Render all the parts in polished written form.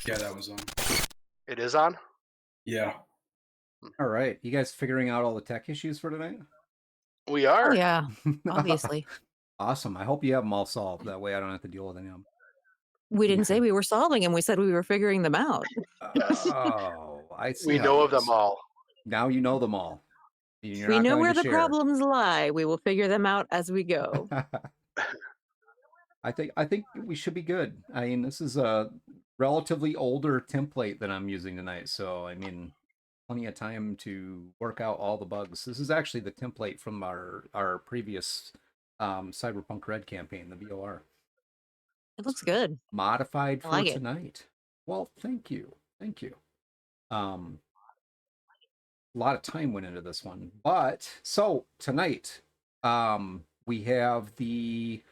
Yeah, that was on. It is on? Yeah. All right. You guys figuring out all the tech issues for tonight? We Oh, are. yeah, obviously. Awesome. I hope you have them all solved. That way I don't have to deal with any of them. We didn't say we were solving them, we said we were figuring them out. Yes. Oh, I see We how know it of them is. all. Now you know them all. You're We not know going where to the share. problems lie. We will figure them out as we go. I think we should be good. I mean, this is a relatively older template that I'm using tonight, so I mean, plenty of time to work out all the bugs. This is actually the template from our previous Cyberpunk Red campaign, the VOR. It looks good. Modified I for like it. tonight. Well, thank you. Thank you. A lot of time went into this one. But so tonight, we have the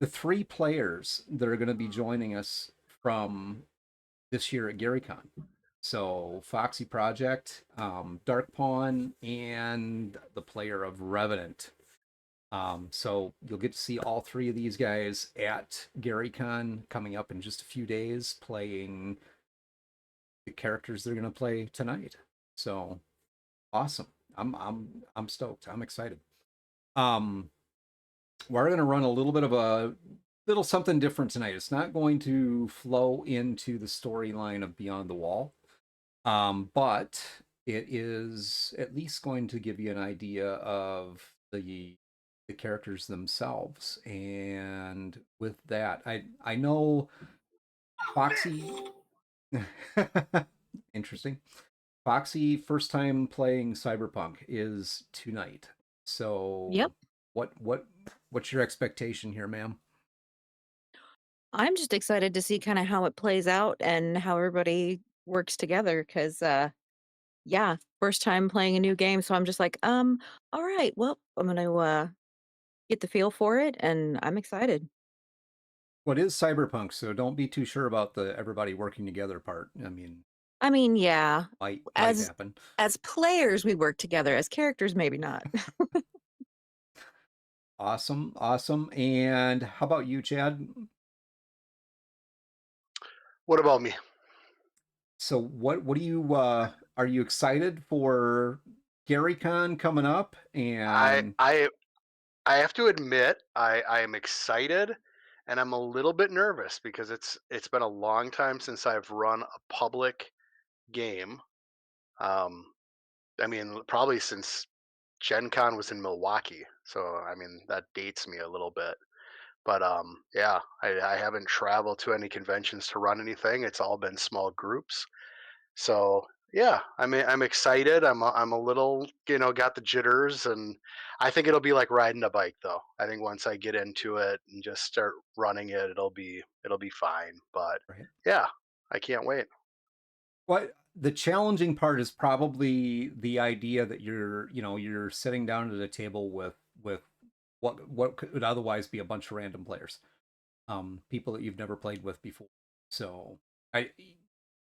three players that are going to be joining us from this year at GaryCon. So Foxy Project, Dark Pawn, and the player of Revenant. So you'll get to see all three of these guys at GaryCon coming up in just a few days, playing the characters they're gonna play tonight. So awesome. I'm stoked. I'm excited. We're gonna run a little bit of a little something different tonight. It's not going to flow into the storyline of Beyond the Wall. But it is at least going to give you an idea of the characters themselves. And with that, I know Foxy. Interesting. Foxy first time playing Cyberpunk is tonight. So Yep. what's your expectation here, ma'am? I'm just excited to see kind of how it plays out and how everybody works together because yeah, first time playing a new game, so I'm just like, all right, well, I'm gonna get the feel for it and I'm excited. What is Cyberpunk? So don't be too sure about the everybody working together part. I mean, yeah, Might as happen. as players we work together, as characters maybe not. Awesome, awesome. And how about you, Chad? What about me? So what do you are you excited for GaryCon coming up? I And I I have to admit I am excited and I'm a little bit nervous because it's been a long time since I've run a public game. Um I mean probably since Gen Con was in Milwaukee. So I mean that dates me a little bit. But yeah, I haven't traveled to any conventions to run anything. It's all been small groups. So yeah, I'm excited. I'm a little got the jitters, and I think it'll be like riding a bike though. I think once I get into it and just start running it, it'll be fine. But right. yeah, I can't wait. What the challenging part is probably the idea that you're sitting down at a table with what could otherwise be a bunch of random players. People that you've never played with before. So I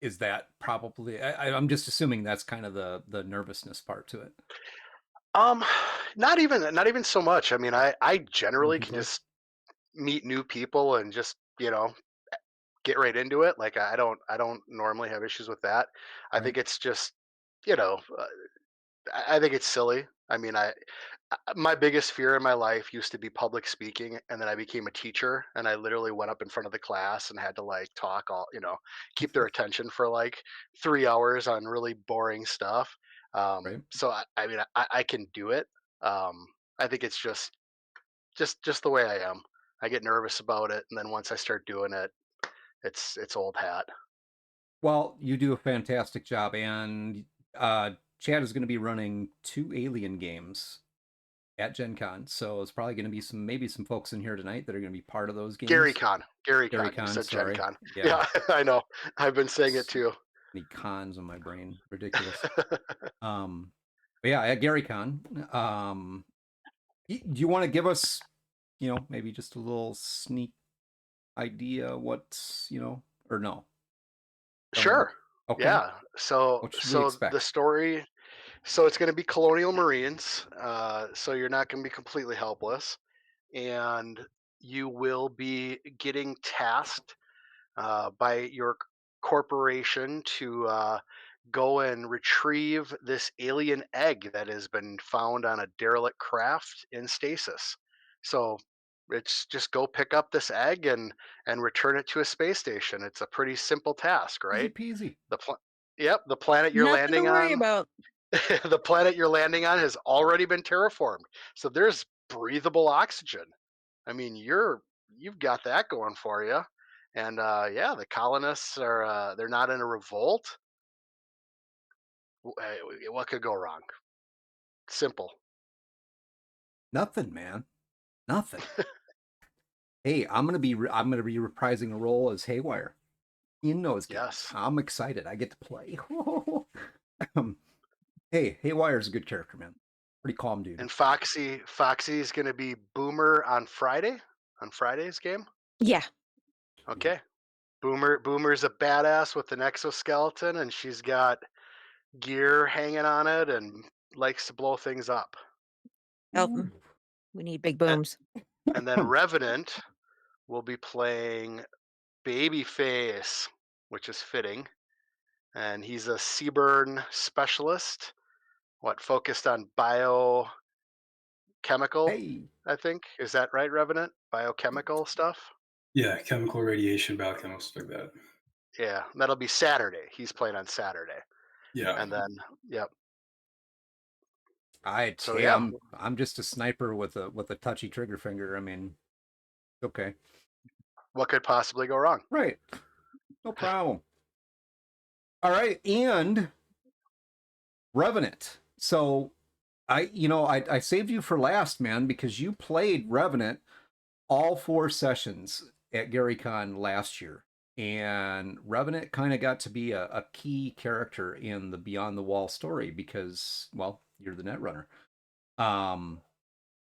is that probably I'm just assuming that's kind of the nervousness part to it. Um, not even so much. I mean, I New generally can people. just meet new people and just get right into it. Like I don't normally have issues with that. I Right. think it's just you know uh, I think it's silly. I mean, my biggest fear in my life used to be public speaking, and then I became a teacher, and I literally went up in front of the class and had to like talk keep their attention for like 3 hours on really boring stuff. Right. So I mean, I can do it. I think it's just the way I am. I get nervous about it, and then once I start doing it, it's old hat. Well, you do a fantastic job, and Chad is going to be running two Alien games at Gen Con, so it's probably going to be maybe some folks in here tonight that are going to be part of those Gary games. Con, Gary Gary Con. You Con, said Gen sorry. Con. Yeah. Yeah, I know. I've been saying it So too. many cons in my brain. Ridiculous. Um, but yeah, at Gary Con. Do you want to give us, maybe just a little sneak idea what's, or no? Don't want Sure. to. Okay. Yeah. So What should we so the expect? story. So it's going to be colonial marines. So you're not going to be completely helpless. and you will be getting tasked by your corporation to go and retrieve this alien egg that has been found on a derelict craft in stasis. So it's just go pick up this egg and return it to a space station. It's a pretty simple task, Easy right? peasy. The pl- yep, the planet you're Nothing to landing worry on, about. the planet you're landing on has already been terraformed. So there's breathable oxygen. I mean, you've got that going for you. And yeah, the colonists are they're not in a revolt. What could go wrong? Simple. Nothing, man. Nothing. Hey, I'm gonna be reprising a role as Haywire in those games. Yes. I'm excited. I get to play. Hey, Haywire's a good character, man. Pretty calm dude. And Foxy's going to be Boomer on Friday's game. Yeah. Okay. Boomer's a badass with an exoskeleton, and she's got gear hanging on it and likes to blow things up. Oh, we need big And, booms. and then Revenant will be playing Babyface, which is fitting. And he's a Seaburn specialist, focused on biochemical, Hey, I think. Is that right, Revenant? Biochemical stuff? Yeah, chemical radiation, biochemical stuff like that. Yeah, that'll be Saturday. He's playing on Saturday. Yeah. And then, yep. So hey, yeah, I'm just a sniper with a touchy trigger finger. I mean, okay. what could possibly go wrong? Right. No problem. All right, and Revenant. So I saved you for last, man, because you played Revenant all 4 sessions at GaryCon last year. And Revenant kind of got to be a key character in the Beyond the Wall story because, well, you're the netrunner.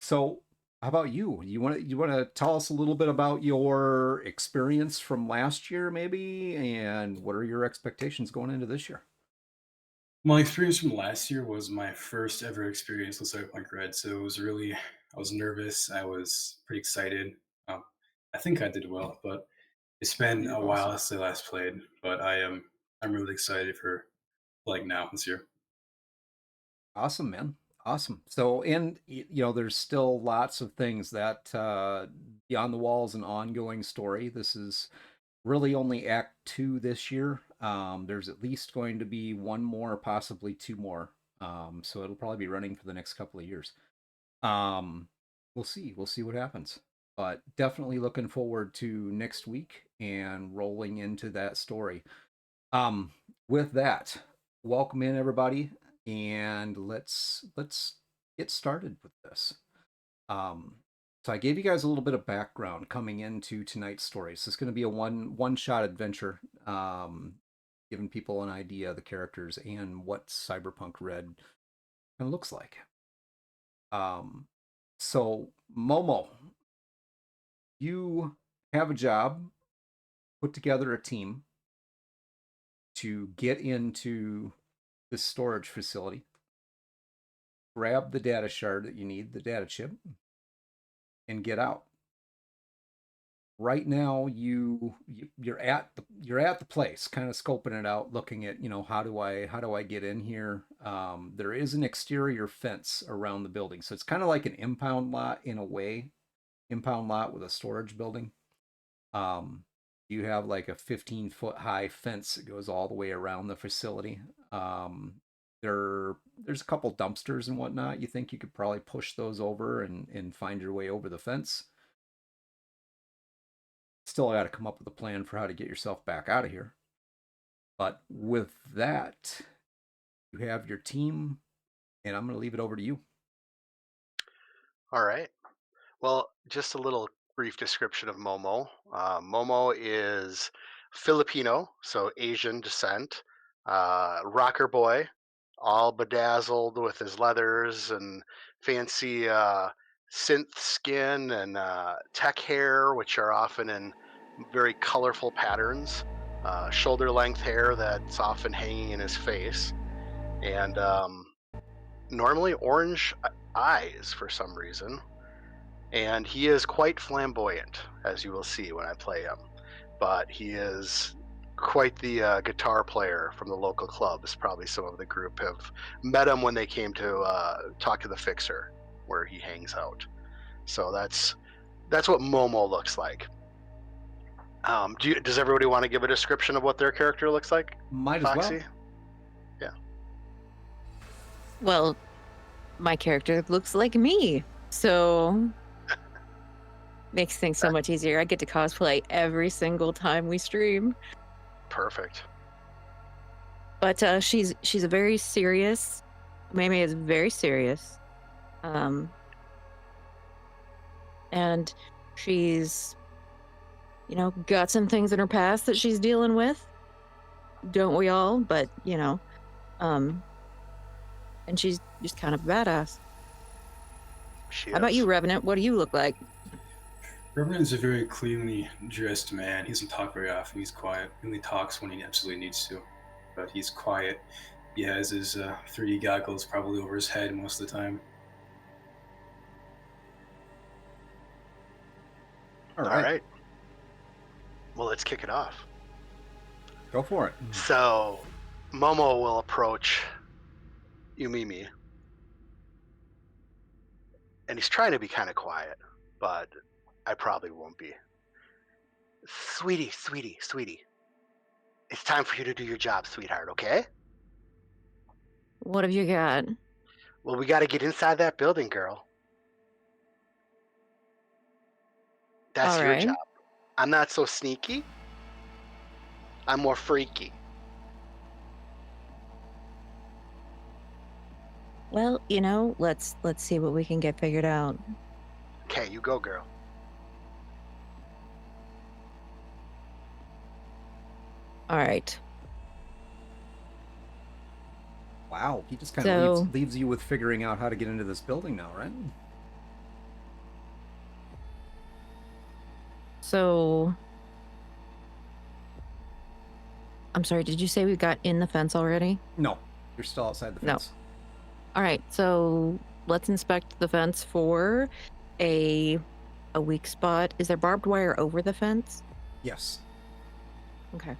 So how about you? You want to tell us a little bit about your experience from last year, maybe, and what are your expectations going into this year? My experience from last year was my first ever experience with Cyberpunk Red, so it was really, I was nervous. I was pretty excited. Um, I think I did well, but it's been You did a while awesome. since I last played. But I'm really excited for like now this year. Awesome, man. Awesome. So, and there's still lots of things that Beyond the Wall is an ongoing story. This is really only Act 2 this year. There's at least going to be one more, possibly two more. So it'll probably be running for the next couple of years. Um, we'll see. We'll see what happens. But definitely looking forward to next week and rolling into that story. Um, with that, welcome in everybody, and let's get started with this. So I gave you guys a little bit of background coming into tonight's story. So it's going to be a one shot adventure, giving people an idea of the characters and what Cyberpunk Red kind of looks like. So Momo, you have a job, put together a team to get into this storage facility, grab the data shard that you need, the data chip, and get out. Right now, you're at the place, kind of scoping it out, looking at how do I get in here. There is an exterior fence around the building, so it's kind of like an impound lot in a way, impound lot with a storage building. You have like a 15-foot high fence that goes all the way around the facility. There's a couple dumpsters and whatnot. You think you could probably push those over and find your way over the fence. Still got to come up with a plan for how to get yourself back out of here. But with that, you have your team, and I'm going to leave it over to you. All right. Well, just a little brief description of Momo. Momo is Filipino, so Asian descent, rocker boy, all bedazzled with his leathers and fancy synth skin and tech hair, which are often in very colorful patterns, shoulder length hair that's often hanging in his face, and normally orange eyes for some reason. and he is quite flamboyant, as you will see when I play him. But he is quite the guitar player from the local clubs. Probably some of the group have met him when they came to talk to the Fixer, where he hangs out. So that's what Momo looks like. Does everybody want to give a description of what their character looks like? Might as Foxy? well. Yeah. Well, my character looks like me, so makes things so much easier. I get to cosplay every single time we stream. Perfect. But she's a very serious. Meme is very serious, and she's, you know, got some things in her past that she's dealing with. Don't we all? But you know, and she's just kind of badass. She How about is. you, Revenant? What do you look like? Revenant is a very cleanly dressed man. He doesn't talk very often. He's quiet. He only talks when he absolutely needs to. But he's quiet. He has his 3D goggles probably over his head most of the time. All All right. right. Well, let's kick it off. Go for it. So, Momo will approach Yumimi. And he's trying to be kind of quiet, but I probably won't be. Sweetie. It's time for you to do your job, sweetheart, okay? What have you got? Well, we got to get inside that building, girl. That's All your right. job. I'm not so sneaky. I'm more freaky. Well, you know, let's see what we can get figured out. Okay, you go, girl. All right. Wow, he just kind of So- leaves you with figuring out how to get into this building now, right? So, I'm sorry, did you say we got in the fence already? No, you're still outside the No. fence. All right, so let's inspect the fence for a weak spot. Is there barbed wire over the fence? Yes. Okay.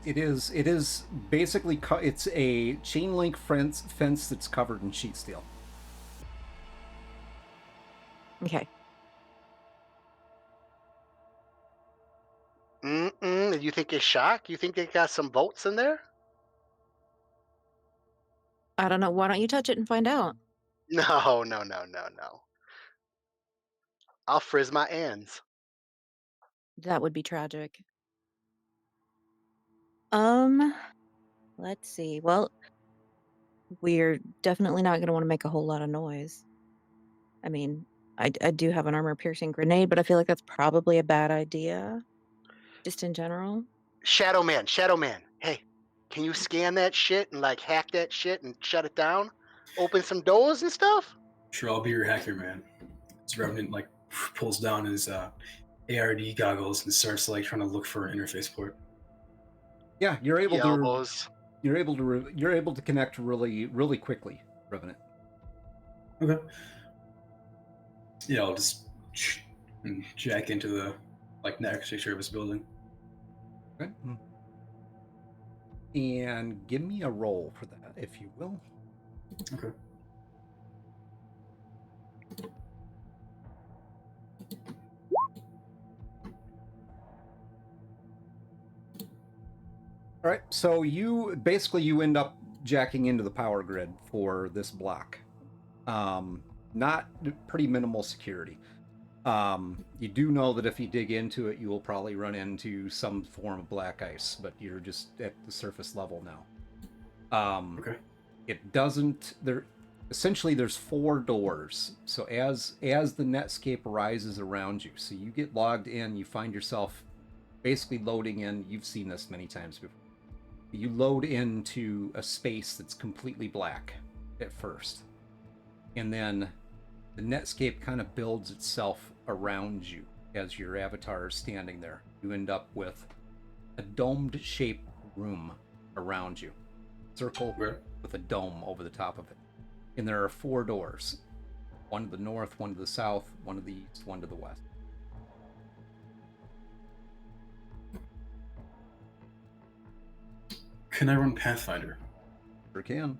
It is basically it's a chain link fence that's covered in sheet steel. Okay. You think it's shock? You think they got some bolts in there? I don't know. Why don't you touch it and find out? No. I'll frizz my ends. That would be tragic. Let's see. Well, we're definitely not going to want to make a whole lot of noise. I mean, I do have an armor-piercing grenade, but I feel like that's probably a bad idea, just in general. Shadow Man. Hey, can you scan that shit and like hack that shit and shut it down? Open some doors and stuff? Sure, I'll be your hacker, man. This Revenant like pulls down his ARD goggles and starts like trying to look for an interface port. Yeah, you're able The to elbows. you're able to connect really quickly, Revenant. Okay. Yeah, I'll just jack into the architecture of his building. Okay. And give me a roll for that, if you will. Okay. All right, so you end up jacking into the power grid for this block. Not pretty minimal security. You do know that if you dig into it, you will probably run into some form of black ice, but you're just at the surface level now. Okay. It doesn't. Essentially, there's 4 doors. So as the netscape rises around you, so you get logged in, you find yourself basically loading in. You've seen this many times before. You load into a space that's completely black at first, and then the netscape kind of builds itself around you as your avatar is standing there. You end up with a domed shaped room around you, circle Where? with a dome over the top of it, and there are 4 doors. One to the north, one to the south, one to the east, one to the west. Can I run Pathfinder? Sure can.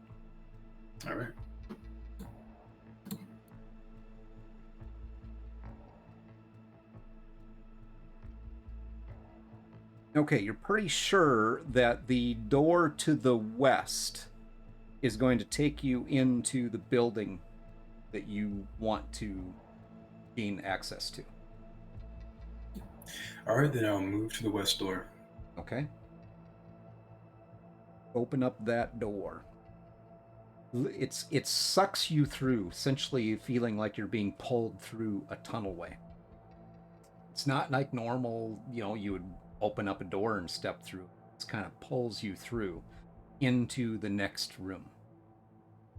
All right. Okay, you're pretty sure that the door to the west is going to take you into the building that you want to gain access to. All right, then I'll move to the west door. Okay. Open up that door. It sucks you through, essentially feeling like you're being pulled through a tunnelway. It's not like normal, you would open up a door and step through. It kind of pulls you through into the next room.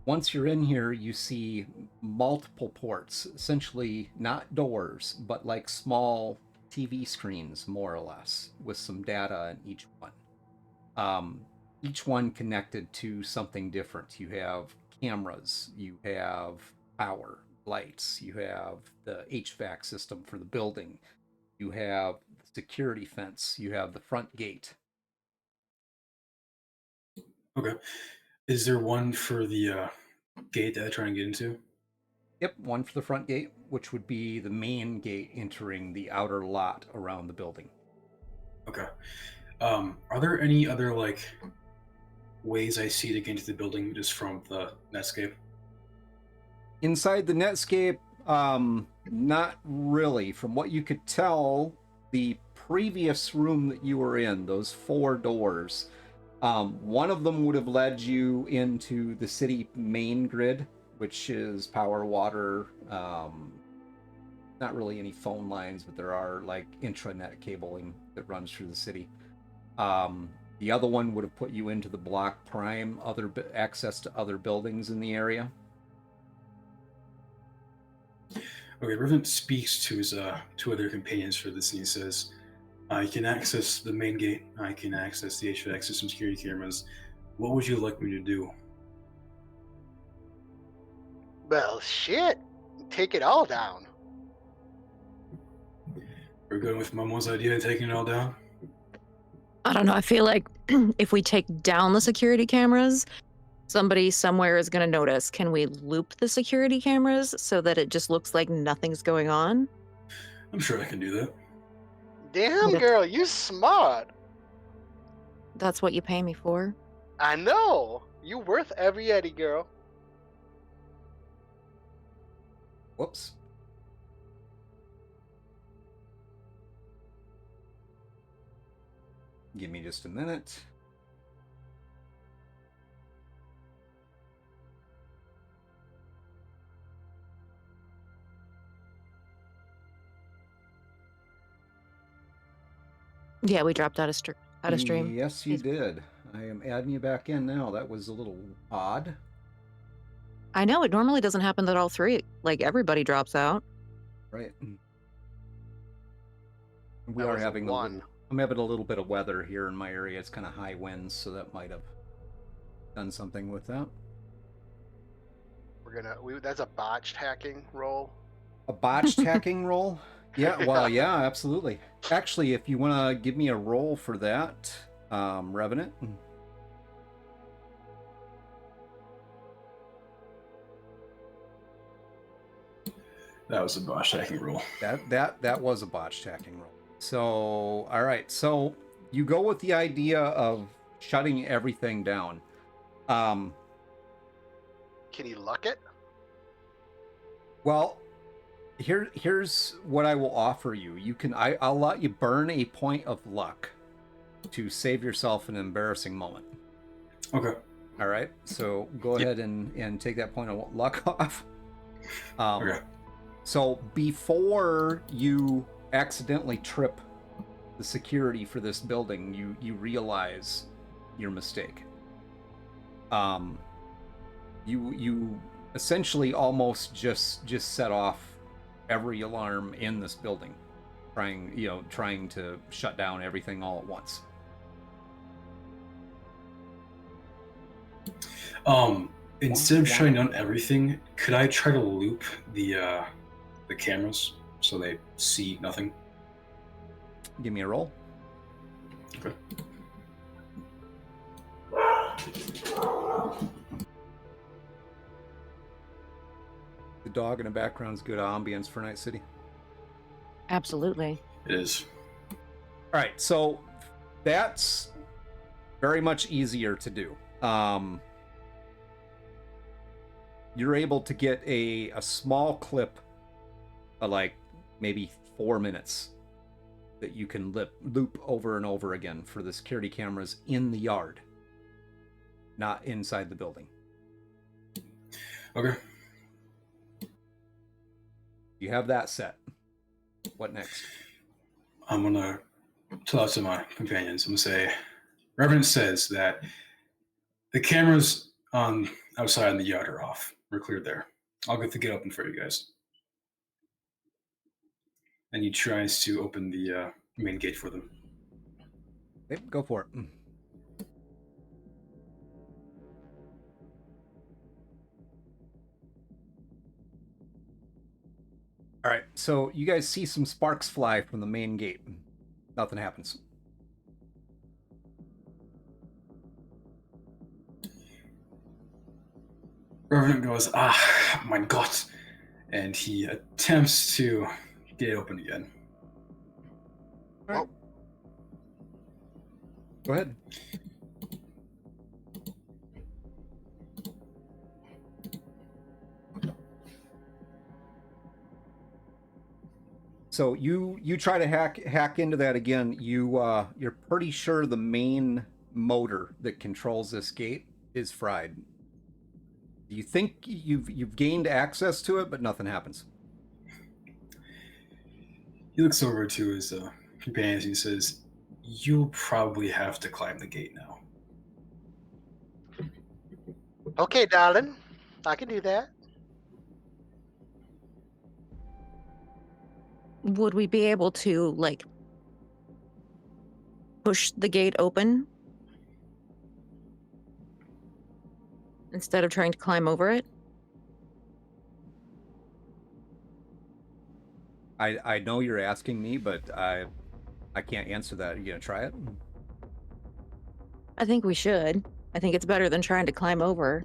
Once you're in here, you see multiple ports, essentially not doors, but like small TV screens, more or less, with some data in each one. Each one connected to something different. You have cameras, you have power, lights, you have the HVAC system for the building, you have the security fence, you have the front gate. Okay. Is there one for the gate that I try and get into? Yep, one for the front gate, which would be the main gate entering the outer lot around the building. Okay. Are there any other ways I see to get into the building just from the Netscape? Inside the Netscape, not really. From what you could tell, the previous room that you were in, those 4 doors, one of them would have led you into the city main grid, which is power, water, not really any phone lines, but there are intranet cabling that runs through the city. The other one would have put you into the block prime, access to other buildings in the area. Okay, Revenant speaks to his 2 other companions for this, and he says, I can access the main gate. I can access the HVAC system security cameras. What would you like me to do? Well, shit. Take it all down. We're going with Momo's idea of taking it all down? I don't know. I feel like if we take down the security cameras, somebody somewhere is going to notice. Can we loop the security cameras so that it just looks like nothing's going on? I'm sure I can do that. Damn, girl, you smart. That's what you pay me for. I know. You worth every Eddie, girl. Whoops. Give me just a minute. Yeah, we dropped out of stream. Yes, you did. I am adding you back in now. That was a little odd. I know, it normally doesn't happen that all 3, everybody drops out. Right. We are having I'm having a little bit of weather here in my area. It's kind of high winds, so that might have done something with that. That's a botched hacking roll. A botched hacking roll? Yeah, well, yeah, absolutely. Actually, if you want to give me a roll for that, Revenant. That was a botched hacking roll. That was a botched hacking roll. So, all right. So you go with the idea of shutting everything down. Can you luck it? Well, here's what I will offer you. I'll let you burn a point of luck to save yourself an embarrassing moment. Okay. All right. So go ahead and take that point of luck off. Okay. So before you accidentally trip the security for this building, you realize your mistake. You essentially almost just set off every alarm in this building, trying to shut down everything all at once. Instead of shutting down everything, could I try to loop the cameras so they see nothing? Give me a roll. Okay. The dog in the background is good ambience for Night City. Absolutely. It is. All right, so that's very much easier to do. You're able to get a small clip of like maybe 4 minutes that you can loop over and over again for the security cameras in the yard, not inside the building. Okay. You have that set. What next? I'm gonna tell out to my companions. I'm gonna say, Reverend says that the cameras on outside in the yard are off. We're cleared there. I'll get the gate open for you guys. And he tries to open the main gate for them. Okay, go for it. All right, so you guys see some sparks fly from the main gate. Nothing happens. Reverend goes, my God. And he attempts to get it open again. All right. Go ahead. So you try to hack into that again. You're pretty sure the main motor that controls this gate is fried. You think you've gained access to it, but nothing happens. He looks over to his companions and he says, "You'll probably have to climb the gate now." Okay, darling. I can do that. Would we be able to, like, push the gate open instead of trying to climb over it? I know you're asking me, but I can't answer that. Are you gonna try it? I think we should. I think it's better than trying to climb over.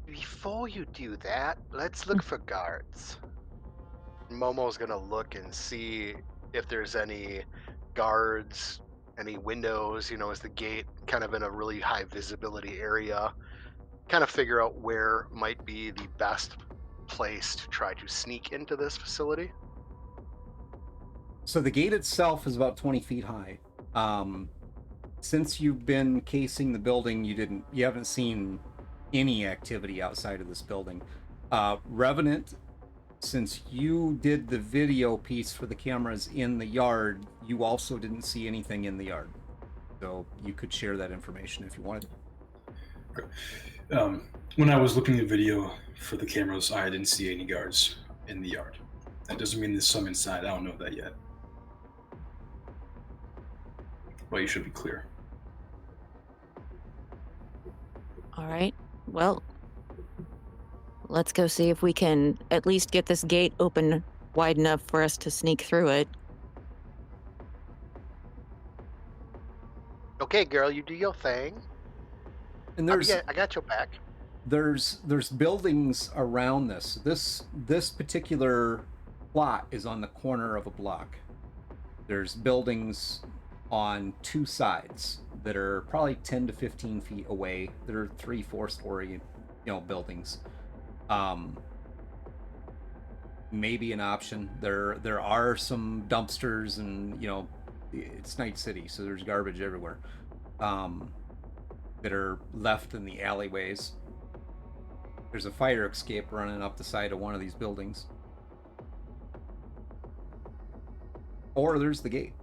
Before you do that, let's look for guards. Momo's gonna look and see if there's any guards, any windows, is the gate kind of in a really high visibility area? Kind of figure out where might be the best place to try to sneak into this facility. So the gate itself is about 20 feet high. Since you've been casing the building, you haven't seen any activity outside of this building. Revenant, since you did the video piece for the cameras in the yard, you also didn't see anything in the yard. So you could share that information if you wanted. Okay. When I was looking at video for the cameras, I didn't see any guards in the yard. That doesn't mean there's some inside. I don't know that yet. But you should be clear. All right. Well, let's go see if we can at least get this gate open wide enough for us to sneak through it. Okay, girl, you do your thing. And I got your back. There's buildings around this. This particular plot is on the corner of a block. There's buildings on two sides that are probably 10 to 15 feet away. There are 3-4 story, buildings. Maybe an option. There are some dumpsters, and it's Night City, so there's garbage everywhere. That are left in the alleyways. There's a fire escape running up the side of one of these buildings. Or there's the gate.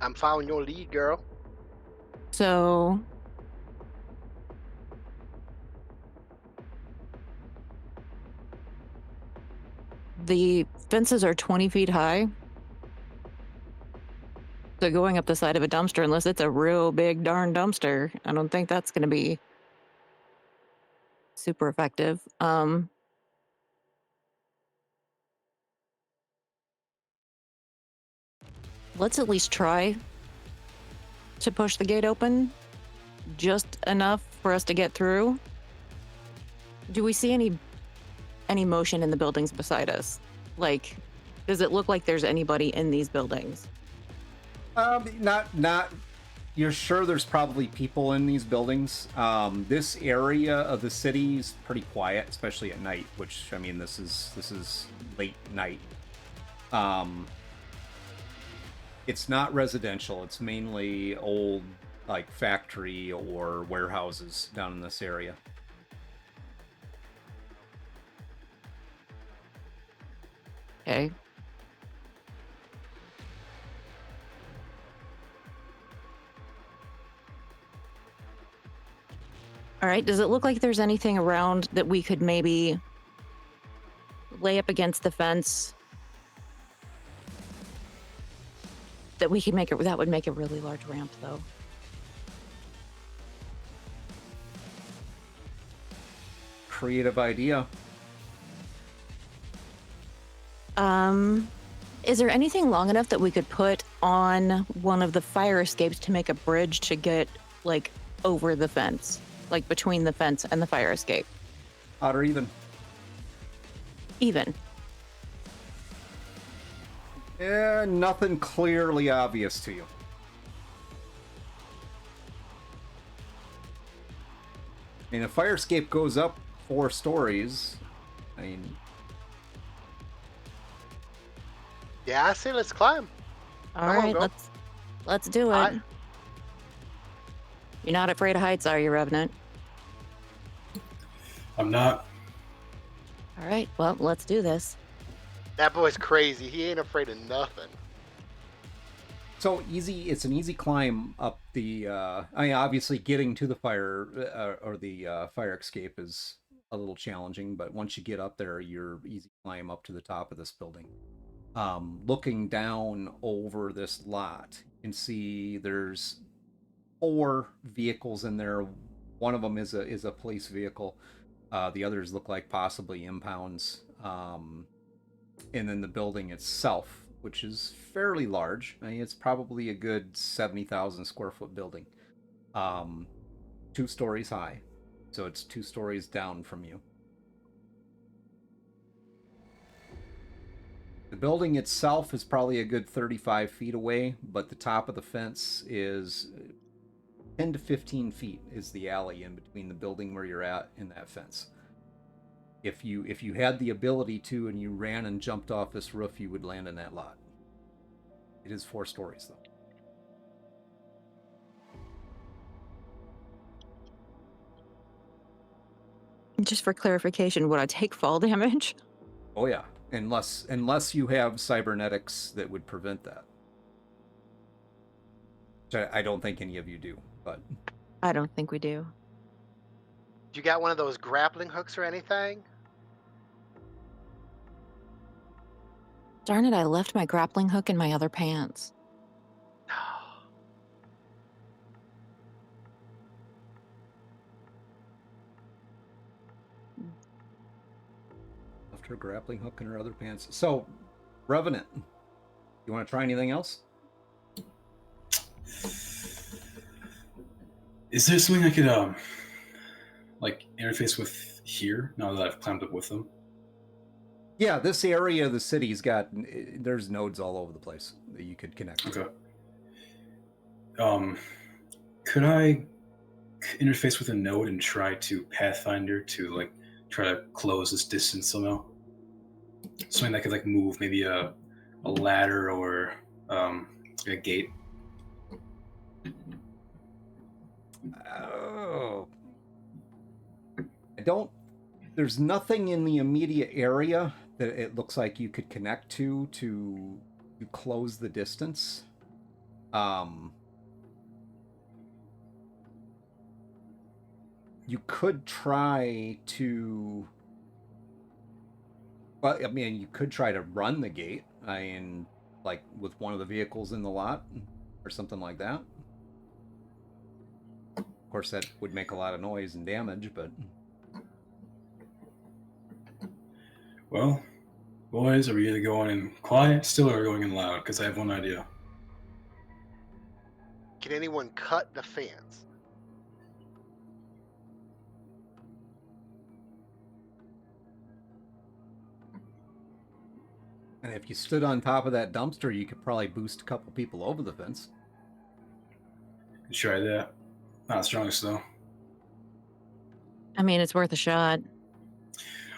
I'm following your lead, girl. So The fences are 20 feet high. So going up the side of a dumpster, unless it's a real big darn dumpster, I don't think that's going to be super effective. Let's at least try to push the gate open just enough for us to get through. Do we see any motion in the buildings beside us? Like, does it look like there's anybody in these buildings? Not. You're sure there's probably people in these buildings. This area of the city is pretty quiet, especially at night. Which, I mean, this is late night. It's not residential. It's mainly old, like, factory or warehouses down in this area. Okay. All right. Does it look like there's anything around that we could maybe lay up against the fence that we could make it? That would make a really large ramp, though. Creative idea. Is there anything long enough that we could put on one of the fire escapes to make a bridge to get, like, over the fence? Like, between the fence and the fire escape? Odd or even? Even. Nothing clearly obvious to you. I mean, a fire escape goes up 4 stories. I mean... Yeah, I say let's climb. All Come on, right, go. let's do it. You're not afraid of heights, are you, Revenant? I'm not. All right, well, let's do this. That boy's crazy. He ain't afraid of nothing. So easy. It's an easy climb up the. I mean, obviously, getting to the fire or the fire escape is a little challenging, but once you get up there, you're easy climb up to the top of this building. Looking down over this lot, you can see there's 4 vehicles in there. One of them is a police vehicle. The others look like possibly impounds. And then the building itself, which is fairly large. I mean, it's probably a good 70,000 square foot building. 2 stories high. So it's 2 stories down from you. The building itself is probably a good 35 feet away, but the top of the fence is 10 to 15 feet is the alley in between the building where you're at and that fence. If you had the ability to and you ran and jumped off this roof, you would land in that lot. It is 4 stories, though. Just for clarification, would I take fall damage? Oh yeah, unless you have cybernetics that would prevent that. Which I don't think any of you do, but I don't think we do. You got one of those grappling hooks or anything? Darn it, I left my grappling hook in my other pants. left her grappling hook in her other pants. So, Revenant, you want to try anything else? Is there something I could like interface with here now that I've climbed up with them? Yeah, this area of the city's got there's nodes all over the place that you could connect to. Okay. Could I interface with a node and try to Pathfinder to like try to close this distance somehow? Something that could like move, maybe a ladder or a gate. Oh, I don't. There's nothing in the immediate area that it looks like you could connect to close the distance. You could try to Well, I mean, you could try to run the gate. I mean, like with one of the vehicles in the lot or something like that. Of course, that would make a lot of noise and damage, but Well, boys, are we either going in quiet still or going in loud? Because I have one idea. Can anyone cut the fans? and if you stood on top of that dumpster, you could probably boost a couple people over the fence. Let's try that. Not the strongest though. I mean, it's worth a shot.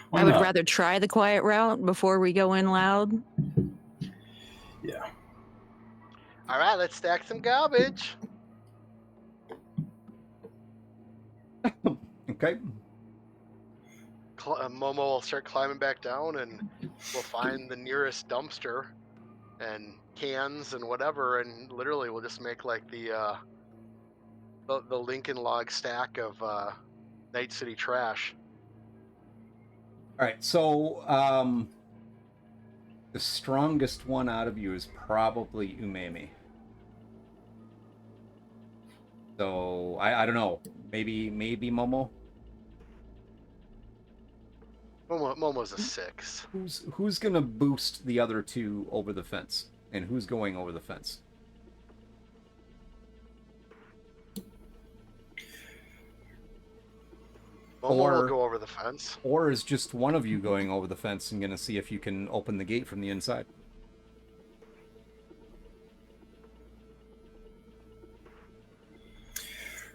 Why I would not? rather try the quiet route before we go in loud. Yeah. All right, let's stack some garbage. Okay. Momo will start climbing back down, and we'll find the nearest dumpster and cans and whatever, and literally we'll just make like the Lincoln Log stack of Night City trash. All right. So the strongest one out of you is probably Umemi. So I don't know. Maybe Momo. Momo's a 6. Who's gonna boost the other two over the fence, and who's going over the fence? Momo will go over the fence. Or is just one of you going over the fence and gonna see if you can open the gate from the inside?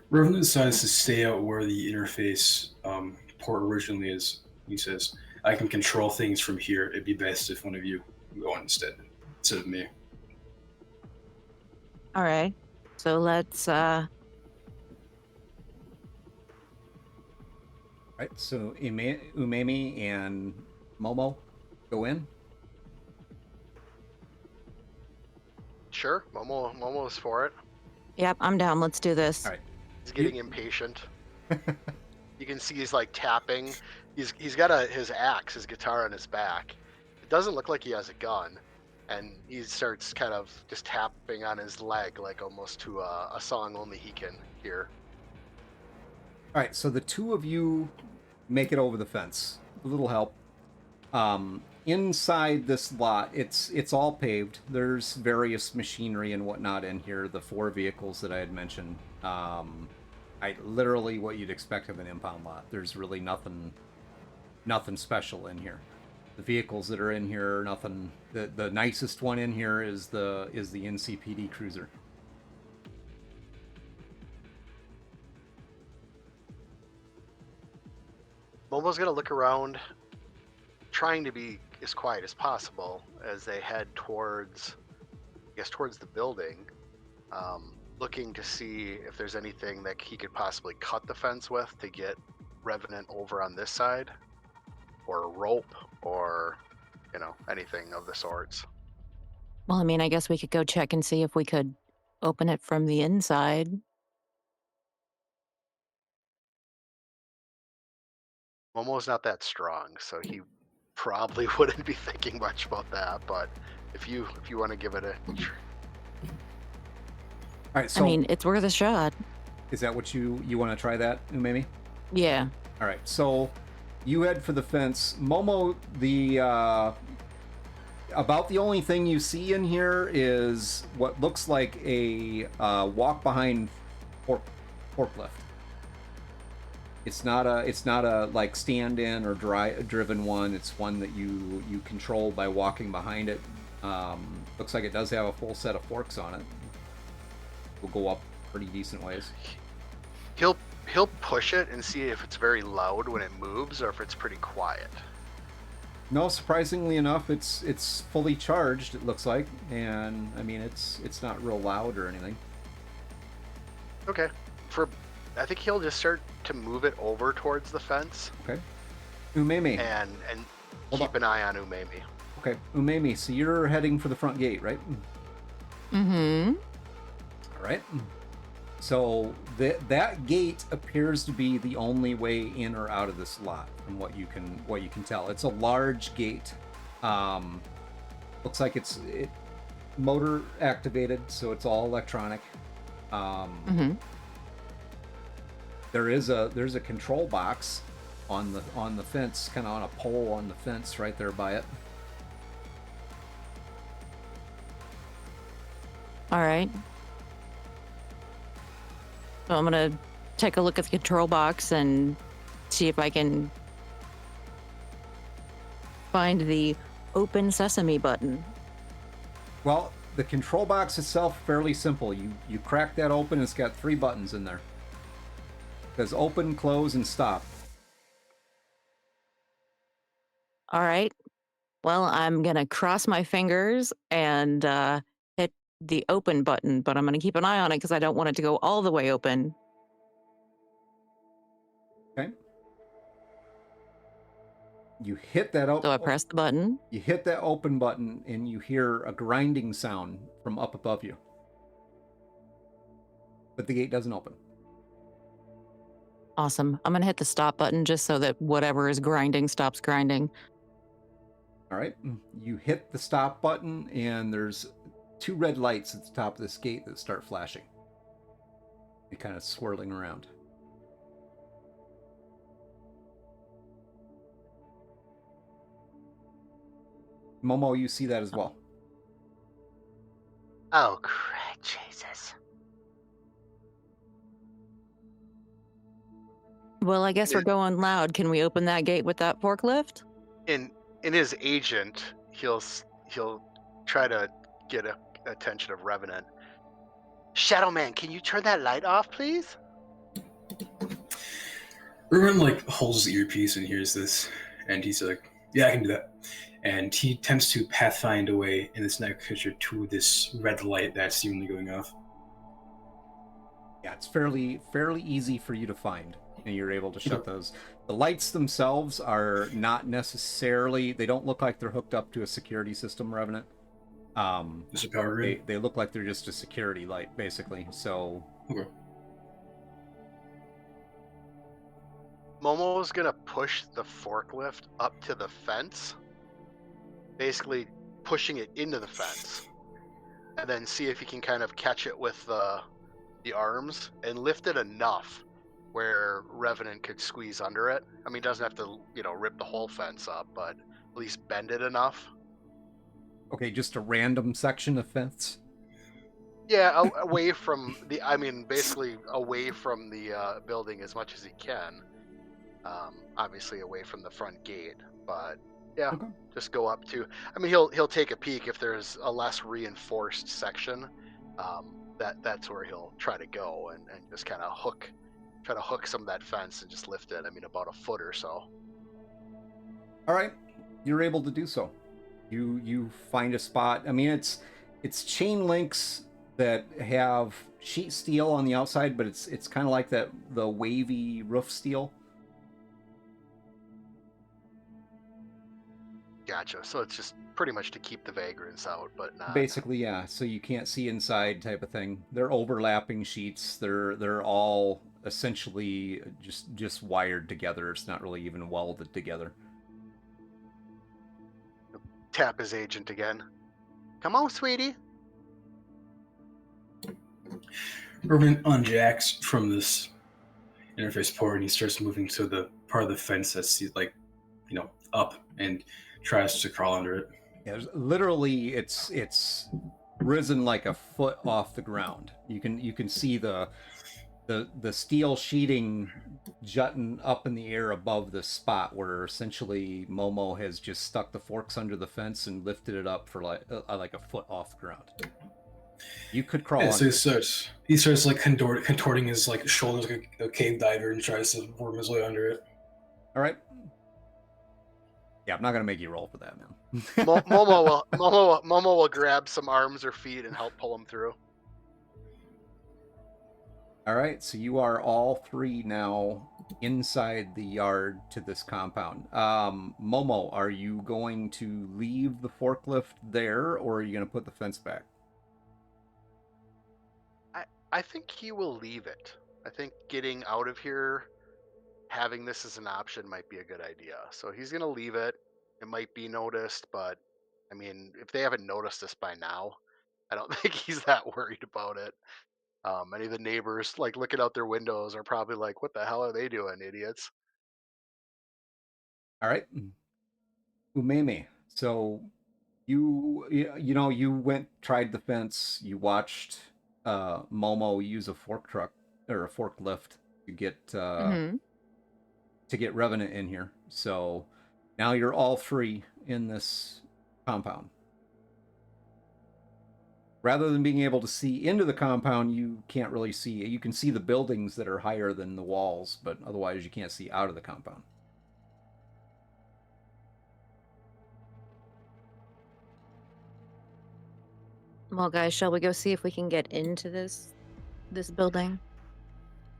Reverend decides to stay out where the interface port originally is. He says, I can control things from here. It'd be best if one of you go instead of me. All right. So let's Right, so Umemi and Momo go in. Sure, Momo's for it. Yep, I'm down. Let's do this. All right. He's getting impatient. You can see he's like tapping. He's got his axe, his guitar on his back. It doesn't look like he has a gun, and he starts kind of just tapping on his leg, like almost to a song only he can hear. All right, so the two of you make it over the fence. A little help. Inside this lot, it's all paved. There's various machinery and whatnot in here. The 4 vehicles that I had mentioned. Literally what you'd expect of an impound lot. There's really nothing special in here. The vehicles that are in here are nothing. The nicest one in here is the NCPD cruiser. Momo's gonna look around, trying to be as quiet as possible as they head towards the building, looking to see if there's anything that he could possibly cut the fence with to get Revenant over on this side, or a rope, or anything of the sorts. Well, I mean, I guess we could go check and see if we could open it from the inside. Momo's not that strong, so he probably wouldn't be thinking much about that. But if you want to give it a All right, so I mean, it's worth a shot. is that what you want to try that, Umemi? Yeah. All right, so you head for the fence. Momo, about the only thing you see in here is what looks like a walk-behind forklift. It's not a like stand-in or driven one. It's one that you control by walking behind it. Looks like it does have a full set of forks on it. Will go up pretty decent ways. He'll push it and see if it's very loud when it moves or if it's pretty quiet. No, surprisingly enough, it's fully charged. It looks like, and I mean it's not real loud or anything. Okay. I think he'll just start to move it over towards the fence. Okay. Umemi. And keep an eye on Umemi. Okay, Umemi. So you're heading for the front gate, right? Mm-hmm. All right. So that gate appears to be the only way in or out of this lot, from what you can tell. It's a large gate. Looks like it's motor activated, so it's all electronic. Mm-hmm. There's a control box on the fence, kind of on a pole on the fence right there by it. All right. So I'm gonna take a look at the control box and see if I can find the open sesame button. Well, the control box itself fairly simple. You crack that open, it's got 3 buttons in there. It says open, close, and stop. All right. Well, I'm gonna cross my fingers and hit the open button, but I'm gonna keep an eye on it because I don't want it to go all the way open. Okay. You hit that So I press the button. You hit that open button and you hear a grinding sound from up above you. But the gate doesn't open. Awesome. I'm gonna hit the stop button just so that whatever is grinding stops grinding. All right. You hit the stop button and there's 2 red lights at the top of this gate that start flashing. They're kind of swirling around. Momo, you see that as well. Oh, crap, Jesus. Well, I guess we're going loud. Can we open that gate with that forklift? In his agent, he'll try to get attention of Revenant. Shadow Man, can you turn that light off, please? Erwin like holds his earpiece and hears this, and he's like, "Yeah, I can do that." And he attempts to pathfind away in this night picture to this red light that's seemingly going off. Yeah, it's fairly easy for you to find, and you're able to shut those. The lights themselves are not necessarily, they don't look like they're hooked up to a security system, Revenant. Is it power grid? They look like they're just a security light, basically. So Okay. Momo's gonna push the forklift up to the fence, basically pushing it into the fence, and then see if he can kind of catch it with the arms and lift it enough where Revenant could squeeze under it. I mean, he doesn't have to, rip the whole fence up, but at least bend it enough. okay, just a random section of fence. Yeah, away from basically away from the building as much as he can. Obviously away from the front gate, but yeah, Okay. just go up to. I mean, he'll take a peek if there's a less reinforced section. That's where he'll try to go and just kind of try to hook some of that fence and just lift it. I mean, about a foot or so. All right, you're able to do so. You find a spot. I mean, it's chain links that have sheet steel on the outside, but it's kind of like the wavy roof steel. Gotcha. So it's just pretty much to keep the vagrants out, but not. Basically, yeah. So you can't see inside, type of thing. They're overlapping sheets. They're all essentially just wired together. It's not really even welded together. Tap his agent again. Come on, sweetie. Erwin unjacks from this interface port and he starts moving to the part of the fence that's like, up, and tries to crawl under it. Yeah, literally, it's risen like a foot off the ground. You can see the steel sheeting jutting up in the air above the spot where essentially Momo has just stuck the forks under the fence and lifted it up for like a foot off the ground. You could crawl. Yeah, so under. he starts like contorting his like shoulders like a cave diver and tries to worm his way under it. All right. Yeah, I'm not gonna make you roll for that, man. Momo will grab some arms or feet and help pull him through. All right, so you are all 3 now inside the yard to this compound. Momo, are you going to leave the forklift there, or are you going to put the fence back? I think he will leave it. I think getting out of here, having this as an option might be a good idea. So he's going to leave it. It might be noticed, but I mean, if they haven't noticed this by now, I don't think he's that worried about it. Any of the neighbors, like looking out their windows, are probably like, "What the hell are they doing, idiots?" All right. Umeme. So you went, tried the fence, you watched Momo use a fork truck or a forklift to get Hmm. Revenant in here. So now you're all three in this compound. Rather than being able to see into the compound, you can't really see. You can see the buildings that are higher than the walls, but otherwise you can't see out of the compound. Well, guys, shall we go see if we can get into this building?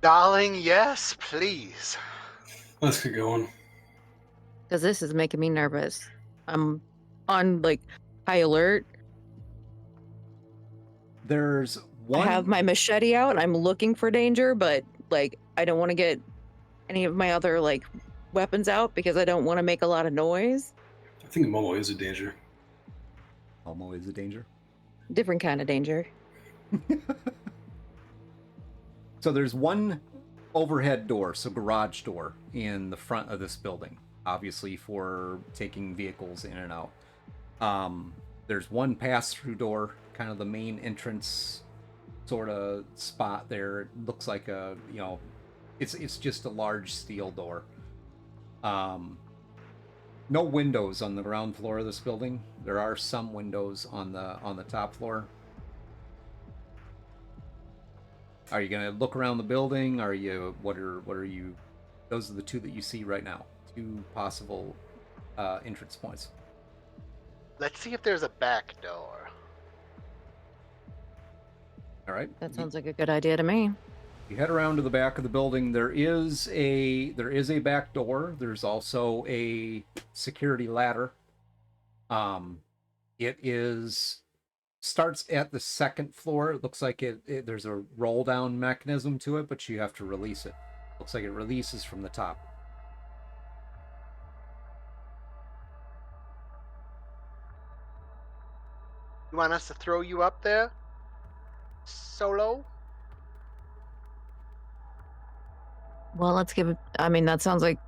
Darling, yes, please. Let's get going. Because this is making me nervous. I'm on like high alert. There's I one. have my machete out. I'm looking for danger, but like I don't want to get any of my other like weapons out because I don't want to make a lot of noise. I think Momo is a danger. Momo is a danger. Different kind of danger. So there's one overhead door, so garage door, in the front of this building, obviously for taking vehicles in and out. There's one pass-through door, kind of the main entrance sort of spot there. It looks like it's just a large steel door. No windows on the ground floor of this building. There are some windows on the top floor. Are you gonna look around the building? What are you? Those are the two that you see right now. Two possible entrance points. Let's see if there's a back door. All right. That sounds like a good idea to me. You head around to the back of the building. There is a back door. There's also a security ladder. It starts at the second floor. It looks like there's a roll down mechanism to it, but you have to release it. Looks like it releases from the top. You want us to throw you up there? Solo? Well, let's give it. I mean, that sounds like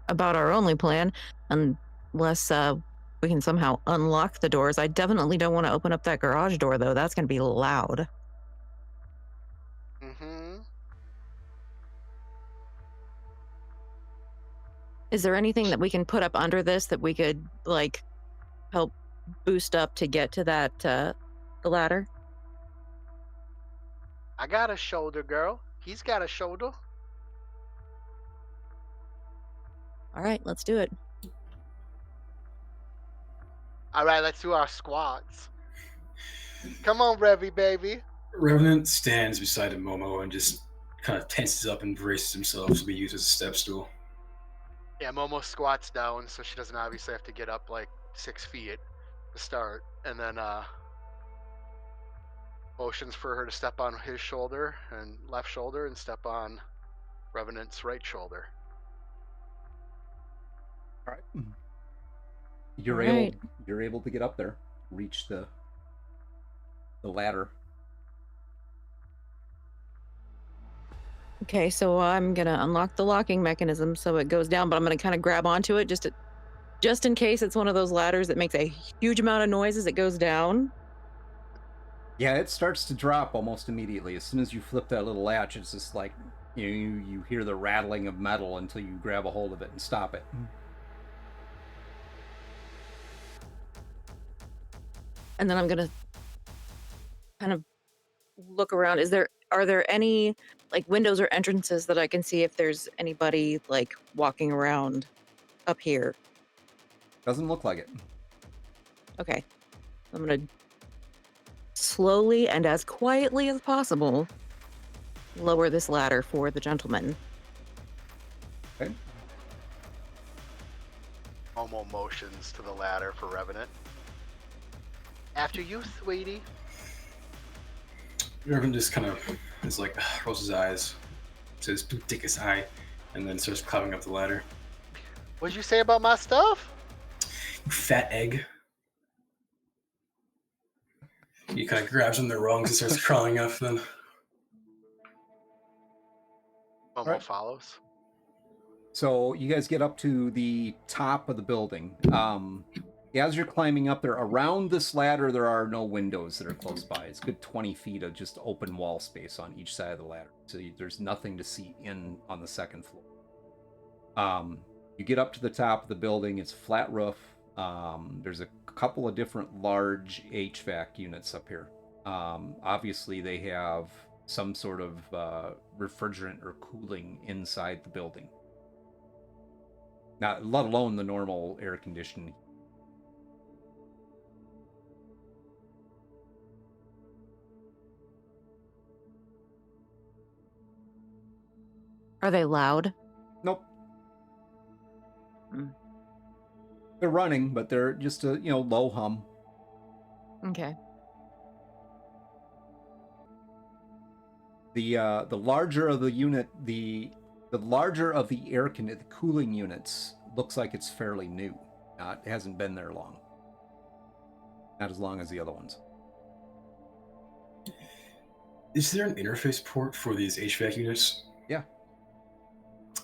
about our only plan, unless we can somehow unlock the doors. I definitely don't want to open up that garage door, though. That's going to be loud. Mm-hmm. Is there anything that we can put up under this that we could like help boost up to get to that the ladder? I got a shoulder, girl. He's got a shoulder. All right, let's do it. All right, let's do our squats. Come on, Revy, baby. Revenant stands beside Momo and just kind of tenses up and braces himself to be used as a step stool. Yeah, Momo squats down, so she doesn't obviously have to get up like 6 feet to start, and then motions for her to step on his shoulder and left shoulder, and step on Revenant's right shoulder. All right. Right. You're able to get up there, reach the ladder. Okay, so I'm gonna unlock the locking mechanism so it goes down, but I'm gonna kind of grab onto it just in case it's one of those ladders that makes a huge amount of noise as it goes down. Yeah, it starts to drop almost immediately. As soon as you flip that little latch, it's just like you hear the rattling of metal until you grab a hold of it and stop it. And then I'm gonna kind of look around. Are there any like windows or entrances that I can see if there's anybody like walking around up here? Doesn't look like it. Okay. I'm gonna slowly and as quietly as possible lower this ladder for the gentleman. Okay. Momo motions to the ladder for Revenant. After you, sweetie. Irvin just kind of is like rolls his eyes, says "Du dickest eye," and then starts climbing up the ladder. What'd you say about my stuff? You fat egg. He kind of grabs him in the rungs and starts crawling up. Then Momo Right. follows. So you guys get up to the top of the building. As you're climbing up there, around this ladder, there are no windows that are close by. It's a good 20 feet of just open wall space on each side of the ladder. So there's nothing to see in on the second floor. You get up to the top of the building. It's flat roof. There's a couple of different large HVAC units up here. Obviously, they have some sort of refrigerant or cooling inside the building. Not let alone the normal air conditioning. Are they loud? Nope. Mm. They're running, but they're just a low hum. Okay. The larger of the unit, the larger of the the cooling units looks like it's fairly new. It hasn't been there long. Not as long as the other ones. is there an interface port for these HVAC units? Yeah.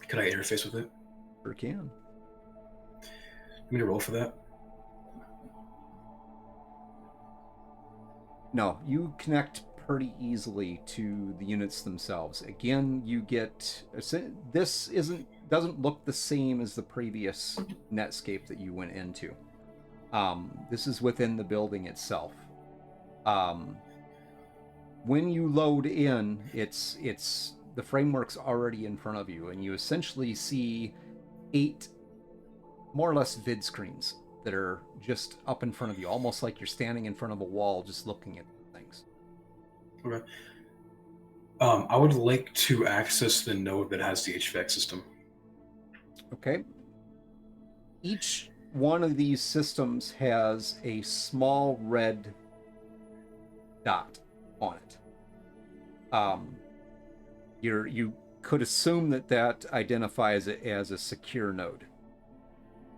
Could I interface with it? Sure can. Give me a roll for that. No, you connect pretty easily to the units themselves. Again, you get this doesn't look the same as the previous Netscape that you went into. This is within the building itself. When you load in, it's the framework's already in front of you, and you essentially see 8 more or less vid screens that are just up in front of you, almost like you're standing in front of a wall just looking at things. Okay. I would like to access the node that has the HVAC system. Okay. Each one of these systems has a small red dot on it. You could assume that identifies it as a secure node.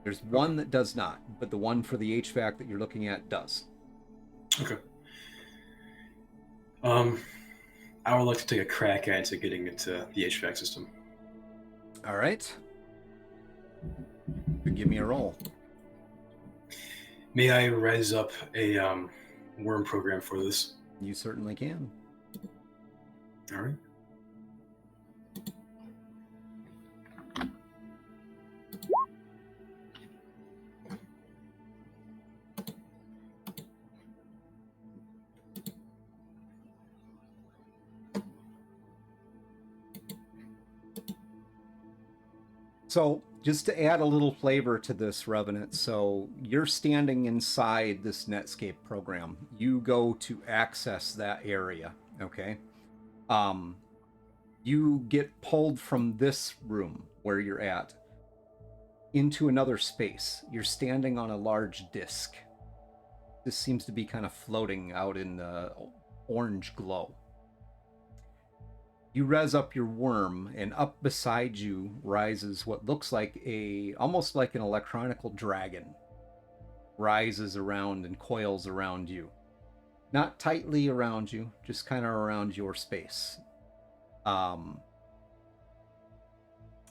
There's one that does not, but the one for the HVAC that you're looking at does. Okay. I would like to take a crack at getting into the HVAC system. All right. Give me a roll. May I rise up a worm program for this? You certainly can. All right. So, just to add a little flavor to this, Revenant, so you're standing inside this Netscape program. You go to access that area, okay? You get pulled from this room where you're at into another space. You're standing on a large disc. This seems to be kind of floating out in the orange glow. You res up your worm, and up beside you rises what looks like almost like an electronical dragon. Rises around and coils around you. Not tightly around you, just kind of around your space.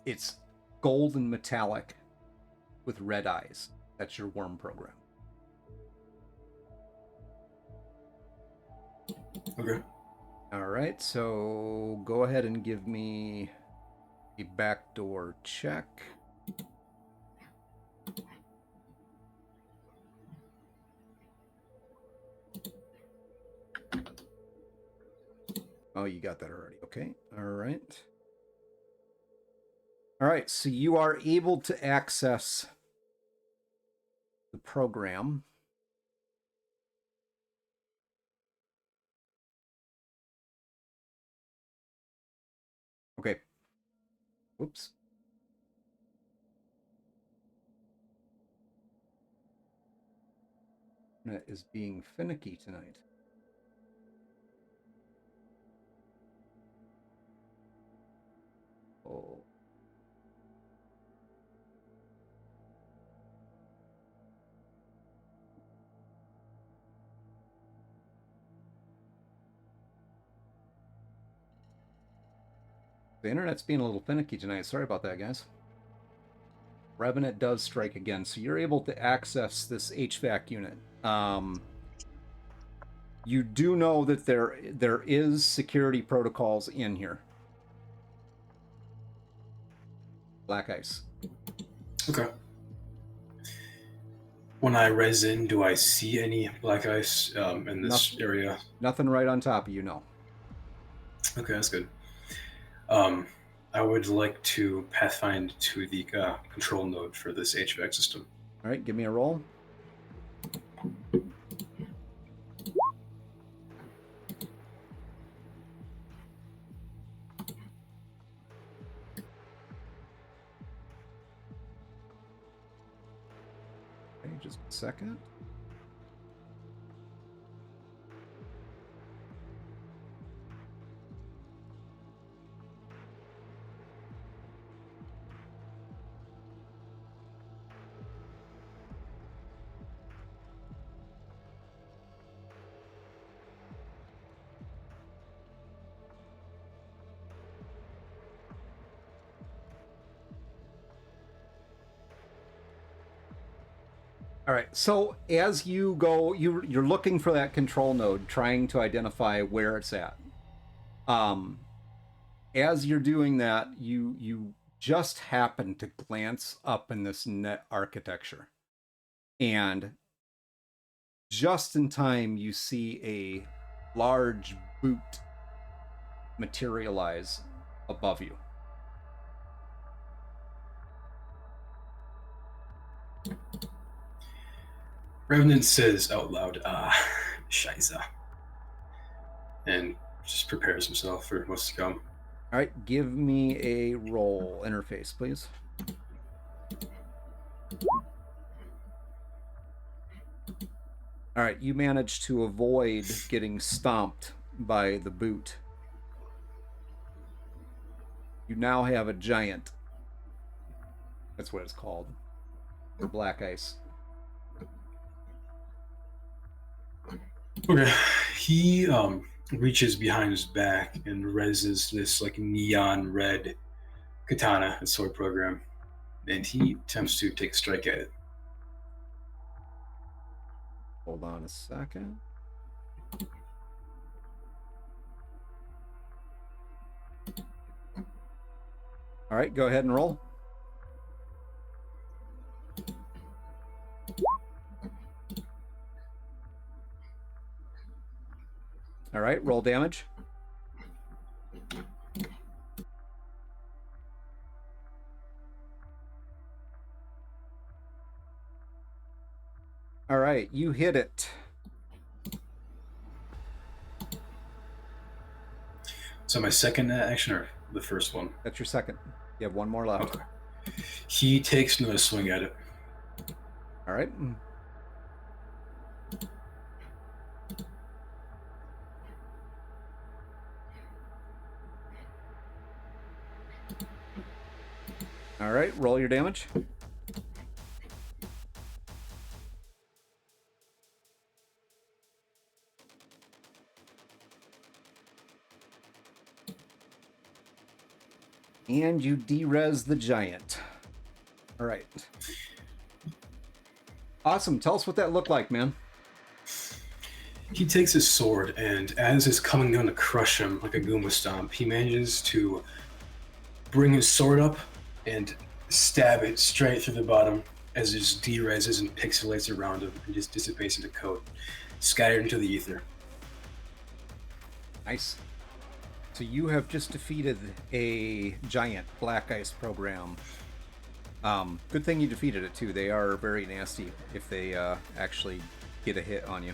It's gold and metallic with red eyes. That's your worm program. Okay. All right, so go ahead and give me a backdoor check. Oh, you got that already. Okay. All right. All right, so you are able to access the program. Okay. Whoops. Internet is being finicky tonight. Oh. The internet's being a little finicky tonight. Sorry about that, guys. Revenant does strike again, so you're able to access this HVAC unit. You do know that there is security protocols in here. Black ice. Okay. When I res in, do I see any black ice in this area? Nothing right on top of you, no. Okay, that's good. I would like to pathfind to the control node for this HVAC system. All right, give me a roll. Okay, just a second. All right, so as you go, you're looking for that control node, trying to identify where it's at. As you're doing that, you just happen to glance up in this net architecture, and just in time, you see a large boot materialize above you. Revenant says out loud, Scheiße. And just prepares himself for what's to come. All right, give me a roll interface, please. All right, you managed to avoid getting stomped by the boot. You now have a giant. That's what it's called. The black ice. Okay. He reaches behind his back and reses this like neon red katana and sword program. And he attempts to take a strike at it. Hold on a second. All right, go ahead and roll. All right, roll damage. All right, you hit it. So my second action or the first one? That's your second. You have one more left. Okay. He takes another swing at it. All right. All right, roll your damage. And you de-res the giant. All right. Awesome. Tell us what that looked like, man. He takes his sword, and as it's coming down to crush him like a Goomba stomp, he manages to bring his sword up and stab it straight through the bottom as it just de-reses and pixelates around him and just dissipates into coat, scattered into the ether. Nice. So you have just defeated a giant black ice program. Good thing you defeated it too. They are very nasty if they actually get a hit on you.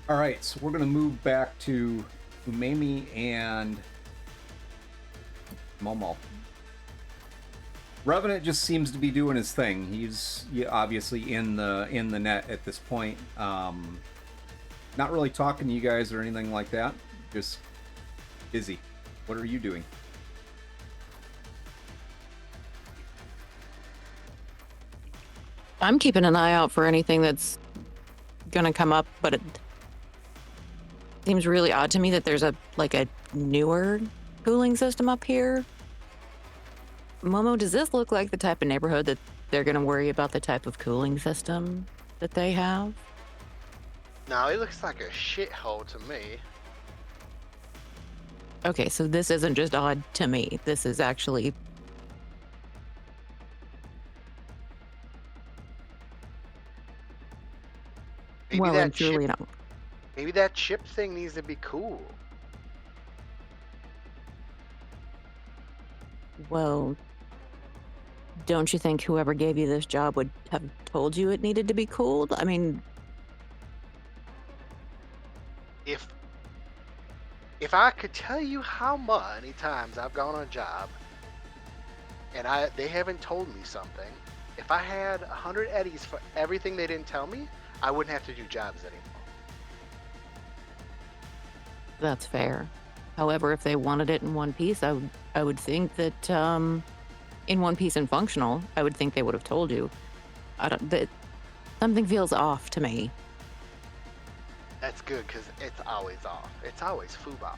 All right, so we're going to move back to Umemi and Momo. Revenant just seems to be doing his thing. He's obviously in the net at this point. Not really talking to you guys or anything like that. Just busy. What are you doing? I'm keeping an eye out for anything that's gonna come up, but it seems really odd to me that there's a newer cooling system up here. Momo, does this look like the type of neighborhood that they're gonna worry about the type of cooling system that they have? No, it looks like a shithole to me. Okay, so this isn't just odd to me. This is actually Maybe well and that truly chip, no. maybe that chip thing needs to be cool. Well, don't you think whoever gave you this job would have told you it needed to be cooled? I mean, If if I could tell you how many times I've gone on a job and they haven't told me something, if I had 100 eddies for everything they didn't tell me, I wouldn't have to do jobs anymore. that's fair. However, if they wanted it in one piece, I would think that in one piece and functional, I would think they would have told you. I don't that something feels off to me. That's good because it's always off. It's always FUBA.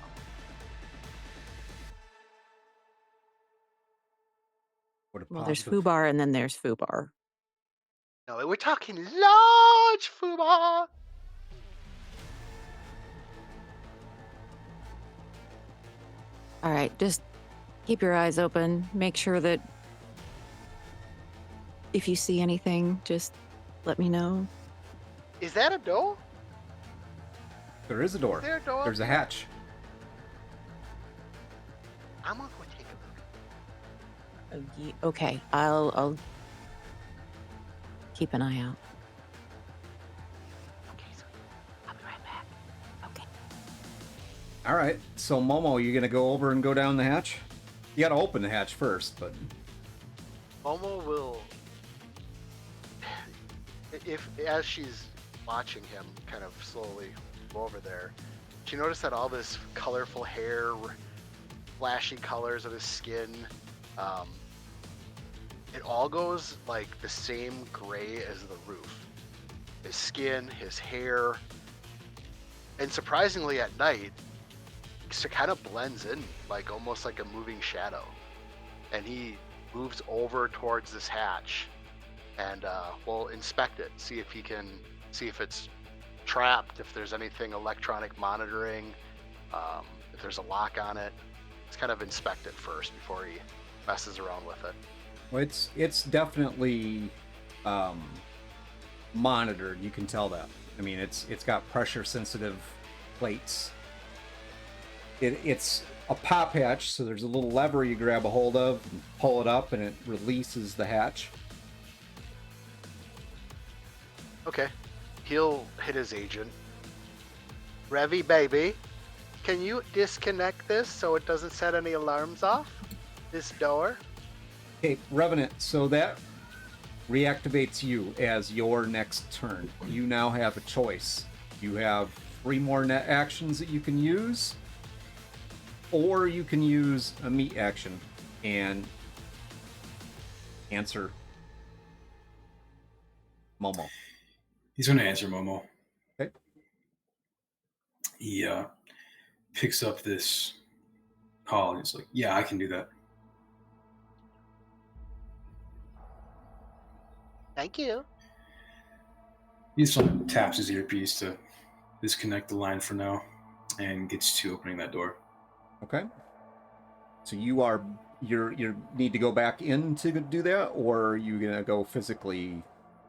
What a Well, there's positive. foobar and then there's foobar. No, we're talking large FUBA. All right, just keep your eyes open. Make sure that if you see anything, just let me know. Is that a door? There is a door. Is there a door? There's a hatch. I'm gonna go take a look. Okay, I'll keep an eye out. Okay, so I'll be right back. Okay. All right. So Momo, you gonna go over and go down the hatch? You gotta open the hatch first, but Momo will, if as she's watching him kind of slowly go over there, she noticed that all this colorful hair, flashy colors of his skin, it all goes like the same gray as the roof. His skin, his hair, and surprisingly at night, it kind of blends in, like almost like a moving shadow. And he moves over towards this hatch and we'll inspect it, see if it's trapped, if there's anything electronic monitoring, if there's a lock on it. Let's kind of inspect it first before he messes around with it. well, it's definitely monitored. You can tell that. I mean, it's got pressure sensitive plates. It's a pop hatch, so there's a little lever you grab a hold of, and pull it up, and it releases the hatch. Okay. He'll hit his agent. Revy baby, can you disconnect this so it doesn't set any alarms off? This door? Okay, Revenant, so that reactivates you as your next turn. You now have a choice. You have 3 more net actions that you can use, or you can use a meat action and answer Momo. He's going to answer Momo. Okay. He picks up this call and he's like, "Yeah, I can do that." Thank you. He just taps his earpiece to disconnect the line for now and gets to opening that door. Okay. So you need to go back in to do that, or are you gonna go physically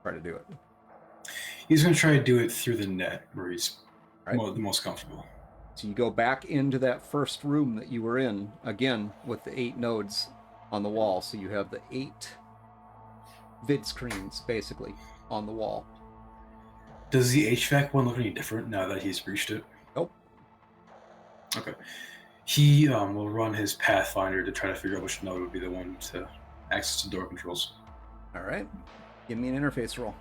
try to do it? He's going to try to do it through the net where he's Right. the most comfortable. So you go back into that first room that you were in, again, with the 8 nodes on the wall. So you have the 8 vid screens, basically, on the wall. Does the HVAC one look any different now that he's breached it? Nope. Okay. He will run his Pathfinder to try to figure out which node would be the one to access the door controls. All right. Give me an interface roll.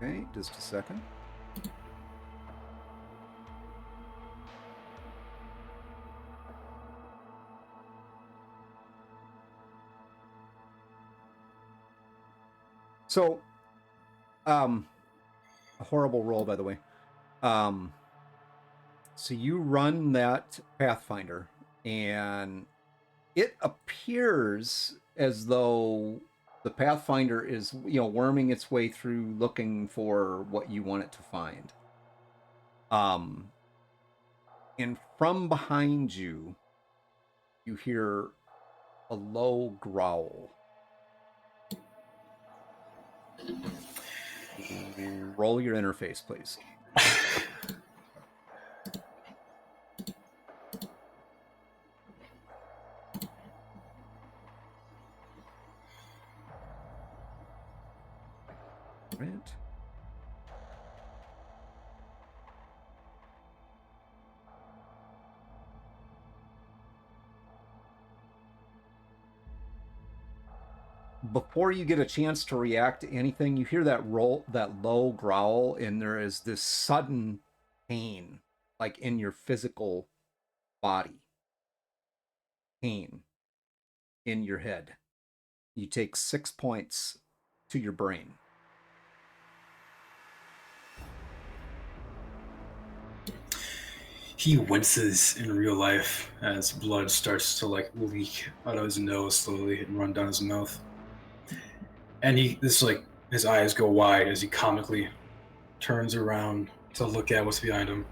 Okay, just a second. So, a horrible roll, by the way. So you run that Pathfinder, and it appears as though the Pathfinder is, worming its way through looking for what you want it to find. And from behind you, you hear a low growl. Roll your interface, please. Right. Before you get a chance to react to anything, you hear that low growl, and there is this sudden pain, like in your physical body. Pain in your head. You take 6 points to your brain. He winces in real life as blood starts to like leak out of his nose slowly and run down his mouth. And his eyes go wide as he comically turns around to look at what's behind him.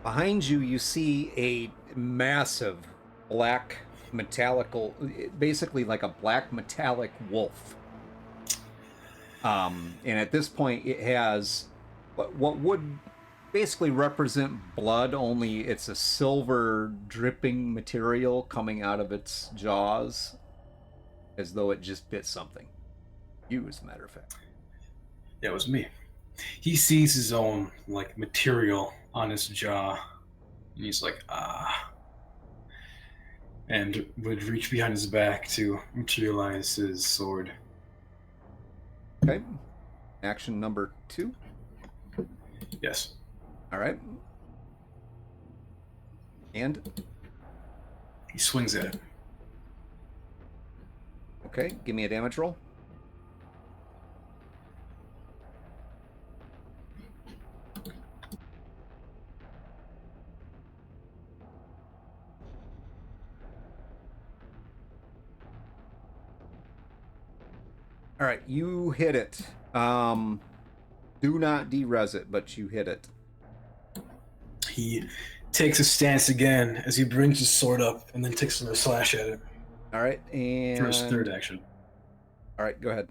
Behind you, you see a massive black basically like a black metallic wolf. And at this point, it has what would basically represent blood, only it's a silver dripping material coming out of its jaws, as though it just bit something. You, as a matter of fact. Yeah, it was me. He sees his own like material on his jaw, and he's like, ah, and would reach behind his back to materialize his sword. Okay. Action number 2. Yes. All right. And he swings at it. Okay, give me a damage roll. All right, you hit it. Do not de-res it, but you hit it. He takes a stance again as he brings his sword up and then takes another slash at it. All right, and for his third action. All right, go ahead.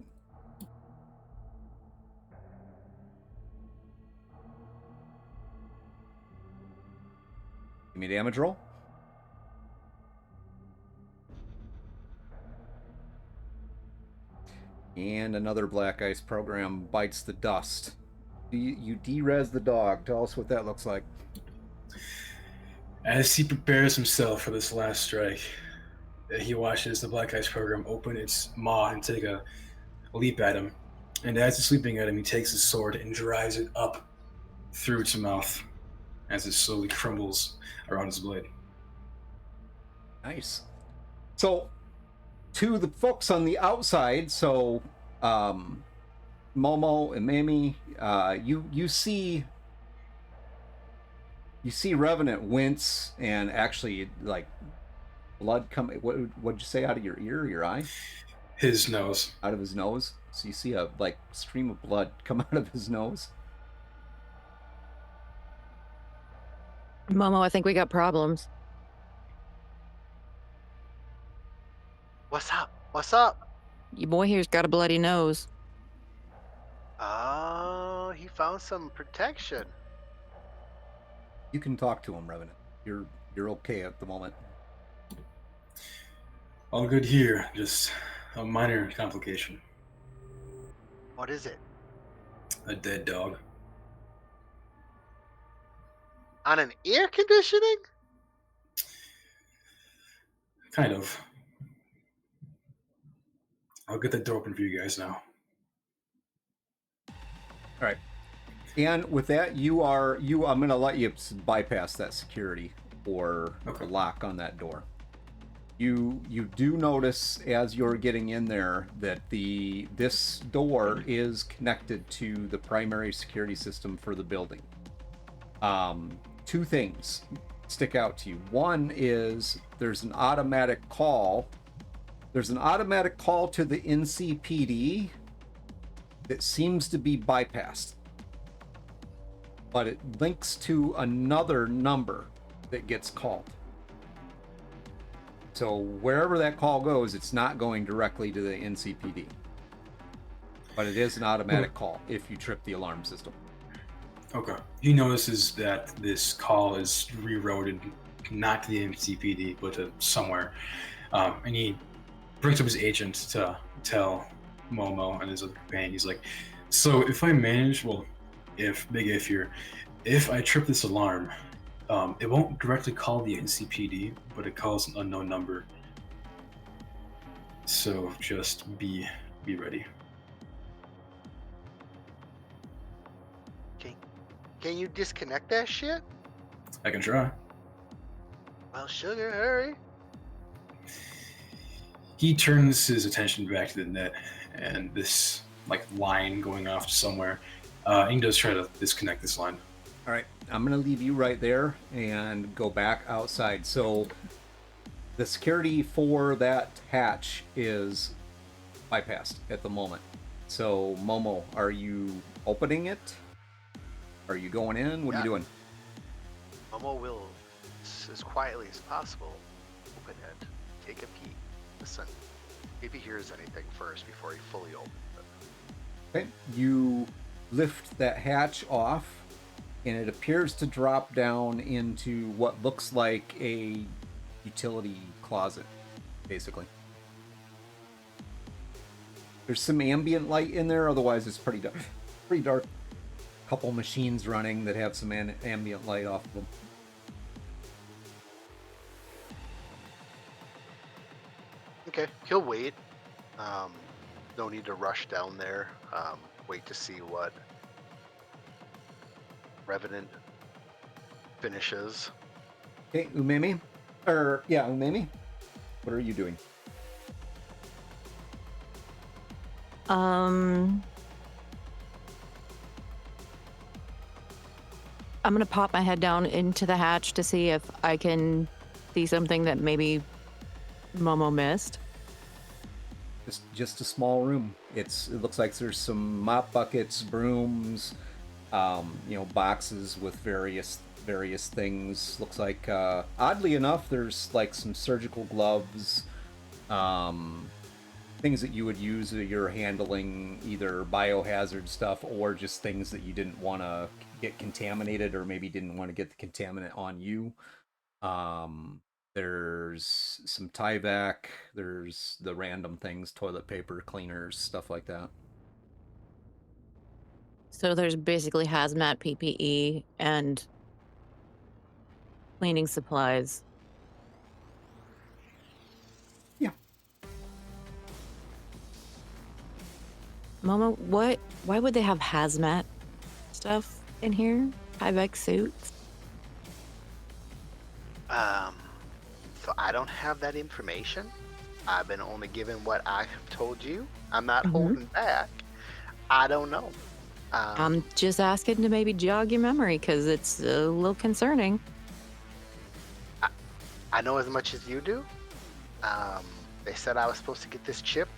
Give me a damage roll. And another Black Ice program bites the dust. You de-res the dog. Tell us what that looks like. As he prepares himself for this last strike, he watches the Black Ice program open its maw and take a leap at him. And as it's leaping at him, he takes his sword and drives it up through its mouth as it slowly crumbles around his blade. Nice. So, to the folks on the outside, so Momo and Mamie, you see Revenant wince and actually like blood come. What'd you say, out of your ear or your eye? His nose. Out of his nose. So you see a like stream of blood come out of his nose. Momo, I think we got problems. What's up? What's up? Your boy here's got a bloody nose. Oh, he found some protection. You can talk to him, Revenant. You're okay at the moment. All good here. Just a minor complication. What is it? A dead dog. On an air conditioning? Kind of. I'll get the door open for you guys now. All right. And with that, I'm going to let you bypass that security or Okay. lock on that door. You do notice as you're getting in there that this door is connected to the primary security system for the building. Two things stick out to you. One is there's an automatic call. There's an automatic call to the NCPD that seems to be bypassed, but it links to another number that gets called. So wherever that call goes, it's not going directly to the NCPD. But it is an automatic call if you trip the alarm system. Okay. He notices that this call is rerouted not to the NCPD, but to somewhere. And he brings up his agent to tell Momo and his other companion. He's like, so if I manage, well, if I trip this alarm, it won't directly call the NCPD, but it calls an unknown number. So just be ready. Can you disconnect that shit? I can try. Well, sugar, hurry. He turns his attention back to the net and this line going off to somewhere. And he does try to disconnect this line. All right, I'm gonna leave you right there and go back outside. So the security for that hatch is bypassed at the moment. So Momo, are you opening it? Are you going in? What are you doing? Momo will, as quietly as possible, open it, take a peek, listen. If he hears anything first before he fully opens it. Okay, you lift that hatch off, and it appears to drop down into what looks like a utility closet, basically. There's some ambient light in there, otherwise it's pretty dark. Pretty dark. Couple machines running that have some ambient light off of them. Okay, he'll wait. No need to rush down there. Wait to see what Revenant finishes. Okay, Umemi? Umemi? What are you doing? I'm gonna pop my head down into the hatch to see if I can see something that maybe Momo missed. Just a small room. It looks like there's some mop buckets, brooms, boxes with various things. Looks like oddly enough, there's like some surgical gloves, things that you would use if you're handling either biohazard stuff or just things that you didn't want to get contaminated or maybe didn't want to get the contaminant on you. There's some Tyvek, there's the random things, toilet paper, cleaners, stuff like that. So there's basically hazmat PPE and cleaning supplies. Yeah. Momo, why would they have hazmat stuff in here? Tyvek suits? So I don't have that information. I've been only given what I have told you. I'm not holding back. I don't know. I'm just asking to maybe jog your memory because it's a little concerning. I know as much as you do. They said I was supposed to get this chip.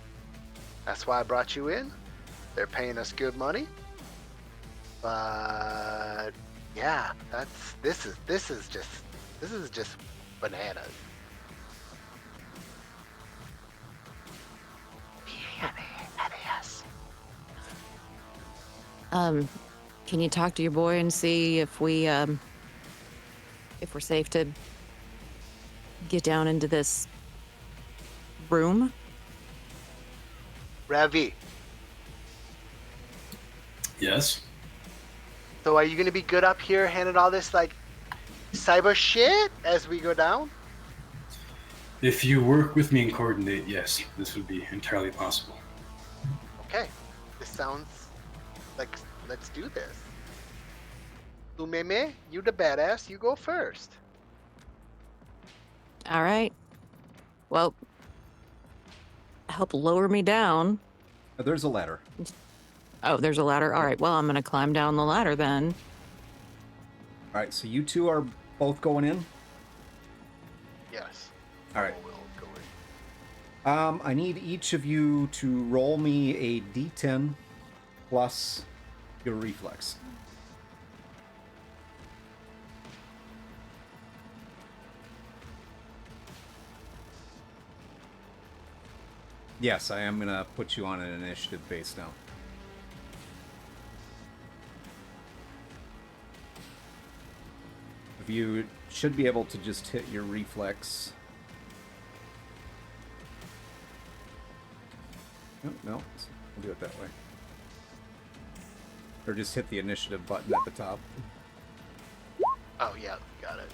That's why I brought you in. They're paying us good money. But yeah, this is just bananas. Can you talk to your boy and see if we're safe to get down into this room? Ravi, Yes. so are you gonna be good up here handling all this like cyber shit as we go down? If you work with me and coordinate, yes, this would be entirely possible. Okay, this sounds like let's do this. Umeme, you the badass, you go first. All right. Well, help lower me down. There's a ladder. Oh, there's a ladder. All right. Well, I'm gonna climb down the ladder then. All right, so you two are both going in. Yes. All right. We'll go in. I need each of you to roll me a d10 plus your reflex. Yes, I am going to put you on an initiative base now. If you should be able to just hit your reflex. No, we'll do it that way. Or just hit the initiative button at the top. Oh, yeah, got it.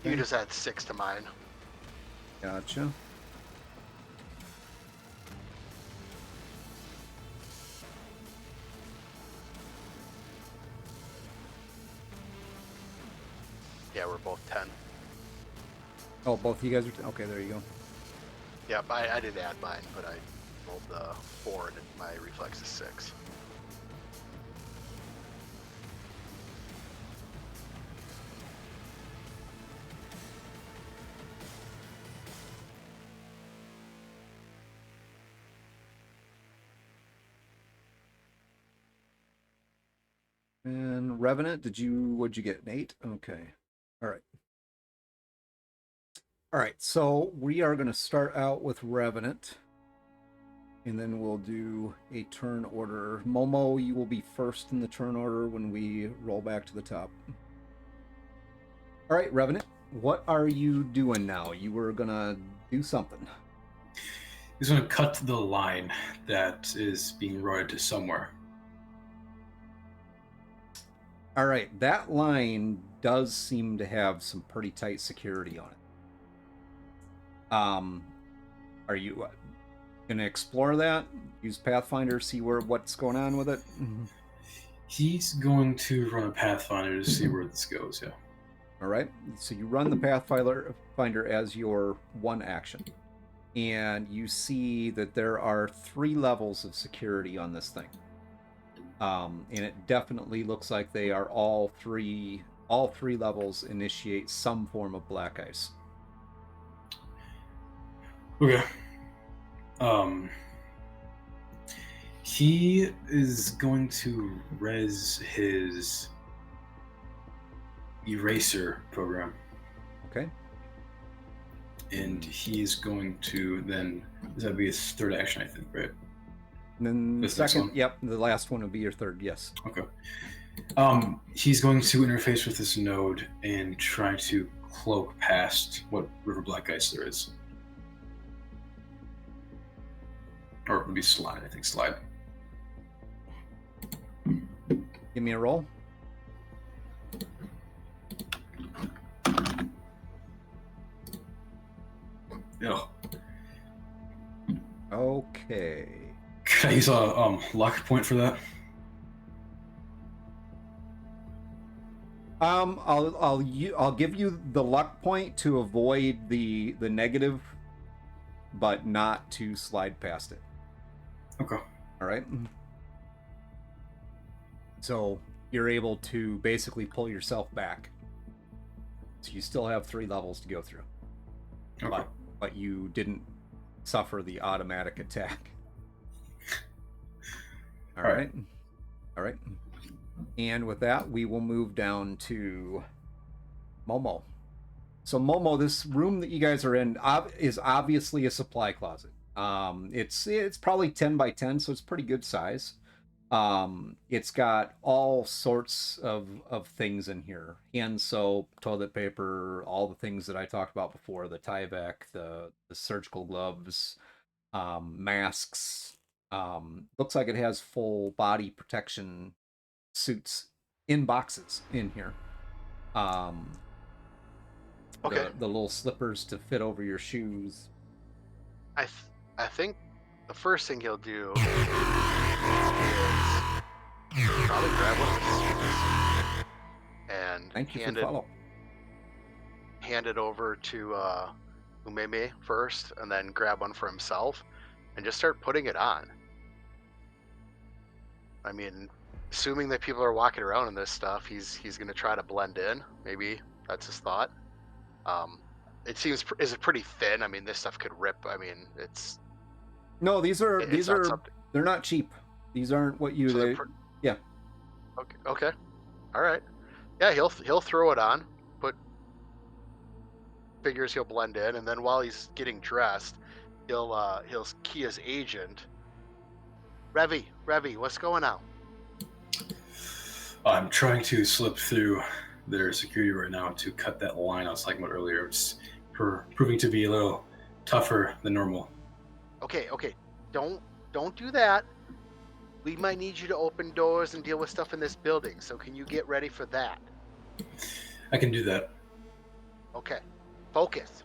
You can just add 6 to mine. Gotcha. Yeah, we're both 10. Oh, both of you guys are... Okay, there you go. Yep, I did add mine, but I rolled the 4 and my reflex is 6. And Revenant, what'd you get? An 8? Okay. All right. All right, so we are going to start out with Revenant. And then we'll do a turn order. Momo, you will be first in the turn order when we roll back to the top. All right, Revenant, what are you doing now? You were going to do something. He's going to cut the line that is being routed to somewhere. All right, that line does seem to have some pretty tight security on it. Are you gonna explore that? Use Pathfinder, see what's going on with it? He's going to run a Pathfinder to see where this goes, yeah. All right, so you run the Pathfinder as your one action. And you see that there are 3 levels of security on this thing. And it definitely looks like they are all three levels initiate some form of black ice. Okay. He is going to res his eraser program. Okay. And he's going to then, that'd be his third action, I think, right? And then the This next second, one? yep, the last one would be your third, yes. Okay. He's going to interface with this node and try to cloak past what river black ice there is. Or it would be slide, I think, slide. Give me a roll. Yeah. Okay. Can I use a luck point for that? I'll give you the luck point to avoid the negative, but not to slide past it. Okay. All right. So you're able to basically pull yourself back. So you still have 3 levels to go through. Okay. But you didn't suffer the automatic attack. All right. All right. And with that, we will move down to Momo. So Momo, this room that you guys are in is obviously a supply closet. It's probably 10 by 10, so it's pretty good size. It's got all sorts of things in here: hand soap, toilet paper, all the things that I talked about before, the Tyvek, the surgical gloves, masks. Looks like it has full body protection suits in boxes in here. Okay. The little slippers to fit over your shoes. I think the first thing he'll do is probably grab one of the suits and Thank you for the follow. hand it over to Umeme first, and then grab one for himself, and just start putting it on. I mean, assuming that people are walking around in this stuff, he's going to try to blend in. Maybe that's his thought. It seems is it pretty thin. I mean, this stuff could rip. I mean, it's No, these not are something. they're not cheap. These aren't what you So yeah. Okay. All right. Yeah, he'll throw it on. But figures he'll blend in, and then while he's getting dressed, he'll key his agent. Revy, what's going on? I'm trying to slip through their security right now to cut that line I was talking about earlier. It's proving to be a little tougher than normal. Okay. Don't do that. We might need you to open doors and deal with stuff in this building. So can you get ready for that? I can do that. Okay. Focus.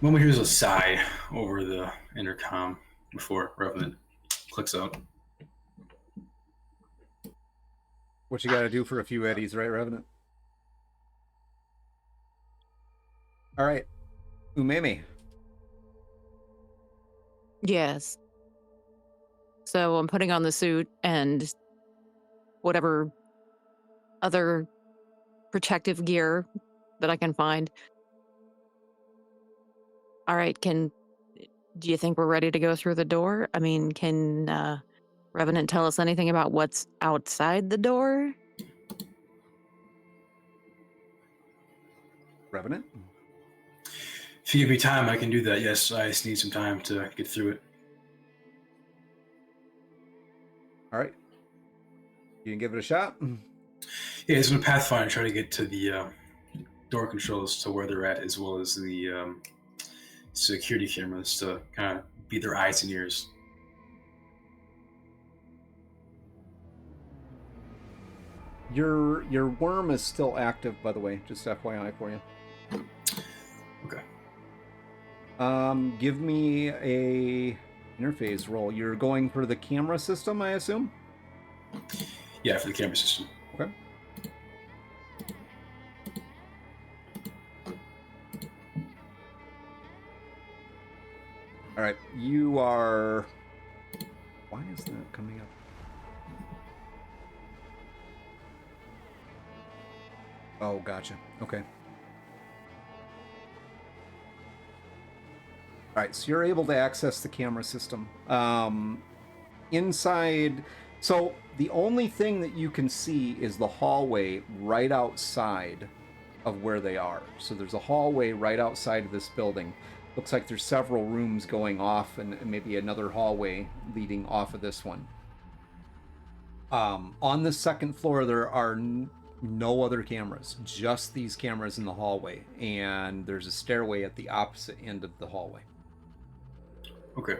Moment hears a sigh over the intercom before Revenant clicks out. What you got to do for a few eddies, right, Revenant? All right, Umeme. Yes. So I'm putting on the suit and whatever other protective gear that I can find. All right, do you think we're ready to go through the door? I mean, can Revenant tell us anything about what's outside the door? Revenant? If you give me time, I can do that. Yes, I just need some time to get through it. All right. You can give it a shot? Yeah, it's going to Pathfinder and try to get to the door controls to where they're at, as well as the security cameras to kind of be their eyes and ears. Your worm is still active, by the way, just FYI for you. Okay. Give me a interface roll. You're going for the camera system, I assume? Yeah, for the camera system. Okay. All right, you are... Why is that coming up? Oh, gotcha. Okay. All right, so you're able to access the camera system. Inside, so the only thing that you can see is the hallway right outside of where they are. So there's a hallway right outside of this building. Looks like there's several rooms going off and maybe another hallway leading off of this one. On the second floor, there are no other cameras, just these cameras in the hallway. And there's a stairway at the opposite end of the hallway. Okay.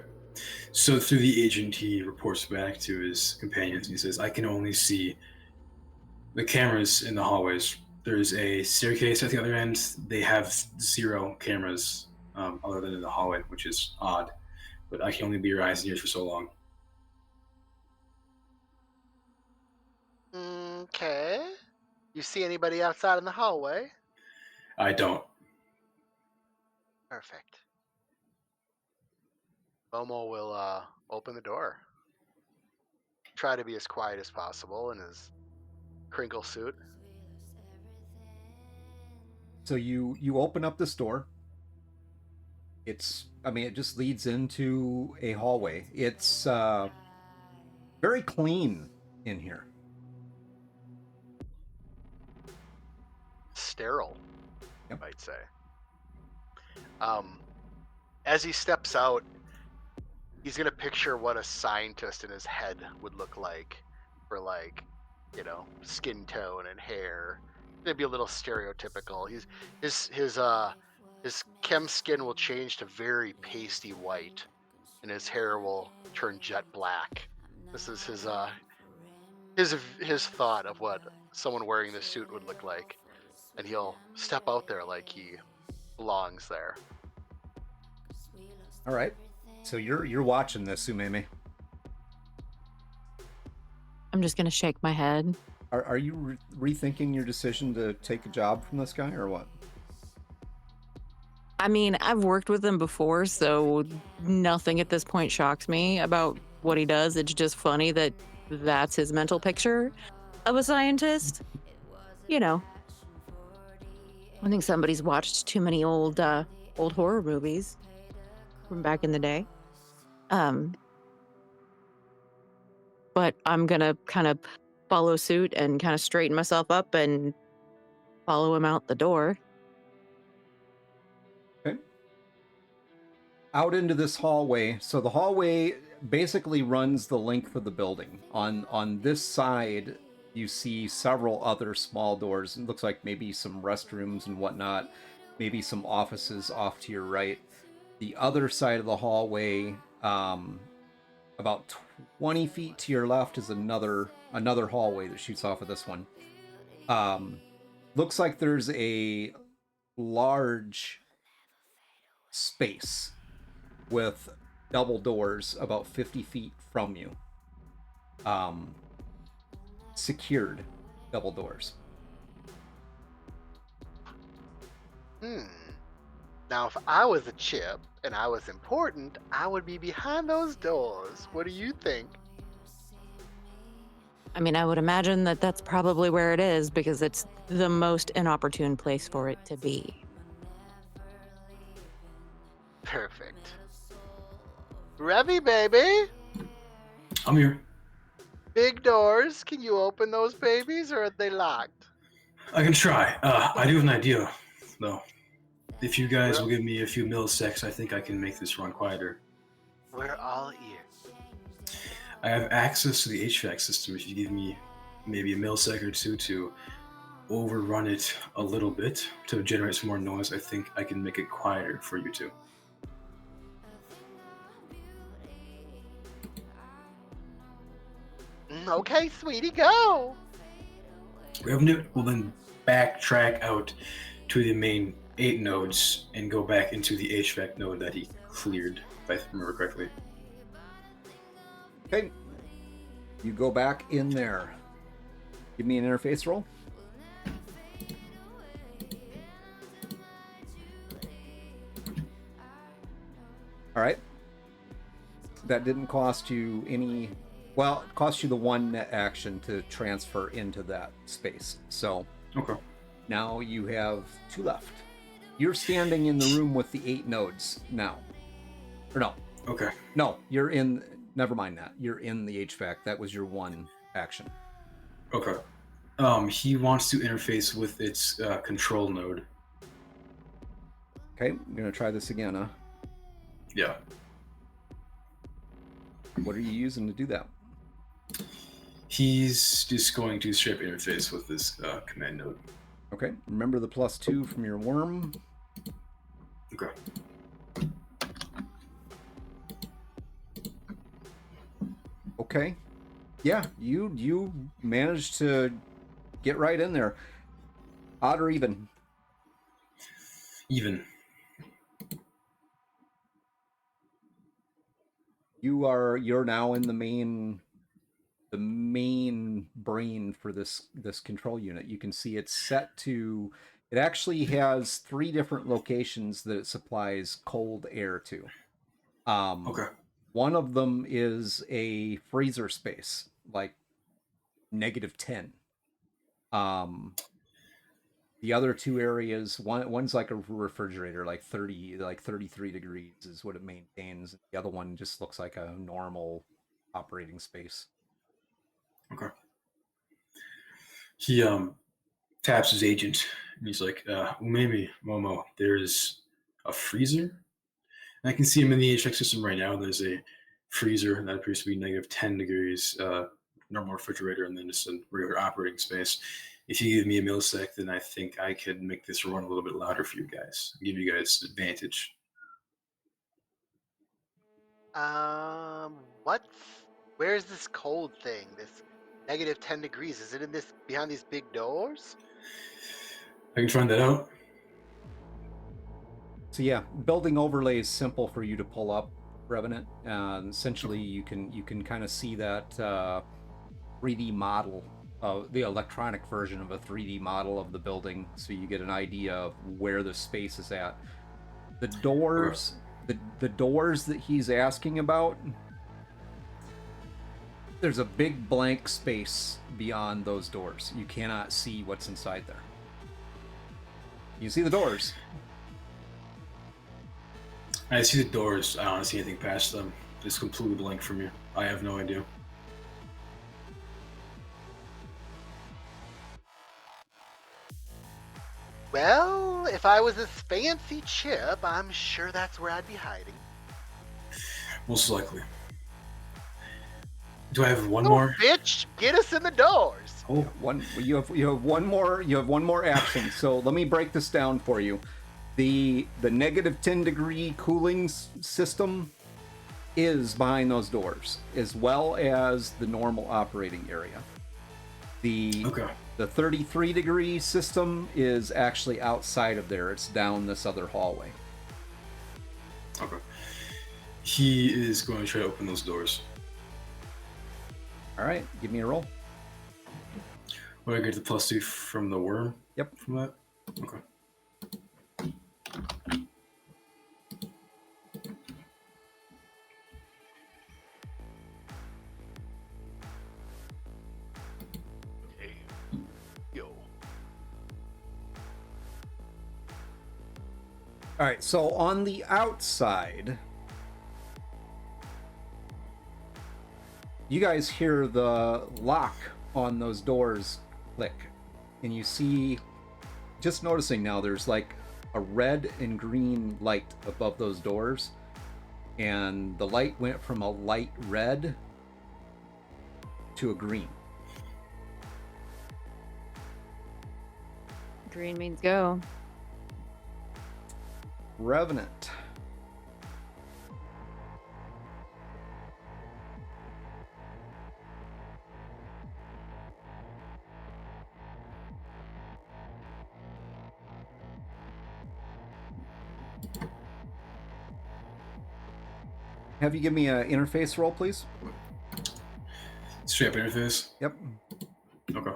So through the agent, he reports back to his companions and he says, I can only see the cameras in the hallways. There's a staircase at the other end. They have 0 cameras other than in the hallway, which is odd. But I can only be your eyes and ears for so long. Okay. You see anybody outside in the hallway? I don't. Perfect. Momo will open the door. Try to be as quiet as possible in his crinkle suit. So you open up this door. It just leads into a hallway. It's very clean in here. Sterile, Yep. you might say. As he steps out, he's gonna picture what a scientist in his head would look like for, like, skin tone and hair. Maybe a little stereotypical. His chem skin will change to very pasty white, and his hair will turn jet black. This is his thought of what someone wearing this suit would look like, and he'll step out there like he belongs there. All right. So you're watching this, Umeme. I'm just gonna shake my head. Are you rethinking your decision to take a job from this guy or what? I mean, I've worked with him before, so nothing at this point shocks me about what he does. It's just funny that that's his mental picture of a scientist. You know, I think somebody's watched too many old horror movies from back in the day. Um, but I'm gonna kind of follow suit and kind of straighten myself up and follow him out the door. Okay. Out into this hallway. So the hallway basically runs the length of the building. On this side, you see several other small doors. It looks like maybe some restrooms and whatnot, maybe some offices off to your right. The other side of the hallway, about 20 feet to your left, is another hallway that shoots off of this one. Looks like there's a large space with double doors about 50 feet from you. Secured double doors. Now, if I was a chip and I was important, I would be behind those doors. What do you think? I mean, I would imagine that that's probably where it is because it's the most inopportune place for it to be. Perfect. Revy, baby! I'm here. Big doors. Can you open those babies or are they locked? I can try. I do have an idea, though. If you guys will give me a few milliseconds, I think I can make this run quieter. We're all ears. I have access to the HVAC system. If you give me maybe a millisecond or two to overrun it a little bit to generate some more noise, I think I can make it quieter for you two. Okay, sweetie, go! Revenue will then backtrack out to the main 8 nodes and go back into the HVAC node that he cleared, if I remember correctly. Okay. You go back in there. Give me an interface roll. All right. That didn't cost you any... Well, it cost you the one net action to transfer into that space. So Okay. now you have 2 left. You're standing in the room with the 8 nodes now. Or no. Okay. No, you're in... Never mind that. You're in the HVAC. That was your one action. Okay. He wants to interface with its control node. Okay, I'm going to try this again, huh? Yeah. What are you using to do that? He's just going to straight interface with this command node. Okay, remember the +2 from your worm. Okay. Okay. Yeah, you managed to get right in there. Odd or even? Even. You're now in the main brain for this control unit. You can see it's set to... It actually has 3 different locations that it supplies cold air to. Okay. One of them is a freezer space, like -10. The other 2 areas, one's like a refrigerator, like 33 degrees is what it maintains. The other one just looks like a normal operating space. Okay. He taps his agent and he's like, Umemi, Momo, there's a freezer. And I can see him in the HVAC system right now. There's a freezer that appears to be -10 degrees, normal refrigerator, and then just a regular operating space. If you give me a millisecond, then I think I could make this run a little bit louder for you guys, give you guys advantage. Where's this cold thing? This -10 degrees? Is it in this behind these big doors? I can find that out. So yeah, building overlay is simple for you to pull up, Revenant. Essentially, you can kind of see that 3D model, the electronic version of a 3D model of the building, so you get an idea of where the space is at. The doors, the doors that he's asking about, there's a big blank space beyond those doors. You cannot see what's inside there. You see the doors. I see the doors. I don't see anything past them. It's completely blank from me. I have no idea. Well, if I was this fancy chip, I'm sure that's where I'd be hiding. Most likely. Do I have one Oh, more? bitch, get us in the doors. Oh, You have one more action. So let me break this down for you. The negative 10 degree cooling system is behind those doors, as well as the normal operating area. The 33 degree system is actually outside of there. It's down this other hallway. Okay. He is going to try to open those doors. All right, give me a roll. Will I get the +2 from the worm? Yep. From that? Okay. Hey, yo. All right, so on the outside, you guys hear the lock on those doors click, and you see, just noticing now, there's like a red and green light above those doors, and the light went from a light red to a green. Green means go. Revenant. Have you give me an interface roll, please? Straight up interface? Yep. Okay.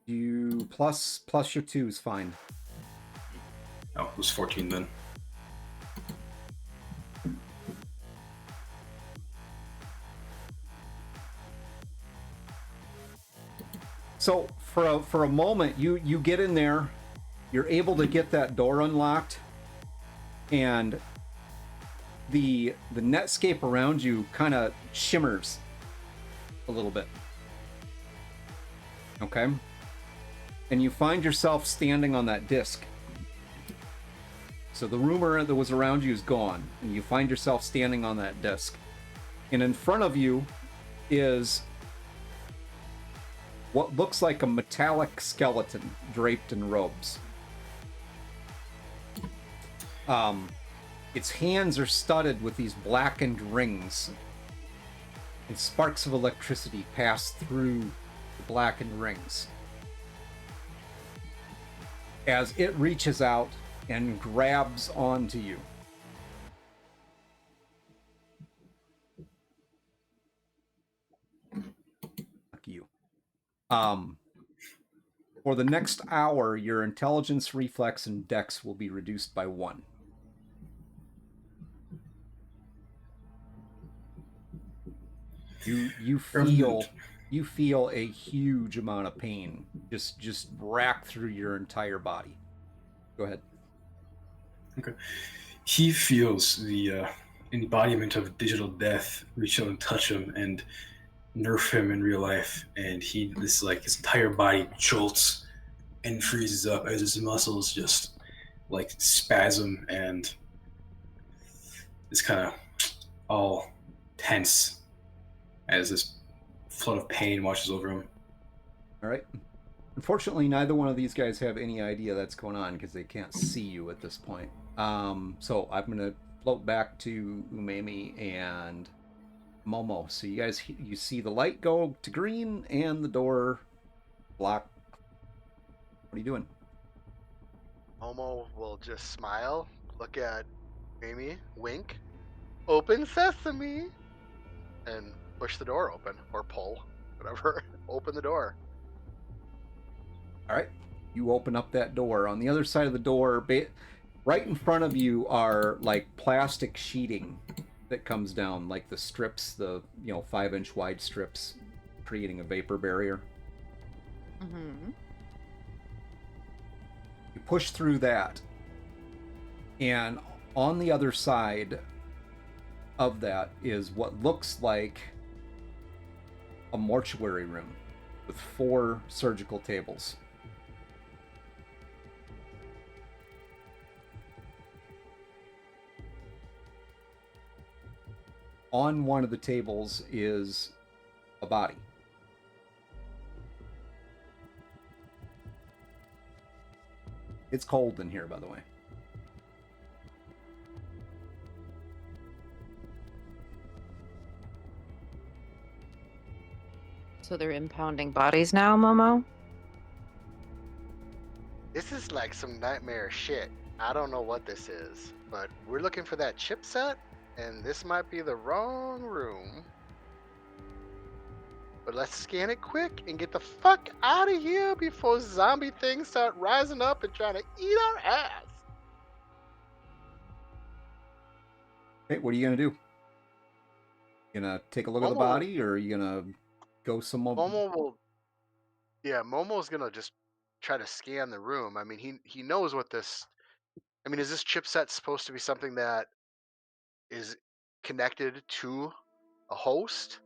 You plus your 2 is fine. Oh, it was 14 then. So for a moment, you get in there, you're able to get that door unlocked, and the netscape around you kind of shimmers a little bit. Okay? And you find yourself standing on that disc. So the rumor that was around you is gone, and you find yourself standing on that disc. And in front of you is what looks like a metallic skeleton draped in robes. Its hands are studded with these blackened rings, and sparks of electricity pass through the blackened rings as it reaches out and grabs onto you. Fuck you. For the next hour, your intelligence, reflex, and dex will be reduced by 1. You feel a huge amount of pain just rack through your entire body. Go ahead. Okay. He feels the embodiment of digital death reach out and touch him and nerf him in real life, and his entire body jolts and freezes up as his muscles just like spasm, and it's kind of all tense as this flood of pain washes over him. All right. Unfortunately, neither one of these guys have any idea that's going on because they can't see you at this point. So I'm going to float back to Umemi and Momo. So you see the light go to green and the door block. What are you doing? Momo will just smile, look at Amy, wink, open sesame, and push the door open, or pull, whatever. Open the door. All right. You open up that door. On the other side of the door, Right in front of you are like plastic sheeting that comes down, like the strips, the 5-inch wide strips, creating a vapor barrier. Mm-hmm. You push through that, and on the other side of that is what looks like a mortuary room with 4 surgical tables. On one of the tables is a body. It's cold in here, by the way. So they're impounding bodies now, Momo? This is like some nightmare shit. I don't know what this is, but we're looking for that chipset, and this might be the wrong room. But let's scan it quick and get the fuck out of here before zombie things start rising up and trying to eat our ass. Hey, what are you gonna do? You gonna take a look at the body, or are you gonna go somewhere? Momo's gonna just try to scan the room. I mean, he knows what this. I mean, is this chipset supposed to be something that is connected to a host,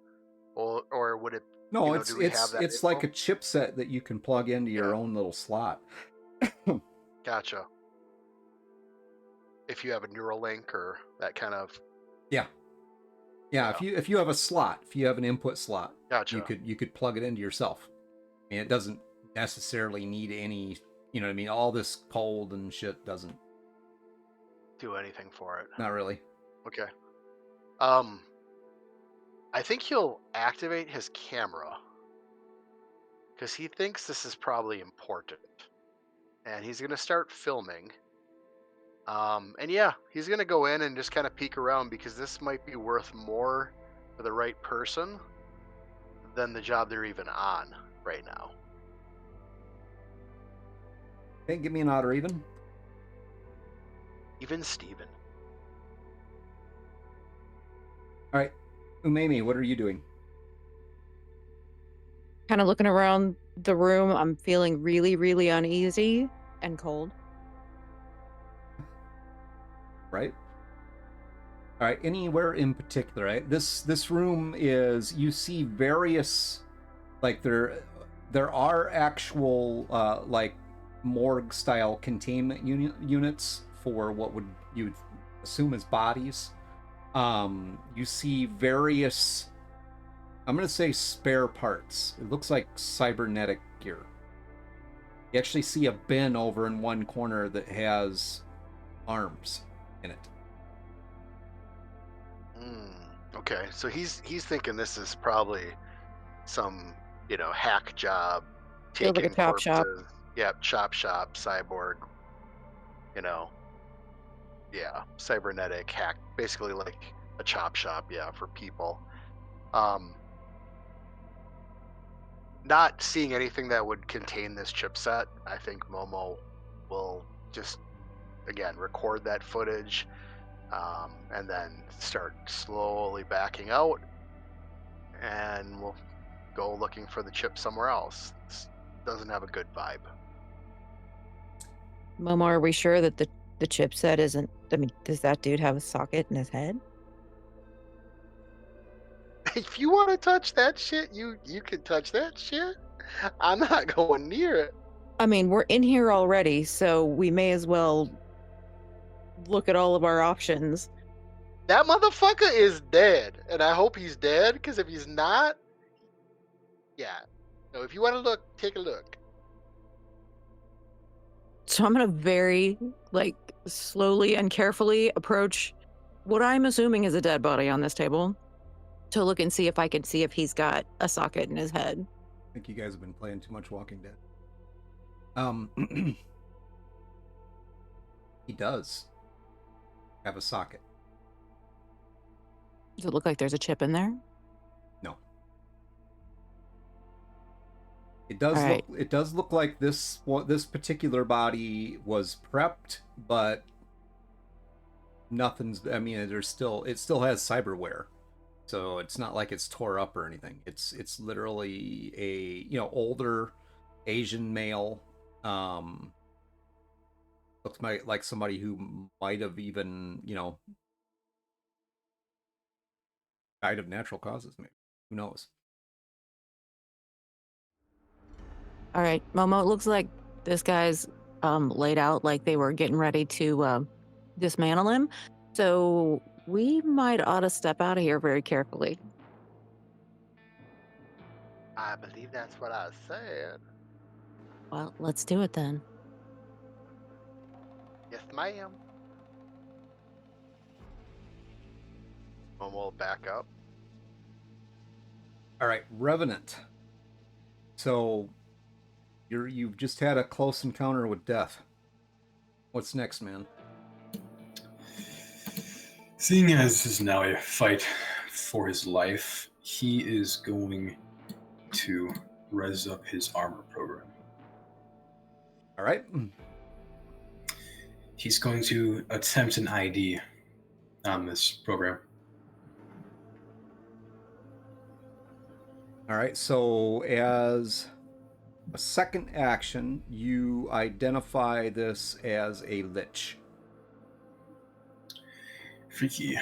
or would it? No, Do we have that it's info? like a chipset that you can plug into your own little slot. Gotcha. If you have a neural link or that kind of. Yeah. If you have a slot, if you have an input slot, Gotcha. you could plug it into yourself. I mean, it doesn't necessarily need any, you know what I mean? All this cold and shit doesn't do anything for it. Not really. Okay. I think he'll activate his camera because he thinks this is probably important, and he's gonna start filming. And yeah, he's gonna go in and just kind of peek around because this might be worth more for the right person than the job they're even on right now. Hey, give me an odd or even. Even Steven. All right, Umemi, what are you doing? Kind of looking around the room. I'm feeling really, really uneasy and cold. Right. All right. Anywhere in particular, right? This room is, you see various, like there are actual like morgue style containment units for what would you'd assume as bodies. You see various, I'm gonna say, spare parts. It looks like cybernetic gear. You actually see a bin over in one corner that has arms in it. Okay, so he's thinking this is probably some hack job, Feels like a taking chop shop. corpses. Yeah, chop shop, cyborg. Yeah, cybernetic hack, basically like a chop shop. Yeah, for people. Not seeing anything that would contain this chipset, I think Momo will just again record that footage. And then start slowly backing out, and we'll go looking for the chip somewhere else. This doesn't have a good vibe. Momo, are we sure that the chipset isn't? I mean, does that dude have a socket in his head? If you want to touch that shit, you can touch that shit. I'm not going near it. I mean, we're in here already, so we may as well look at all of our options. That motherfucker is dead, and I hope he's dead, because if he's not, yeah. So if you want to look, take a look. So I'm gonna very, slowly and carefully approach what I'm assuming is a dead body on this table to look and see if I can see if he's got a socket in his head. I think you guys have been playing too much Walking Dead. He does have a socket. Does it look like there's a chip in there? No. It does It does look like this particular body was prepped, but nothing's. I mean, it still has cyberware, so it's not like it's tore up or anything. It's literally a older Asian male. Um, looks like somebody who might have even died of natural causes. Maybe, who knows? All right, Momo, it looks like this guy's laid out like they were getting ready to dismantle him. So we might ought to step out of here very carefully. I believe that's what I said. Well, let's do it then. Yes, ma'am. And we'll back up. All right, Revenant. So you've just had a close encounter with death. What's next, man? Seeing as this is now a fight for his life, he is going to res up his armor program. All right. He's going to attempt an ID on this program. All right. So as a second action, you identify this as a lich. Freaky.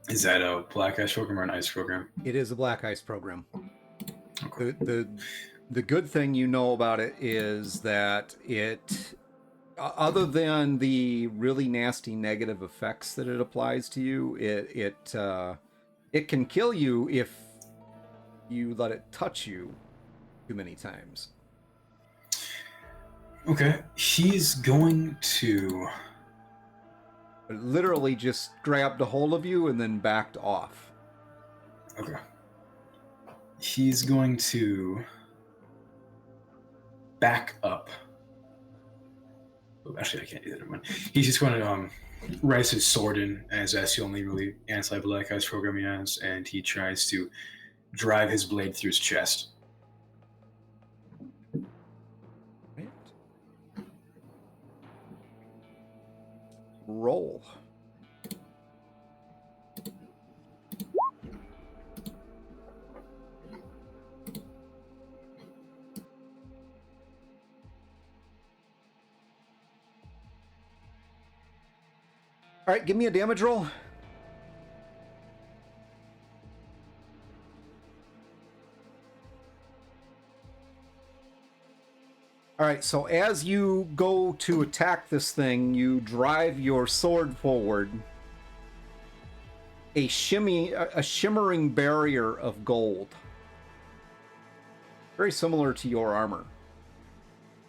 Is that a black ice program or an ice program? It is a black ice program. Okay. The good thing you know about it is that it, other than the really nasty negative effects that it applies to you, it can kill you if you let it touch you too many times. Okay. He's going to... It literally just grabbed a hold of you and then backed off. Okay. He's going to back up. Oh, actually, I can't do that one. He's just going to rise his sword in, as that's the only really anti-black ice program he has, and he tries to drive his blade through his chest. Right. Roll. All right, give me a damage roll. All right, so as you go to attack this thing, you drive your sword forward. A shimmering barrier of gold. Very similar to your armor.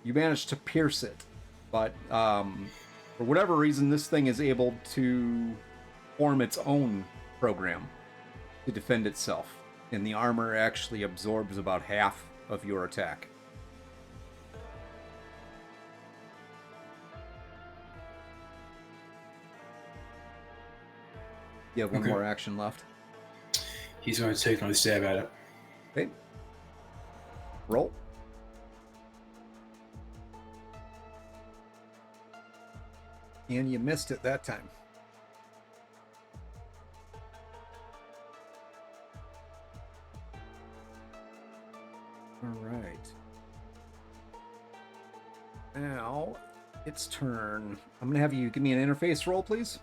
You manage to pierce it, but for whatever reason, this thing is able to form its own program to defend itself, and the armor actually absorbs about half of your attack. You have one more action left. He's going to take another stab at it. Okay. Roll. And you missed it that time. All right. Now, its turn. I'm going to have you give me an interface roll, please.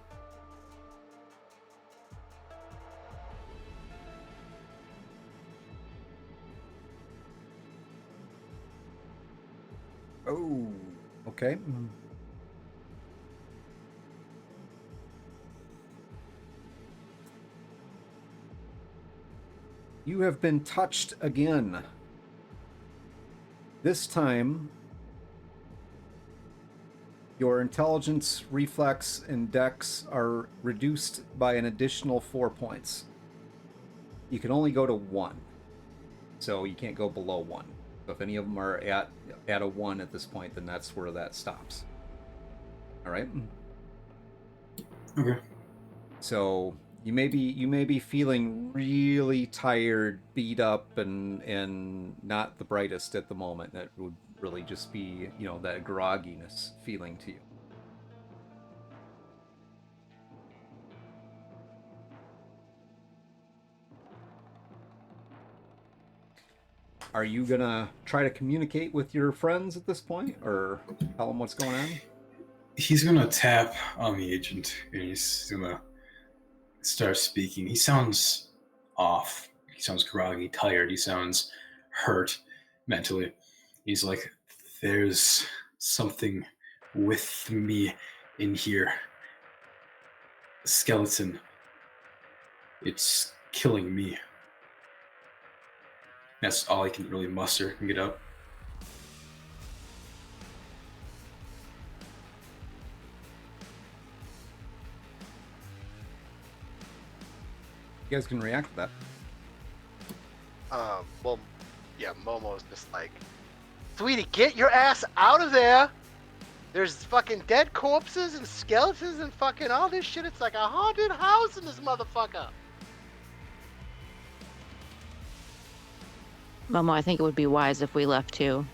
Oh, okay. You have been touched again. This time, your intelligence, reflex, and dex are reduced by an additional 4 points. You can only go to 1, so you can't go below 1. So if any of them are at a 1 at this point, then that's where that stops. All right. Okay. So you may be feeling really tired, beat up, and not the brightest at the moment. That would really just be that grogginess feeling to you. Are you gonna try to communicate with your friends at this point, or tell them what's going on? He's gonna tap on the agent and he's gonna start speaking. He sounds off. He sounds groggy, tired. He sounds hurt mentally. He's like, there's something with me in here. A skeleton. It's killing me. That's all I can really muster and get up. You guys can react to that. Well, yeah, Momo's just like, sweetie, get your ass out of there. There's fucking dead corpses and skeletons and fucking all this shit. It's like a haunted house in this motherfucker. Momo, I think it would be wise if we left too.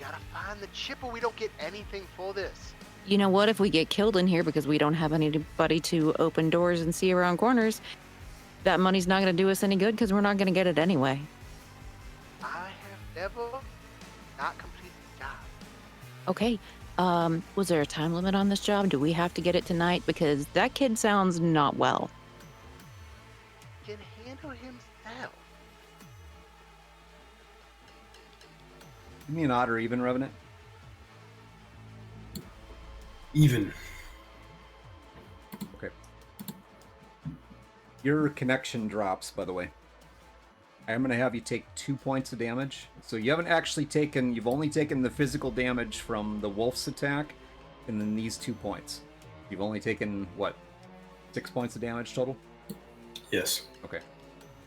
Gotta find the chip or we don't get anything for this. You know what? If we get killed in here because we don't have anybody to open doors and see around corners, that money's not going to do us any good because we're not going to get it anyway. I have never not completed the job. Okay. Was there a time limit on this job? Do we have to get it tonight? Because that kid sounds not well. Can handle himself. Give me an odd or even, Revenant. Even. Okay. Your connection drops, by the way. I'm going to have you take 2 points of damage. So you haven't actually taken, you've only taken the physical damage from the wolf's attack, and then these 2 points. You've only taken, what, 6 points of damage total? Yes. Okay.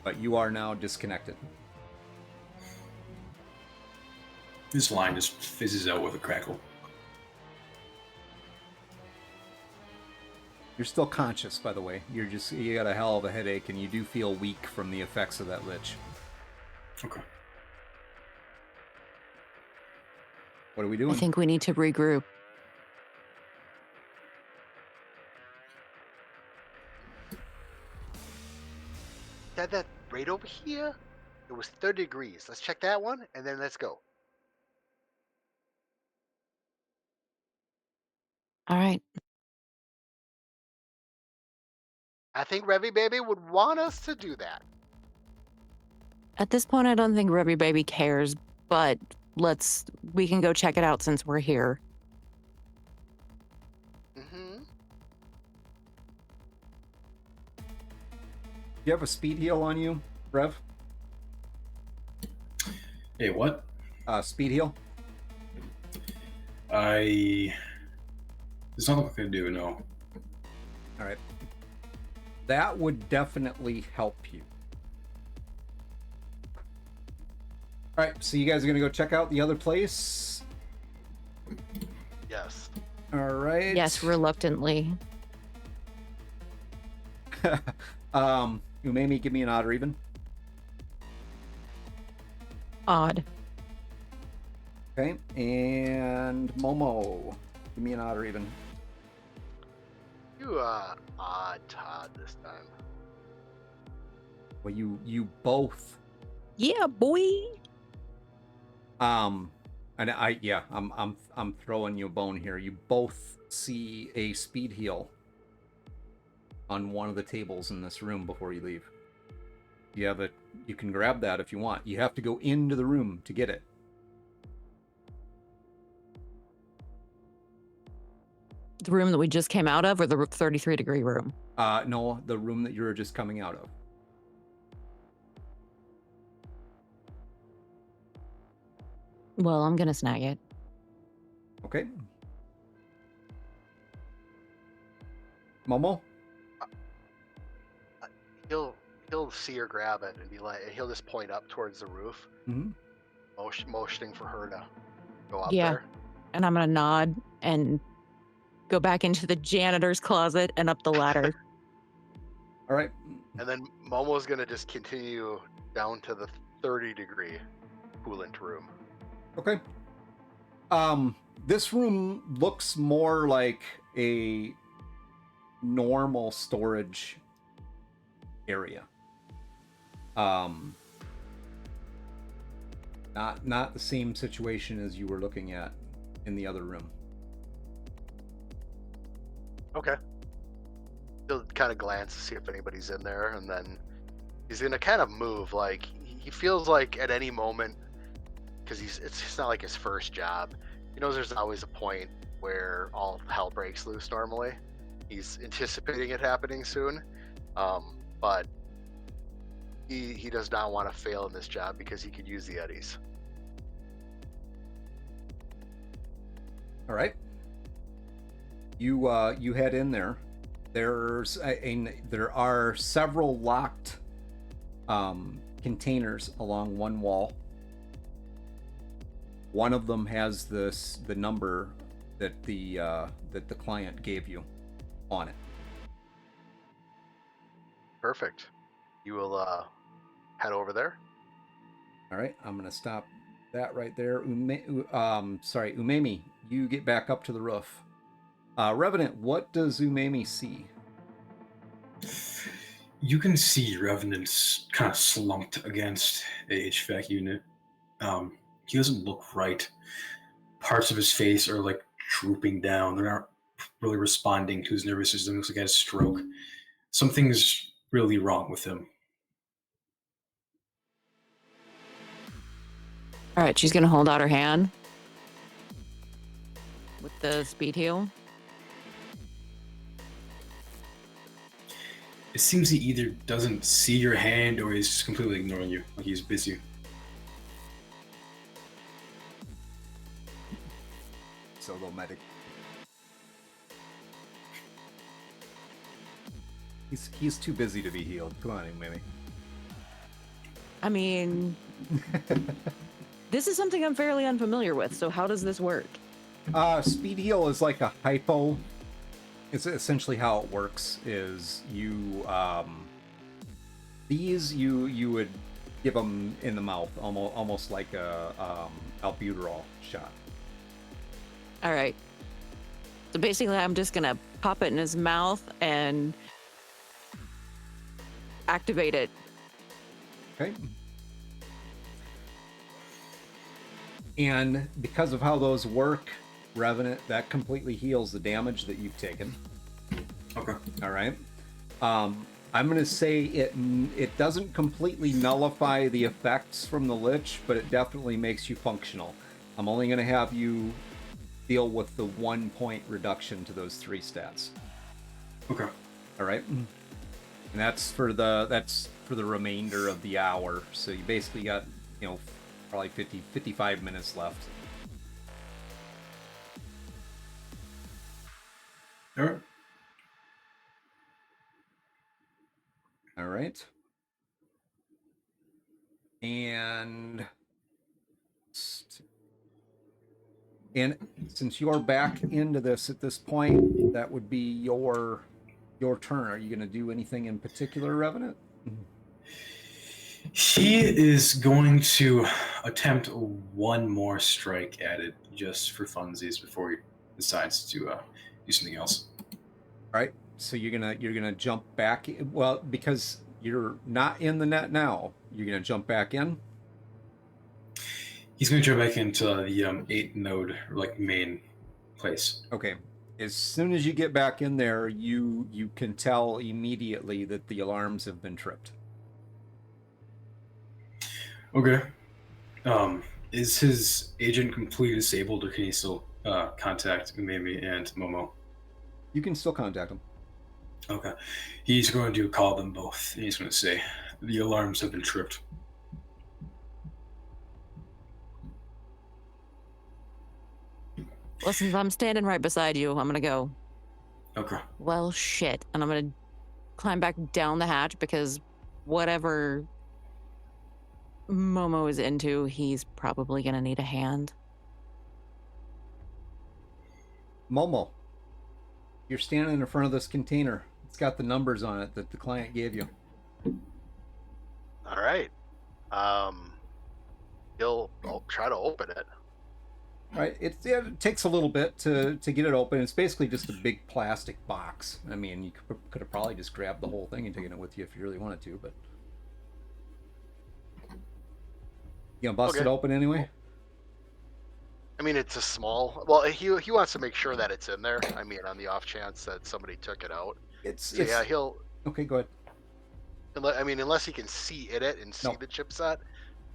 But you are now disconnected. This line just fizzes out with a crackle. You're still conscious, by the way. You got a hell of a headache, and you do feel weak from the effects of that lich. Okay. What are we I doing? think we need to regroup. That right over here, it was 30 degrees. Let's check that one and then let's go. All right. I think Revy Baby would want us to do that. At this point, I don't think Rubby Baby cares, but we can go check it out since we're here. Mm-hmm. You have a speed heal on you, Rev? Hey, what? Speed heal? There's nothing I can do, no. All right. That would definitely help you. All right, so you guys are going to go check out the other place? Yes. All right. Yes, reluctantly. Umemi, give me an odd or even. Odd. Okay, and Momo, give me an odd or even. You odd Todd this time. Well, you both. Yeah, boy. And I'm throwing you a bone here. You both see a speed heal on one of the tables in this room before you leave. You can grab that if you want. You have to go into the room to get it. The room that we just came out of, or the 33-degree room? No, the room that you were just coming out of. Well, I'm gonna snag it. Okay. Momo? He'll see her grab it and be like, he'll just point up towards the roof, motioning for her to go up there. And I'm gonna nod and go back into the janitor's closet and up the ladder. All right. And then Momo's gonna just continue down to the 30-degree coolant room. Okay. This room looks more like a normal storage area. Not the same situation as you were looking at in the other room. Okay. He'll kind of glance to see if anybody's in there, and then he's gonna kind of move. Like he feels like at any moment, because it's not like his first job. He knows there's always a point where all hell breaks loose. Normally, he's anticipating it happening soon, but he does not want to fail in this job because he could use the eddies. All right. You head in there. There are several locked containers along one wall. One of them has the number that the client gave you on it. Perfect. You will head over there. All right, I'm gonna stop that right there. Umemi, you get back up to the roof. Revenant, what does Umemi see? You can see Revenant's kind of slumped against a HVAC unit. He doesn't look right. Parts of his face are like drooping down. They're not really responding to his nervous system. It looks like he had a stroke. Something's really wrong with him. All right, she's gonna hold out her hand with the speed heal. It seems he either doesn't see your hand or he's just completely ignoring you, like he's busy. Solo medic. He's too busy to be healed. Come on, Umemi. I mean, this is something I'm fairly unfamiliar with, so how does this work? Speed heal is like a hypo. It's essentially how it works. Is you these you would give them in the mouth, almost like a albuterol shot. All right. So basically, I'm just gonna pop it in his mouth and activate it. Okay. And because of how those work, Revenant, that completely heals the damage that you've taken. Okay. All right. I'm gonna say it doesn't completely nullify the effects from the lich, but it definitely makes you functional. I'm only gonna have you deal with the 1 point reduction to those 3 stats. Okay. All right. And that's for the remainder of the hour. So you basically got, probably 55 minutes left. All right. All right. And since you're back into this at this point, that would be your turn. Are you going to do anything in particular, Revenant? He is going to attempt one more strike at it just for funsies before he decides to do something else. All right. So you're gonna jump back. Well, because you're not in the net now, you're gonna jump back in. He's going to jump back into the 8 node like main place. Okay. As soon as you get back in there, you can tell immediately that the alarms have been tripped. Okay. Is his agent completely disabled, or can he still contact Umemi and Momo? You can still contact them. Okay. He's going to call them both, and he's going to say, the alarms have been tripped. Listen, I'm standing right beside you. I'm gonna go, Okay. well, shit. And I'm gonna climb back down the hatch because whatever Momo is into, he's probably gonna need a hand. Momo, you're standing in front of this container. It's got the numbers on it that the client gave you. All right. I'll try to open it. Right, it takes a little bit to get it open. It's basically just a big plastic box. I mean, you could have probably just grabbed the whole thing and taken it with you if you really wanted to, but You gonna bust it Okay. open anyway? I mean, it's a small. Well, he wants to make sure that it's in there. I mean, on the off chance that somebody took it out. So yeah, It's he'll. okay. Go ahead. I mean, unless he can see in it and see No. the chipset,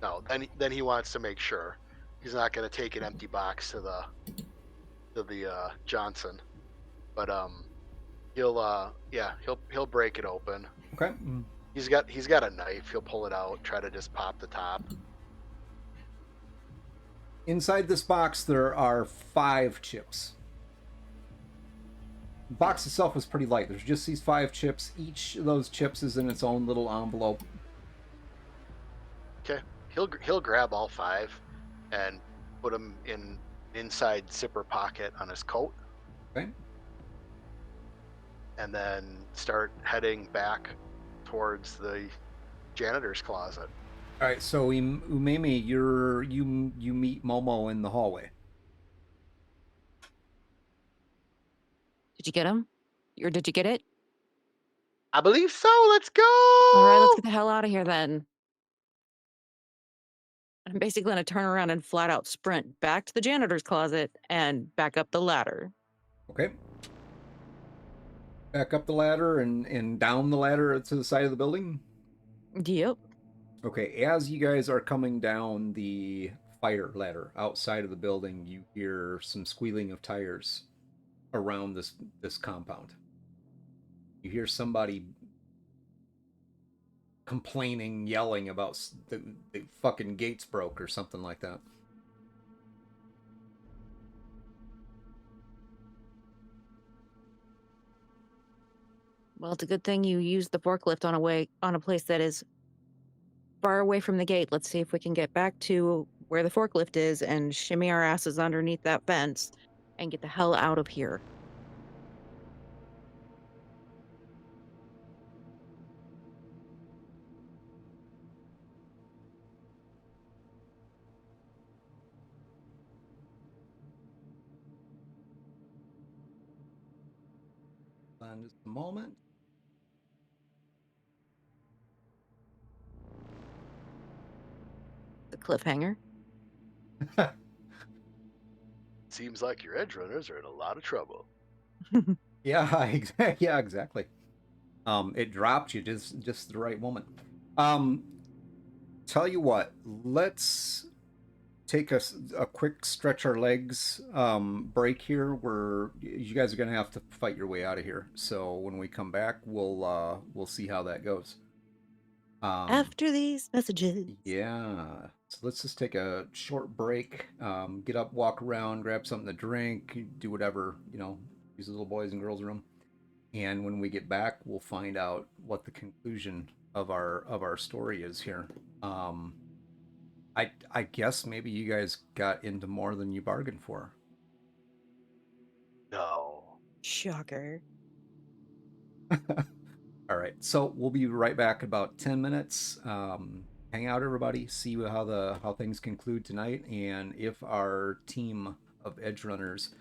no. Then he wants to make sure he's not going to take an empty box to the Johnson. But he'll break it open. Okay. He's got a knife. He'll pull it out, try to just pop the top. Inside this box, there are 5 chips. The box itself is pretty light. There's just these 5 chips. Each of those chips is in its own little envelope. Okay, he'll grab all 5 and put them inside zipper pocket on his coat. Okay. And then start heading back towards the janitor's closet. All right. So Umemi, you meet Momo in the hallway. Did you get him? Or did you get it? I believe so. Let's go. All right, let's get the hell out of here then. I'm basically going to turn around and flat out sprint back to the janitor's closet and back up the ladder. Okay. Back up the ladder and down the ladder to the side of the building. Yep. Okay, as you guys are coming down the fire ladder outside of the building, you hear some squealing of tires around this compound. You hear somebody complaining, yelling about the fucking gates broke or something like that. Well, it's a good thing you used the forklift on a place that is far away from the gate. Let's see if we can get back to where the forklift is and shimmy our asses underneath that fence and get the hell out of here. Just a moment. The cliffhanger. Seems like your edge runners are in a lot of trouble. Yeah, yeah, exactly. It dropped you just the right moment. Tell you what, let's take a quick stretch our legs break here. You guys are gonna have to fight your way out of here. So when we come back, we'll see how that goes. After these messages. Yeah. So let's just take a short break. Get up, walk around, grab something to drink, do whatever, use the little boys and girls room. And when we get back, we'll find out what the conclusion of our story is here. I guess maybe you guys got into more than you bargained for. No. Shocker. All right, so we'll be right back in about 10 minutes. Hang out, everybody. See how things conclude tonight, and if our team of edge runners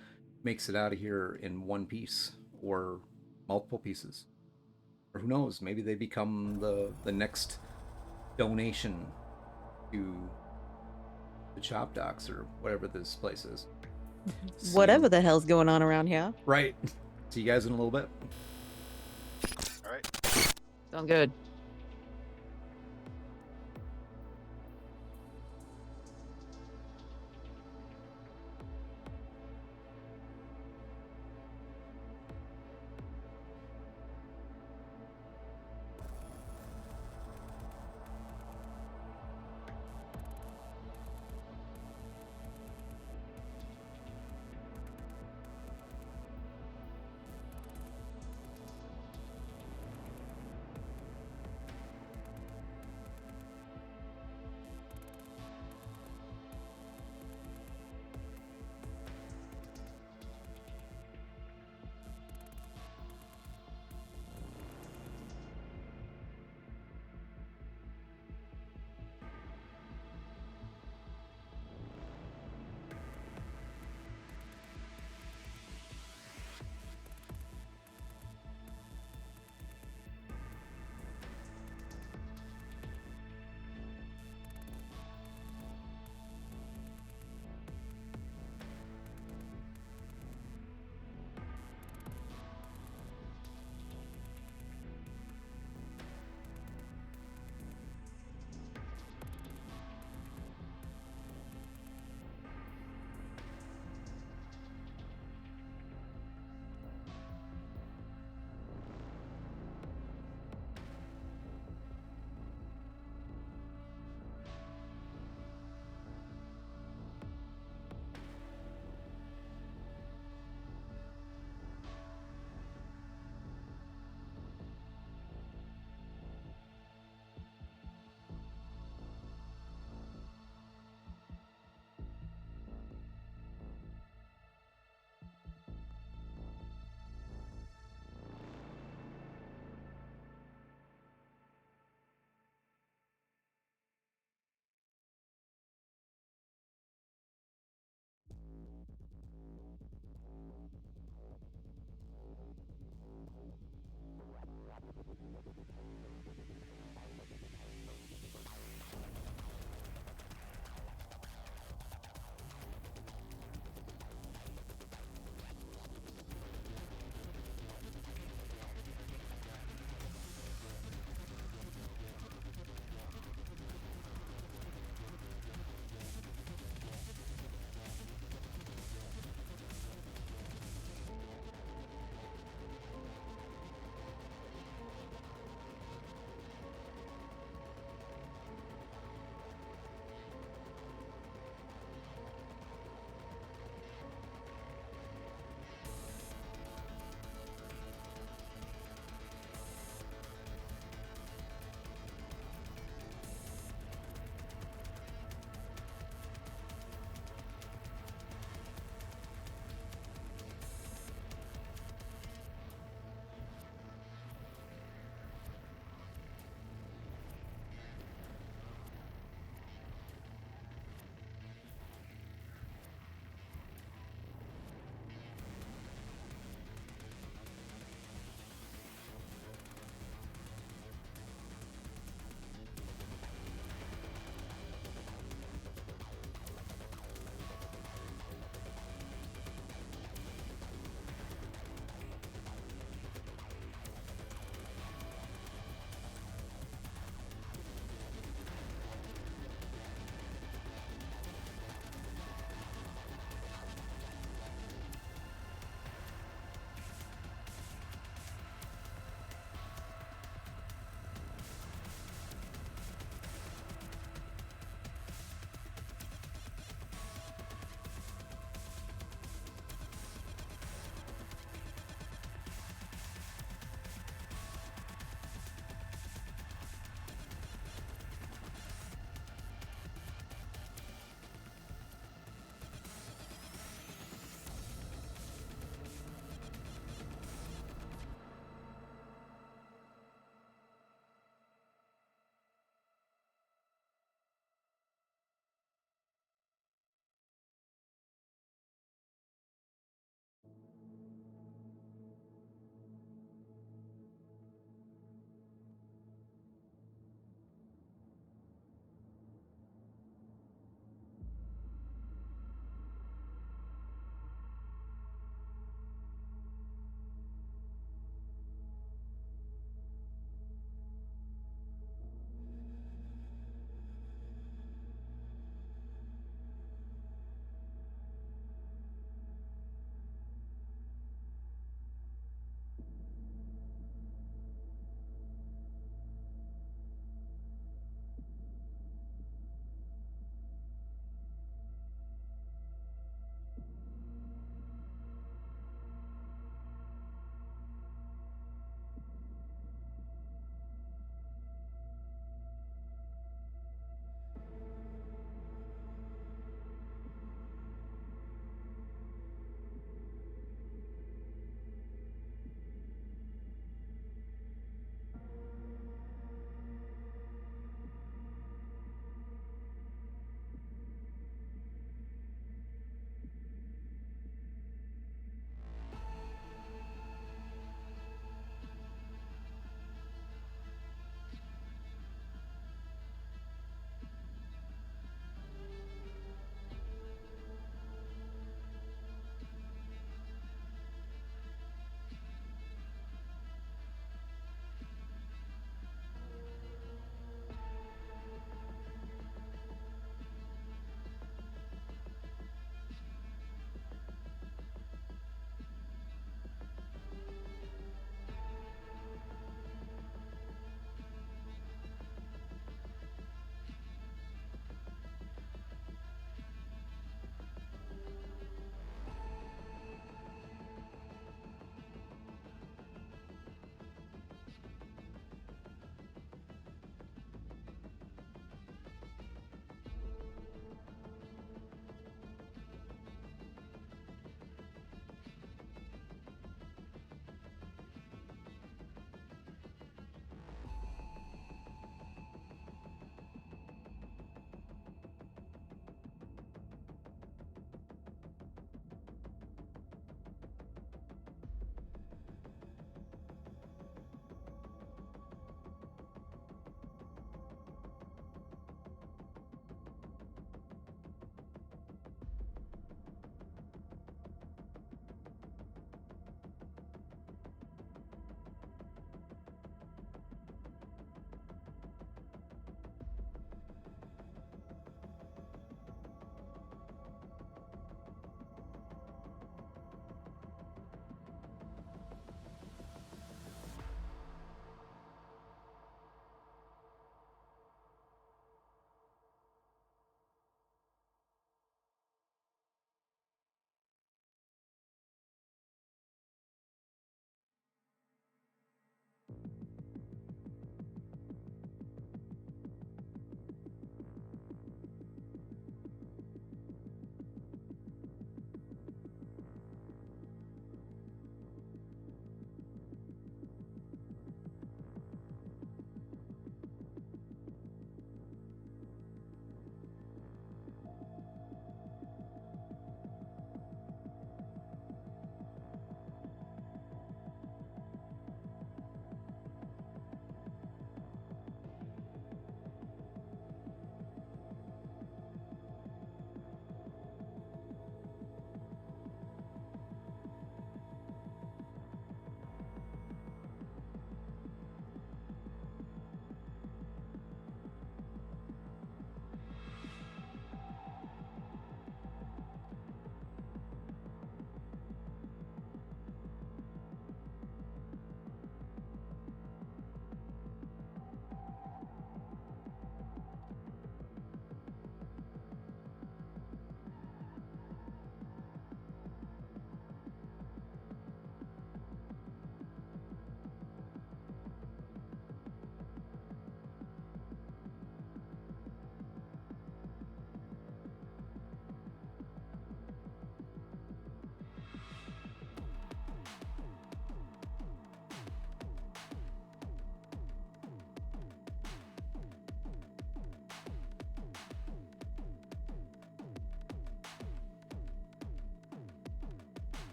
makes it out of here in one piece or multiple pieces, or who knows, maybe they become the next donation to the Chop Docks or whatever this place is. Whatever the hell's going on around here. Right. See you guys in a little bit. All right. Sound good.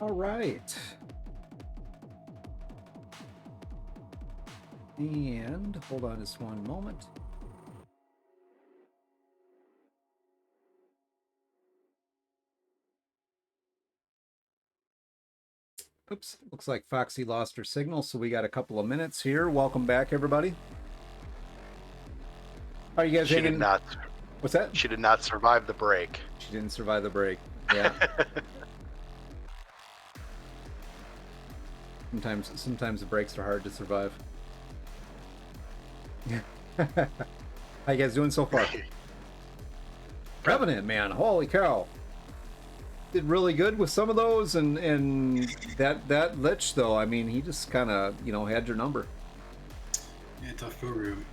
All right. And hold on just one moment. Oops, looks like Foxy lost her signal, so we got a couple of minutes here. Welcome back, everybody. Are you guys She did hanging? not. What's that? She did not survive the break. She didn't survive the break. Yeah. Sometimes the breaks are hard to survive. How you guys doing so far? Revenant, man, holy cow. Did really good with some of those, and that Lich though, I mean, he just kind of, had your number. Yeah, tough program.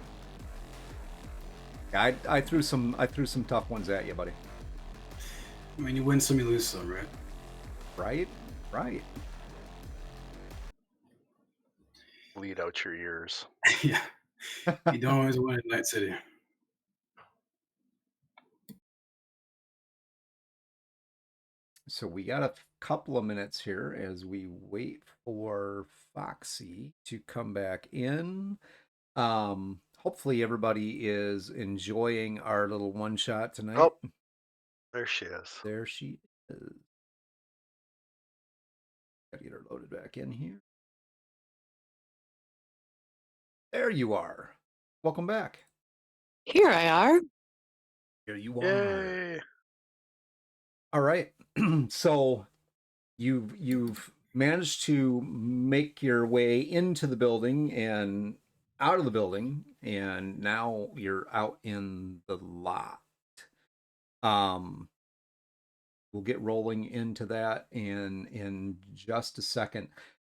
I threw some tough ones at you, buddy. I mean, you win some, you lose some, right? Right. Bleed out your ears. Yeah. You don't always win in Night City. So we got a couple of minutes here as we wait for Foxy to come back in. Hopefully everybody is enjoying our little one shot tonight. Oh, there she is. There she is. Gotta get her loaded back in here. There you are. Welcome back. Here I are. Here you are. Yay! All right. So you've managed to make your way into the building and out of the building, and now you're out in the lot. We'll get rolling into that in just a second.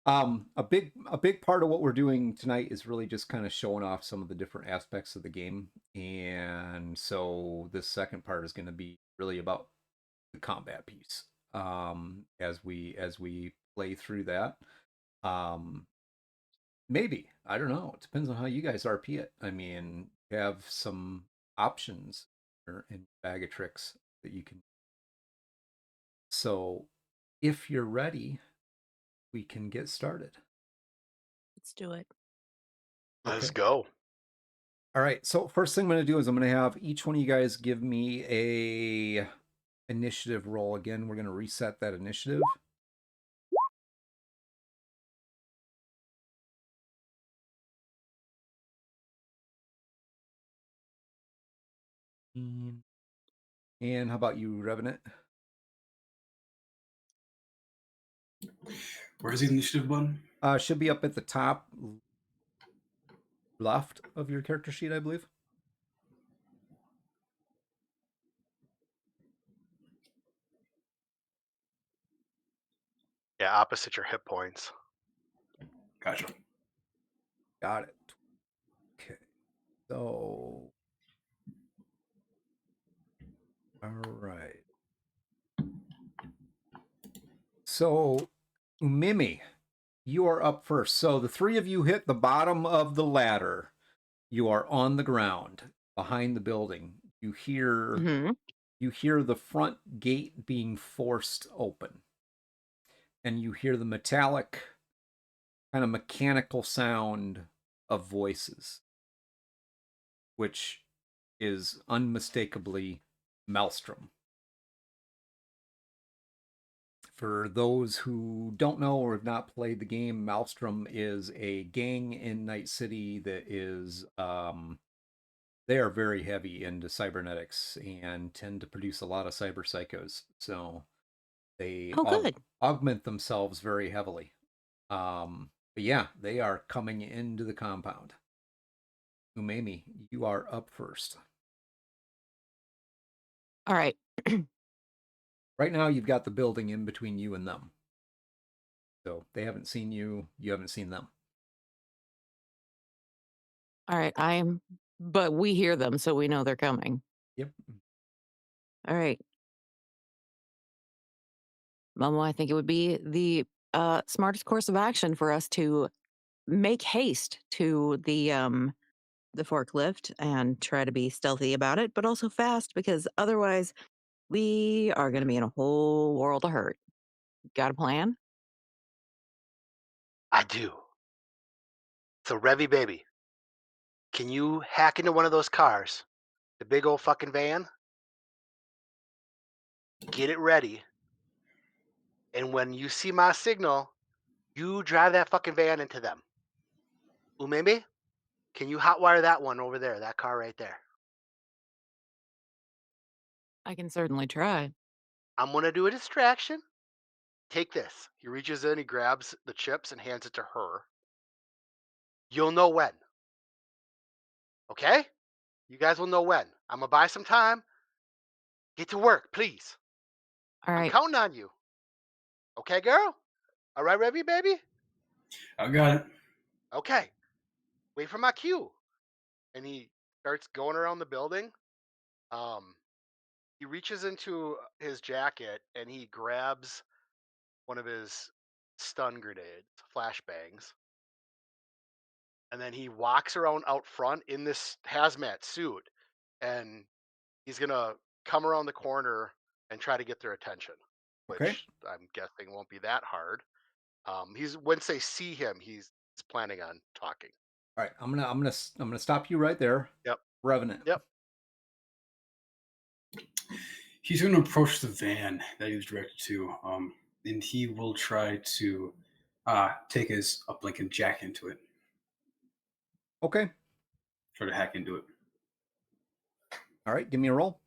A big part of what we're doing tonight is really just kind of showing off some of the different aspects of the game, and so this second part is going to be really about the combat piece. As we play through that, maybe, I don't know. It depends on how you guys RP it. I mean, you have some options in bag of tricks that you can. So, if you're ready, we can get started. Let's do it. Let's Okay. go. All right. So first thing I'm going to do is I'm going to have each one of you guys give me a initiative roll. Again, we're going to reset that initiative. And how about you, Revenant? Where's the initiative button? Should be up at the top left of your character sheet, I believe. Yeah, opposite your hit points. Gotcha. Got it. Okay. So, all right. So, Mimi, you are up first. So the three of you hit the bottom of the ladder. You are on the ground behind the building. You hear the front gate being forced open. And you hear the metallic, kind of mechanical sound of voices, which is unmistakably Maelstrom. For those who don't know or have not played the game, Maelstrom is a gang in Night City that is, they are very heavy into cybernetics and tend to produce a lot of cyber psychos. So they good. augment themselves very heavily. But yeah, they are coming into the compound. Umemi, you are up first. All right. Right now, you've got the building in between you and them. So they haven't seen you. You haven't seen them. All right. But we hear them, so we know they're coming. Yep. All right. Momo, I think it would be the smartest course of action for us to make haste to the forklift and try to be stealthy about it, but also fast, because otherwise we are going to be in a whole world of hurt. Got a plan? I do. So, Revy baby, can you hack into one of those cars, the big old fucking van, get it ready, and when you see my signal, you drive that fucking van into them. Umeme, can you hotwire that one over there, that car right there? I can certainly try. I'm gonna do a distraction. Take this. He reaches in, he grabs the chips and hands it to her. You'll know when. Okay? You guys will know when. I'm gonna buy some time. Get to work, please. All I'm right. counting on you. Okay, girl? All right, Revy, baby? I got it. Okay. Wait for my cue. And he starts going around the building. Um, he reaches into his jacket and he grabs one of his stun grenades, flashbangs, and then he walks around out front in this hazmat suit, and he's gonna come around the corner and try to get their attention, Okay. which I'm guessing won't be that hard. He's once they see him, he's planning on talking. All right. I'm gonna stop you right there. Yep. Revenant. Yep. He's going to approach the van that he was directed to, and he will try to take his uplink and jack into it, Okay. try to hack into it. All right. Give me a roll.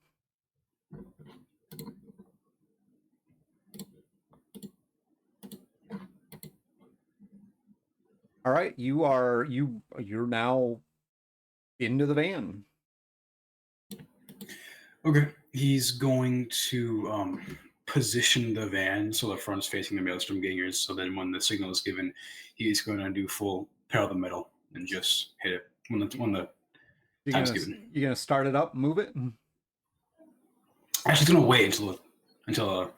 All right. You're now into the van. Okay. He's going to position the van so the front's facing the maelstrom gangers. So then, when the signal is given, he's going to do full pedal to the metal and just hit it when the time's given. You're gonna start it up, move it. Actually, he's going to wait until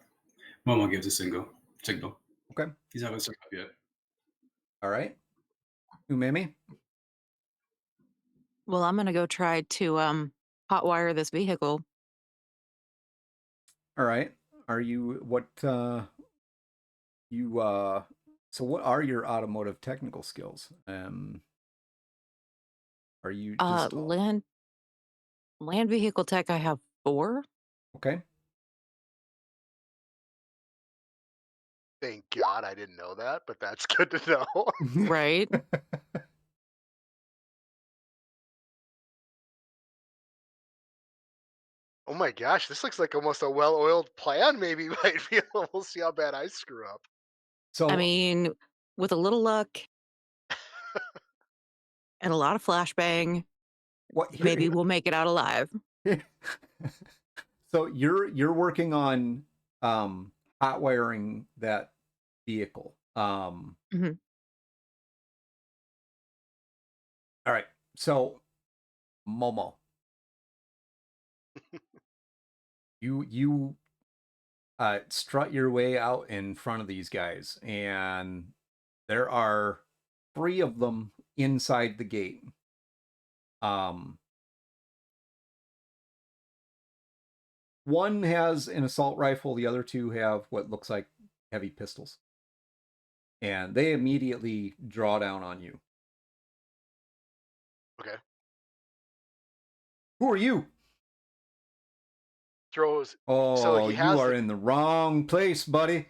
Momo gives a signal. Okay. He's not going to start up yet. All right. Umemi. Well, I'm gonna go try to hotwire this vehicle. All right. Are you what? You So what are your automotive technical skills? Are you just Land vehicle tech. I have 4. okay? Thank God I didn't know that, but that's good to know. Right. Oh my gosh, this looks like almost a well-oiled plan. Maybe might be. We'll see how bad I screw up. I So mean, with a little luck and a lot of flashbang, what? maybe we'll make it out alive. So you're working on hot wiring that vehicle. Mhm. All right. So Momo, you strut your way out in front of these guys, and there are 3 of them inside the gate. One has an assault rifle, the other 2 have what looks like heavy pistols. And they immediately draw down on you. Okay. Who are you? Throws. So Oh, he you has are in the wrong place, buddy.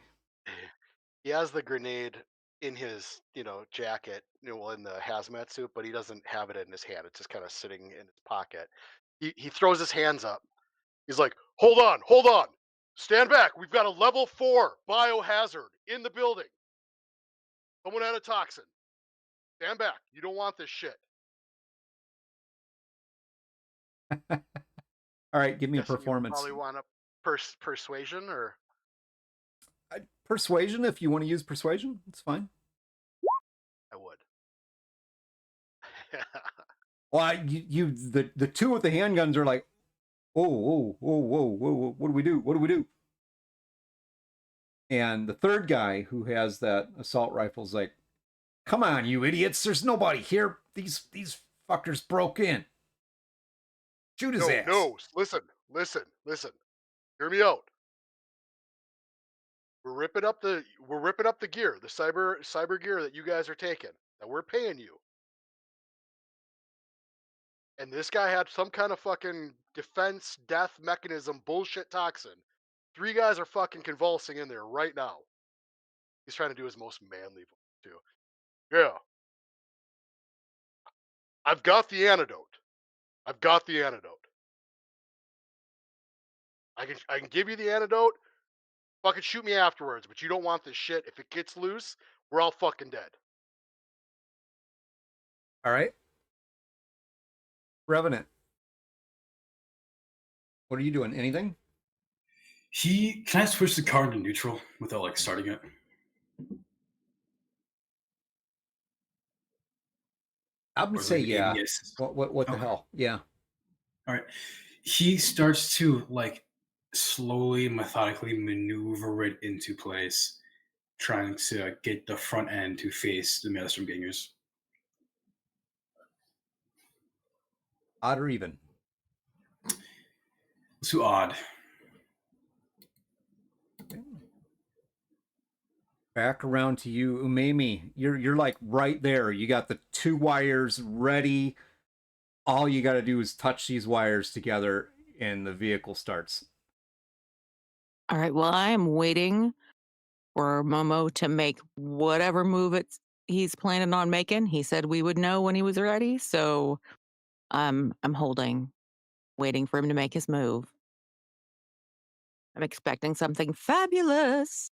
the grenade in his jacket, well, in the hazmat suit, but he doesn't have it in his hand. It's just kind of sitting in his pocket. He throws his hands up. He's like, hold on, stand back. We've got a level 4 biohazard in the building. Someone had a toxin. Stand back. You don't want this shit. All right, give me a Guessing you performance. probably want a persuasion or Persuasion, if you want to use persuasion, it's fine. I would. Well, the 2 with the handguns are like, whoa, what do we do? What do we do? And the 3rd guy who has that assault rifle is like, come on, you idiots! There's nobody here. These fuckers broke in. Shoot his ass. No, listen. Hear me out. We're ripping up the gear, the cyber gear that you guys are taking, that we're paying you. And this guy had some kind of fucking defense death mechanism bullshit toxin. 3 guys are fucking convulsing in there right now. He's trying to do his most manly voice too. Yeah, I've got the antidote. I've got the antidote. I can give you the antidote. Fucking shoot me afterwards, but you don't want this shit. If it gets loose, we're all fucking dead. All right. Revenant. What are you doing? Anything? Can I switch the car into neutral without like starting it? I would Or is say it gonna give yeah. me assist? What the Okay. hell? Yeah. All right. He starts to like slowly, methodically maneuver it into place, trying to get the front end to face the Maelstrom Gangers. Odd or even? It's too odd. Okay. Back around to you, Umemi. You're like right there. You got the 2 wires ready. All you got to do is touch these wires together, and the vehicle starts. All right. Well, I am waiting for Momo to make whatever move he's planning on making. He said we would know when he was ready, so I'm holding, waiting for him to make his move. I'm expecting something fabulous.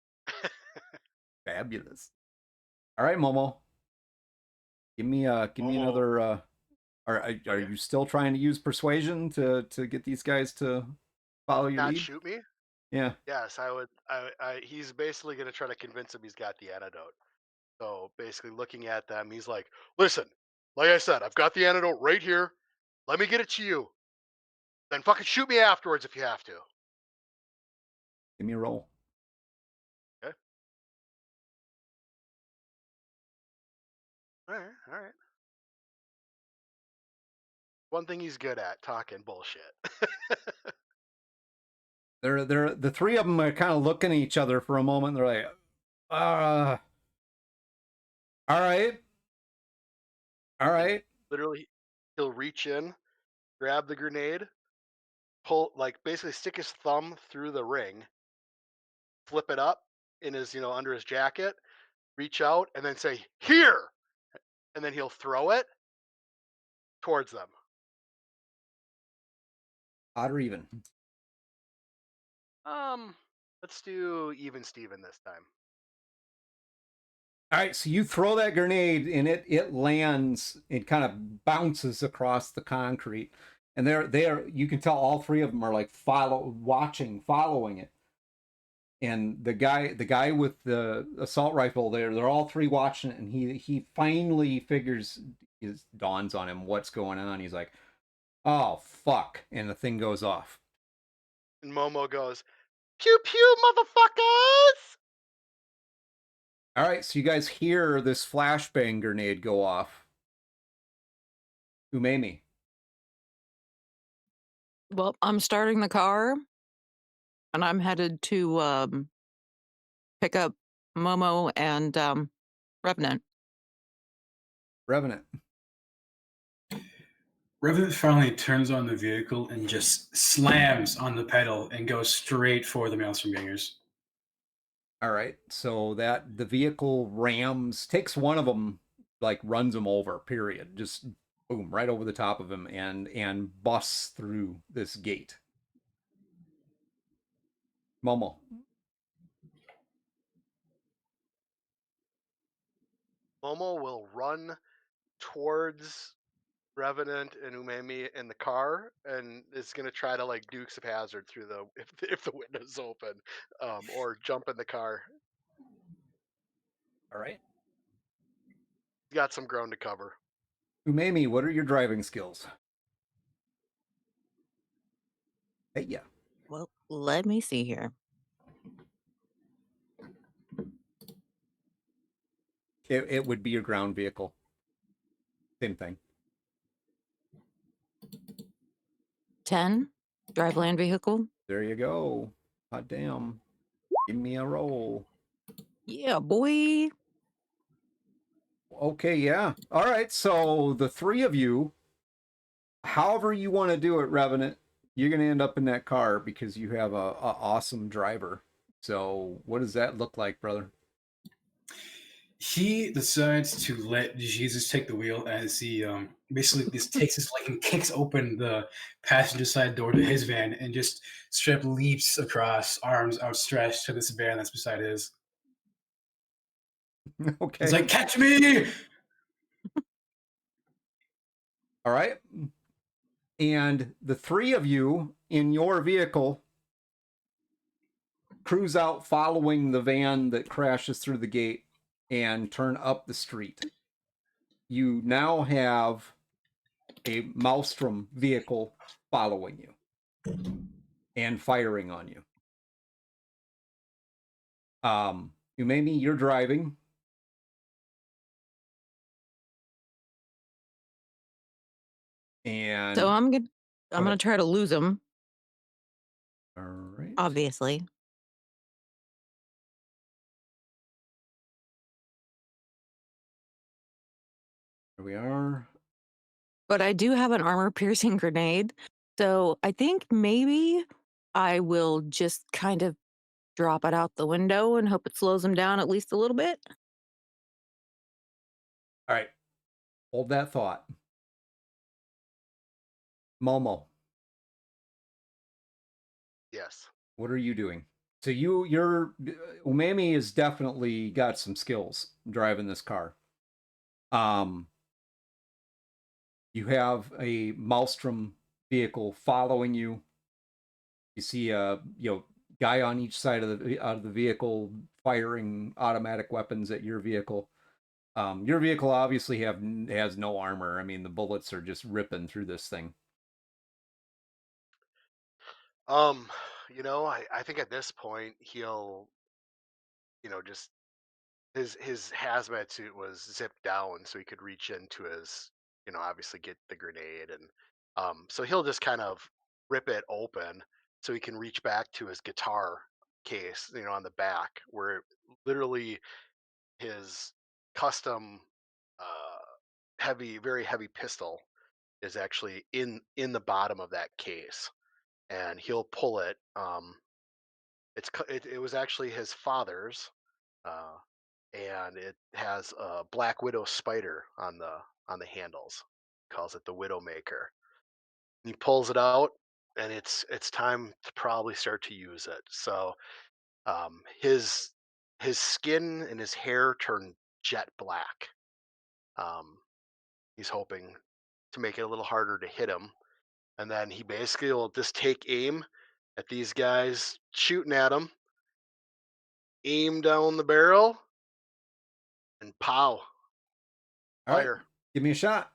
Fabulous. All right, Momo. Give me Momo, another. Are okay. you still trying to use persuasion to get these guys to follow your Not lead? shoot me? Yeah. Yes, I would. He's basically going to try to convince him he's got the antidote. So basically, looking at them, he's like, "Listen, like I said, I've got the antidote right here. Let me get it to you. Then fucking shoot me afterwards if you have to." Give me a roll. Okay. All right. All right. One thing he's good at, talking bullshit. They're the 3 of them are kind of looking at each other for a moment. They're like, all right, all And right. literally, he'll reach in, grab the grenade, pull, like basically stick his thumb through the ring, flip it up in his, under his jacket, reach out, and then say, "Here!" And then he'll throw it towards them. Odd or even? Let's do even Steven this time. All right, so you throw that grenade and it lands. It kind of bounces across the concrete, and they're you can tell all 3 of them are like following it. And the guy with the assault rifle, they're all 3 watching it, and he finally figures, it dawns on him what's going on. He's like, oh fuck, and the thing goes off. And Momo goes, "Pew pew, motherfuckers!" All right, so you guys hear this flashbang grenade go off. Umemi. Well, I'm starting the car and I'm headed to pick up Momo and Revenant. Revenant. Revenant finally turns on the vehicle and just slams on the pedal and goes straight for the Maelstrom Gangers. All right, so that the vehicle takes one of them, like runs him over. Period. Just boom, right over the top of him, and busts through this gate. Momo. Momo will run towards Revenant and Umemi in the car, and is gonna try to like Dukes of Hazard through the if the window's open, or jump in the car. All right. He's got some ground to cover. Umemi, what are your driving skills? Hey, yeah. Well, let me see here. It would be your ground vehicle. Same thing. 10, drive land vehicle. There you go. Hot damn. Give me a roll. Yeah, boy. Okay, yeah. All right, so the three of you, however you want to do it, Revenant, you're going to end up in that car because you have a awesome driver. So what does that look like, brother? He decides to let Jesus take the wheel as he basically just takes his leg and kicks open the passenger side door to his van and just straight up leaps across, arms outstretched to this van that's beside his. He's Okay. like, "Catch me!" All right. And the three of you in your vehicle cruise out following the van that crashes through the gate and turn up the street. You now have a Maelstrom vehicle following you and firing on you. Umemi, you're driving. And So I'm gonna ahead. try to lose him, All right. obviously. Here we are. But I do have an armor piercing grenade. So I think maybe I will just kind of drop it out the window and hope it slows him down at least a little bit. All right. Hold that thought. Momo, Yes. what are you doing? So you're Umami has definitely got some skills driving this car. You have a Maelstrom vehicle following you. You see a guy on each side of the vehicle firing automatic weapons at your vehicle. Your vehicle obviously has no armor. I mean, the bullets are just ripping through this thing. Um, I think at this point he'll, just his hazmat suit was zipped down so he could reach into his, obviously get the grenade, and so he'll just kind of rip it open so he can reach back to his guitar case, on the back where literally his custom uh very heavy pistol is actually in the bottom of that case, and he'll pull it. It was actually his father's, uh, and it has a Black Widow spider on the handles. Calls it the Widowmaker. He pulls it out, and it's time to probably start to use it. So his skin and his hair turn jet black. Um, he's hoping to make it a little harder to hit him, and then he basically will just take aim at these guys shooting at him, aim down the barrel, and pow, All right, fire. give me a shot.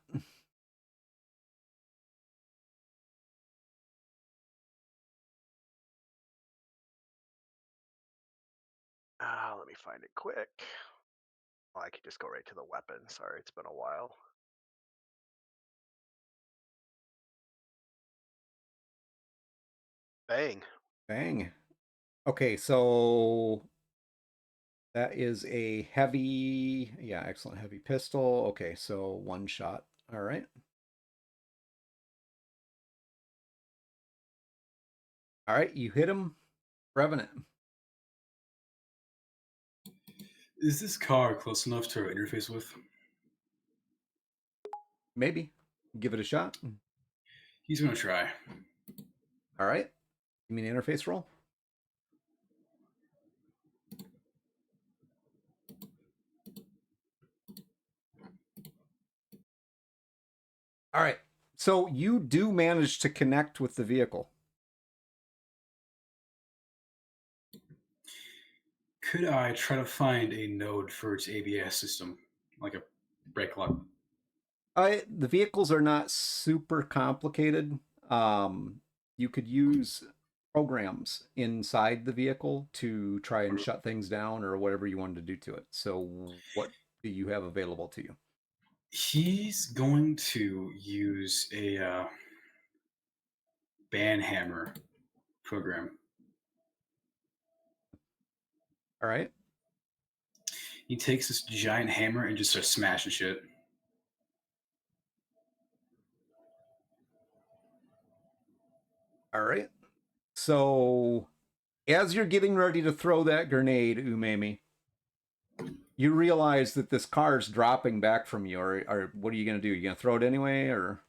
Let me find it quick. Oh, I could just go right to the weapon. Sorry, it's been a while. Bang. Bang. Okay, so that is a heavy, yeah, excellent heavy pistol. Okay, so one shot. All right. All right, you hit him, Revenant. Is this car close enough to interface with? Maybe. Give it a shot. He's gonna try. All right. You mean interface roll? All right. So you do manage to connect with the vehicle. Could I try to find a node for its ABS system, like a brake lock? The vehicles are not super complicated. You could use programs inside the vehicle to try and shut things down or whatever you wanted to do to it. So what do you have available to you? He's going to use a ban hammer program. All right. He takes this giant hammer and just starts smashing shit. All right. So as you're getting ready to throw that grenade, Umemi, you realize that this car is dropping back from you, or what are you going to do? You going to throw it anyway, or?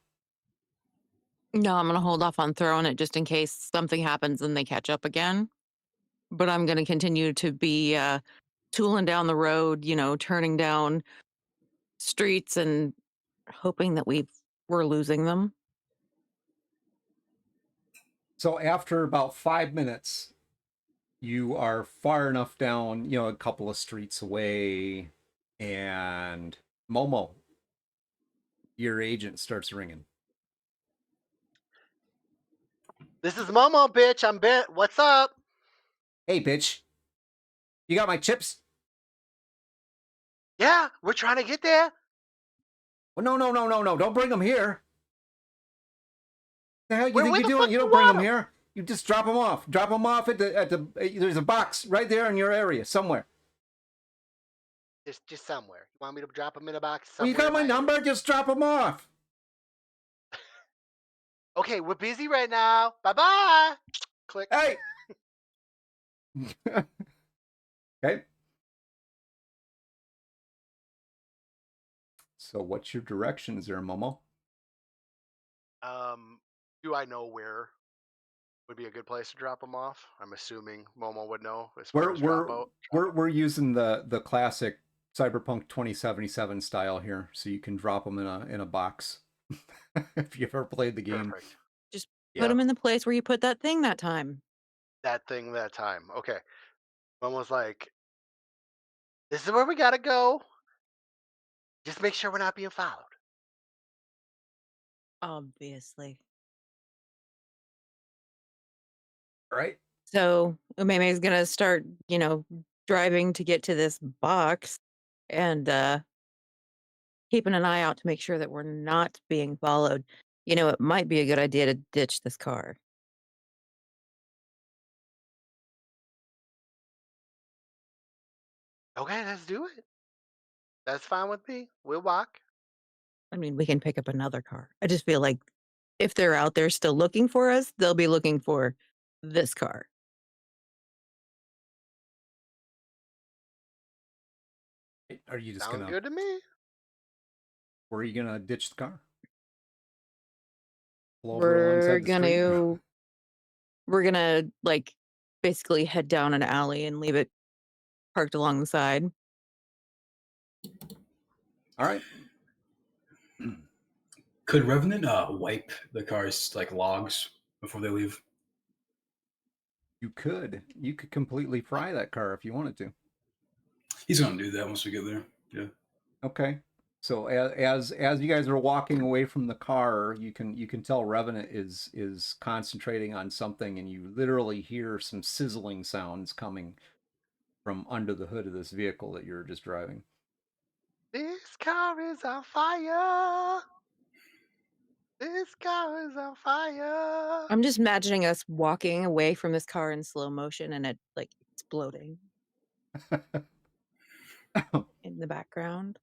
No, I'm gonna hold off on throwing it just in case something happens and they catch up again. But I'm gonna continue to be tooling down the road, turning down streets and hoping that we're losing them. So after about 5 minutes, you are far enough down, a couple of streets away, and Momo, your agent, starts ringing. This is Momo, bitch. I'm bit. What's up? Hey, bitch, you got my chips? Yeah, we're trying to get there. Well, no, don't bring them here. The hell you Where think you're the doing? fuck You you don't bring want them 'em? here. You just drop them off. Drop them off at the. There's a box right there in your area somewhere. Just somewhere. You want me to drop them in a box Well, you somewhere got in my my number. area? Just drop them off. Okay, we're busy right now. Bye bye. Click. Hey. Okay. So, what's your directions there, Momo? Do I know where would be a good place to drop them off? I'm assuming Momo would know as far as drop out. We're using the classic Cyberpunk 2077 style here, so you can drop them in a box. If you've ever played the game, Perfect. Just put yeah. them in the place where you put that thing that time. That thing that time. Okay. Momo's like, this is where we gotta go. Just make sure we're not being followed. Obviously. All right. So Umeme is gonna start, driving to get to this box and keeping an eye out to make sure that we're not being followed. It might be a good idea to ditch this car. Okay, let's do it. That's fine with me. We'll walk. I mean, we can pick up another car. I just feel like if they're out there still looking for us, they'll be looking for this car. Are you just Sounds gonna? good to me. Where are you gonna ditch the car? Pull over We're alongside the street. gonna we're gonna like basically head down an alley and leave it parked along the side. All right. Could Revenant wipe the car's like logs before they leave? You could completely fry that car if you wanted to. He's gonna do that once we get there. Yeah. Okay. So as you guys are walking away from the car, you can tell Revenant is concentrating on something, and you literally hear some sizzling sounds coming from under the hood of this vehicle that you're just driving. This car is on fire. This car is on fire. I'm just imagining us walking away from this car in slow motion and it like exploding in the background.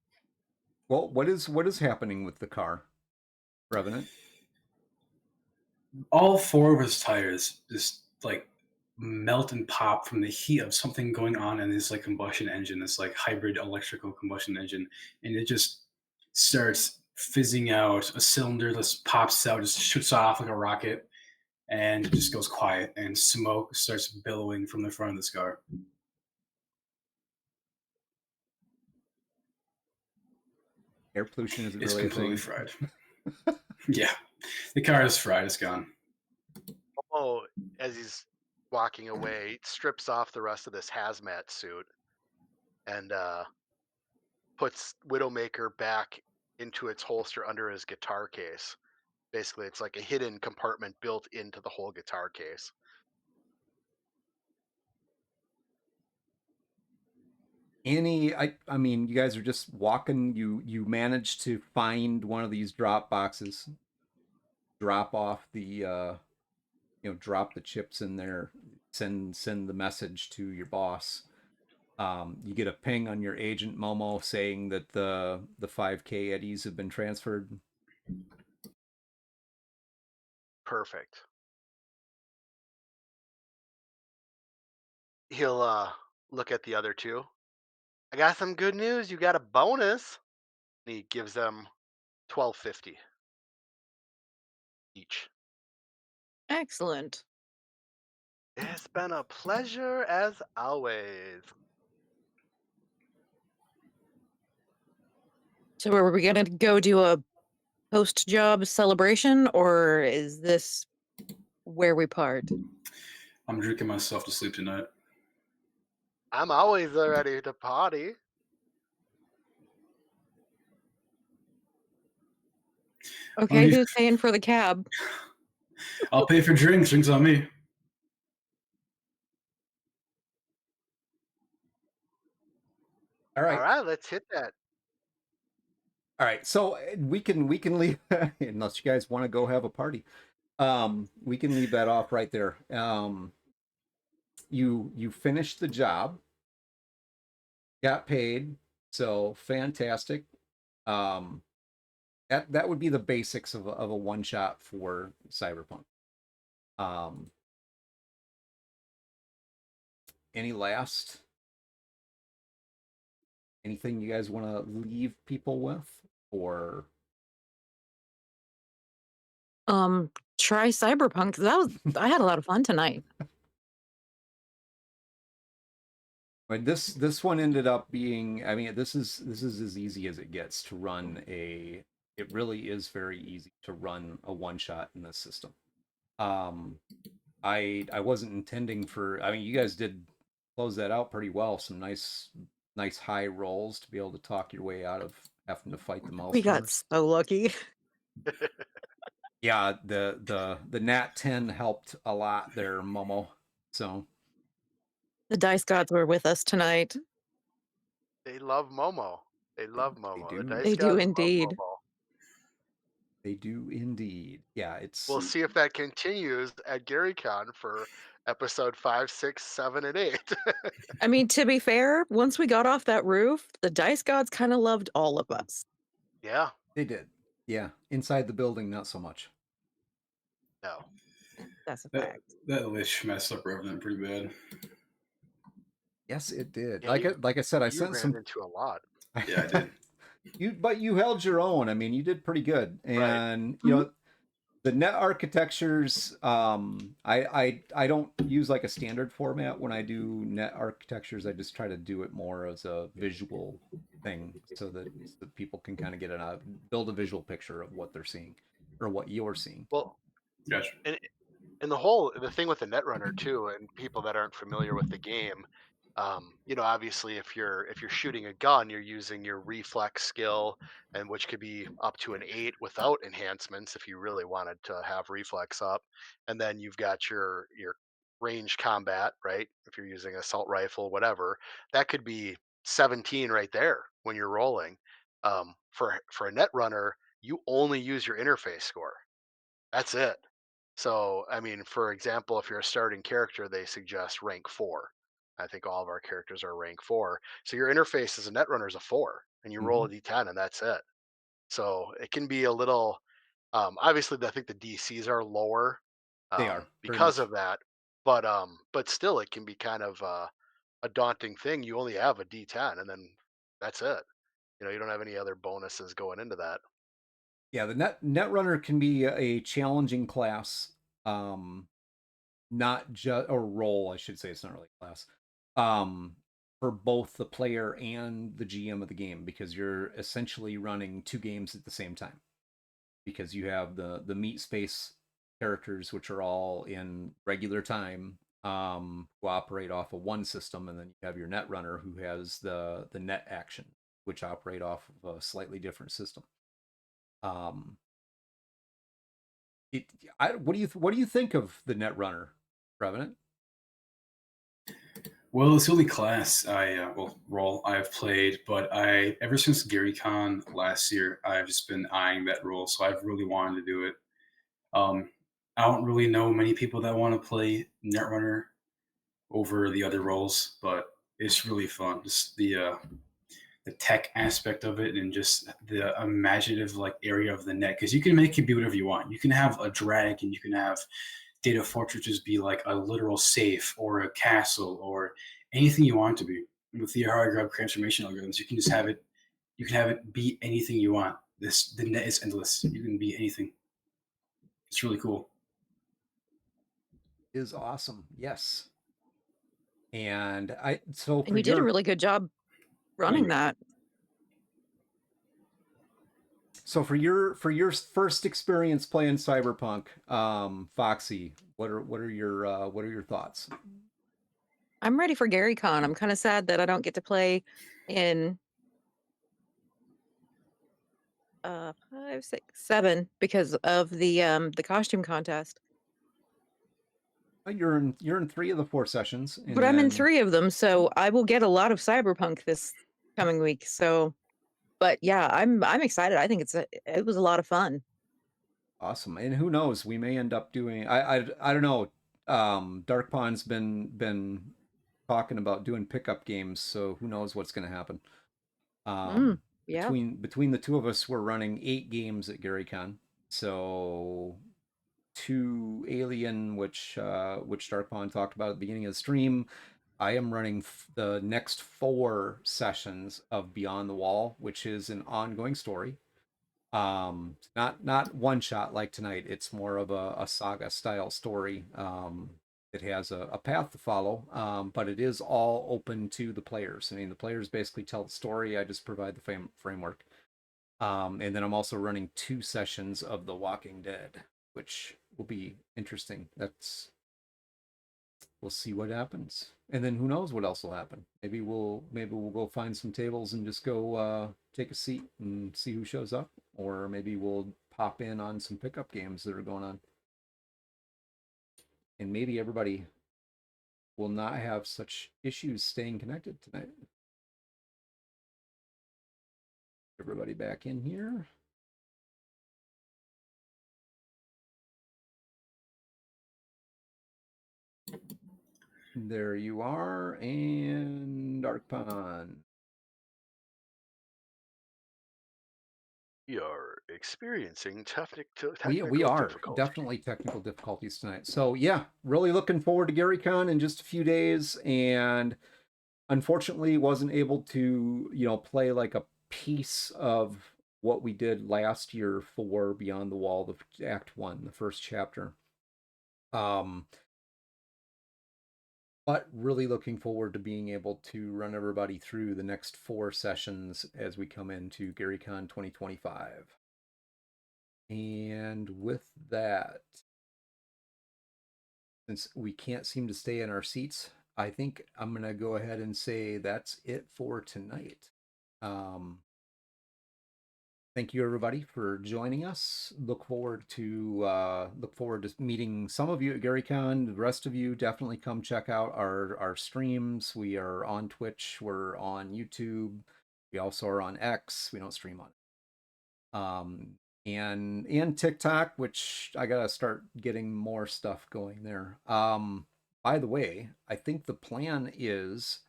Well, what is happening with the car, Revenant? All four of his tires just like melt and pop from the heat of something going on in this like combustion engine, this like hybrid electrical combustion engine, and it just starts fizzing out. A cylinder just pops out, just shoots off like a rocket, and it just goes quiet, and smoke starts billowing from the front of this car. Air pollution isn't It's really a completely thing. fried. Yeah, the car is fried. It's gone. Oh, as he's walking away, strips off the rest of this hazmat suit and puts Widowmaker back into its holster under his guitar case. Basically, it's like a hidden compartment built into the whole guitar case. I mean, you guys are just walking. You managed to find one of these drop boxes, drop off the drop the chips in there, send the message to your boss. You get a ping on your agent Momo saying that the 5K eddies have been transferred. Perfect. He'll look at the other two. I got some good news. You got a bonus. And he gives them 1250 each. Excellent. It's been a pleasure as always. So are we gonna go do a post-job celebration, or is this where we part? I'm drinking myself to sleep tonight. I'm always ready to party. I'll, Okay, be, who's paying for the cab? I'll pay for drinks. Drinks on me. All All right. right, let's hit that. All right. So we can leave unless you guys want to go have a party. We can leave that off right there. You finished the job, got paid, so fantastic. Um, that would be the basics of a one shot for Cyberpunk. Um, any last anything you guys want to leave people with, or Try Cyberpunk. That was I had a lot of fun tonight. but this one ended up being, I mean, this is as easy as it gets to run a, it really is very easy to run a one shot in this system. um I wasn't intending for, I mean, you guys did close that out pretty well, some nice high rolls to be able to talk your way out of having to fight the We got Maelstromers. so lucky. Yeah, the nat 10 helped a lot there, Momo. So The dice gods were with us tonight. They love Momo. They love they Momo. The do. dice They do gods love indeed. Momo. They do indeed. Yeah, it's We'll see if that continues at GaryCon for episode 5, 6, 7, and 8. I mean, to be fair, once we got off that roof, the dice gods kind of loved all of us. Yeah. they did. Yeah, inside the building not so much. No. That's a That fact. that lich messed up Revenant pretty bad. Yes, it did. Yeah, Like I said, I you sent ran some. into a lot. Yeah, I did. But you held your own. I mean, you did pretty good. Right. And Mhm. the net architectures, I don't use like a standard format when I do net architectures. I just try to do it more as a visual thing so that people can kind of get build a visual picture of what they're seeing or what you're seeing. Well, Gotcha. and the thing with the Netrunner too, and people that aren't familiar with the game, obviously if you're shooting a gun, you're using your reflex skill, and which could be up to an 8 without enhancements if you really wanted to have reflex up, and then you've got your range combat, right? If you're using assault rifle, whatever, that could be 17 right there when you're rolling. For a Netrunner, you only use your interface score. That's it. So, I mean, for example, if you're a starting character, they suggest rank 4. I think all of our characters are rank 4. So your interface as a netrunner is a 4, and you roll a Mhm. d10, and that's it. So it can be a little. Obviously, I think the DCs are lower They are very because much. of that, but still, it can be kind of a daunting thing. You only have a d10, and then that's it. You don't have any other bonuses going into that. Yeah, the netrunner can be a challenging class. Um, not just, or role, I should say. It's not really a class. Um, for both the player and the GM of the game, because you're essentially running two games at the same time. Because you have the meat space characters, which are all in regular time, who operate off of one system, and then you have your netrunner who has the net action, which operate off of a slightly different system. Um, it, what do you think of the netrunner, Revenant? Well, it's the only class role I've played, but I ever since GaryCon last year, I've just been eyeing that role, so I've really wanted to do it. Um, I don't really know many people that want to play Netrunner over the other roles, but It's really fun. Just the tech aspect of it and just the imaginative like area of the net because you can make it be whatever you want. You can have a dragon, you can have data fortresses be like a literal safe or a castle or anything you want it to be. With the hard transformation algorithms, you can just have it. You can have it be anything you want. The net is endless. You can be anything. It's really cool. Is awesome. Yes. And so And for you did a your really good job Thank running you. that. for your first experience playing Cyberpunk, Foxy, what are your thoughts? I'm ready for Gary Con. I'm kind of sad that I don't get to play in 5, 6, 7 because of the costume contest. You're in 3 of the 4 sessions, But and I'm in then 3 of them, so I will get a lot of Cyberpunk this coming week. So, but yeah, I'm excited. I think it was a lot of fun. awesome. And who knows, we may end up doing I don't know. Dark Pond's been talking about doing pickup games, so who knows what's going to happen. Mm, Um, yeah. between the two of us, we're running 8 games at GaryCon. So 2 Alien, which Dark Pond talked about at the beginning of the stream. I am running the next 4 sessions of Beyond the Wall, which is an ongoing story. Not one shot like tonight. It's more of a saga style story. It has a path to follow, but it is all open to the players. I mean, the players basically tell the story. I just provide the framework. And then I'm also running 2 sessions of The Walking Dead, which will be interesting. We'll see what happens, and then who knows what else will happen. Maybe we'll go find some tables and just go take a seat and see who shows up, or maybe we'll pop in on some pickup games that are going on, and maybe everybody will not have such issues staying connected tonight. Everybody back in here. There you are, and Dark Pond. We are experiencing We technical are difficulty. definitely technical difficulties tonight. So yeah, really looking forward to GaryCon in just a few days, and unfortunately wasn't able to play like a piece of what we did last year for Beyond the Wall, the Act 1, the first chapter. But really looking forward to being able to run everybody through the next 4 sessions as we come into GaryCon 2025. And with that, since we can't seem to stay in our seats, I think I'm going to go ahead and say that's it for tonight. Thank you everybody for joining us. Look forward to meeting some of you at GaryCon. The rest of you definitely come check out our streams. We are on Twitch, we're on YouTube, we also are on X. We don't stream on and TikTok, which I gotta start getting more stuff going there. By the way, I think the plan is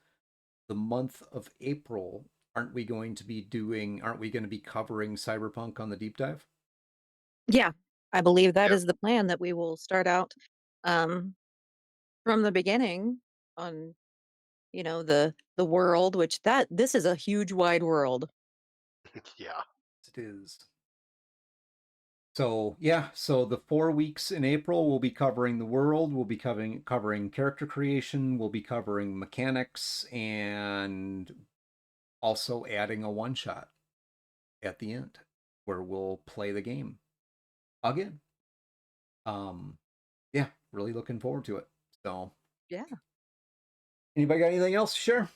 the month of April. Aren't we going to be covering Cyberpunk on the deep dive? Yeah. I believe that Yep. is the plan, that we will start out um from the beginning on, the world, which that this is a huge wide world. Yeah. It is. So yeah, so the 4 weeks in April we'll be covering the world, we'll be covering character creation, we'll be covering mechanics, and also adding a one shot at the end where we'll play the game again. Yeah, really looking forward to it. So Yeah. anybody got anything else to share?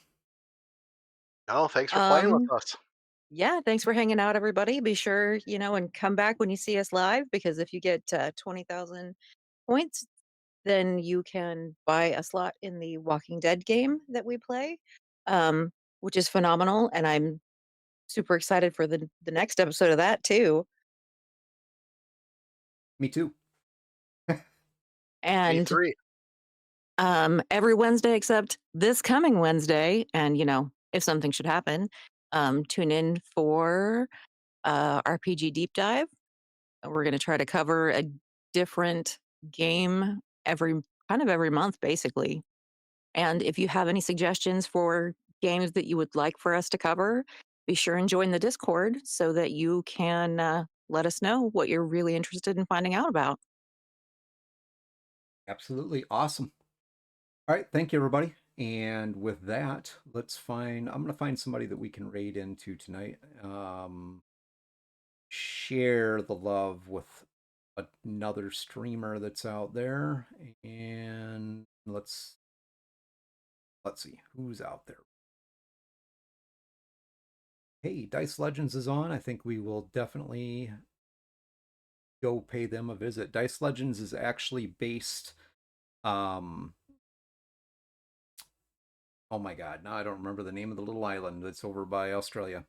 No, thanks for playing with Um us. yeah, thanks for hanging out, everybody. Be sure, and come back when you see us live, because if you get 20,000 points, then you can buy a slot in the Walking Dead game that we play, um, which is phenomenal. And I'm super excited for the next episode of that too. Me too. Me And three. Every Wednesday except this coming Wednesday, and if something should happen, tune in for RPG deep dive. We're going to try to cover a different game every month, basically. And if you have any suggestions for games that you would like for us to cover, be sure and join the Discord so that you can let us know what you're really interested in finding out about. Absolutely awesome. All right, thank you, everybody. And with that, I'm going to find somebody that we can raid into tonight. Share the love with another streamer that's out there. And let's see who's out there. Hey, Dice Legends is on. I think we will definitely go pay them a visit. Dice Legends is actually based oh my god, now I don't remember the name of the little island that's over by Australia.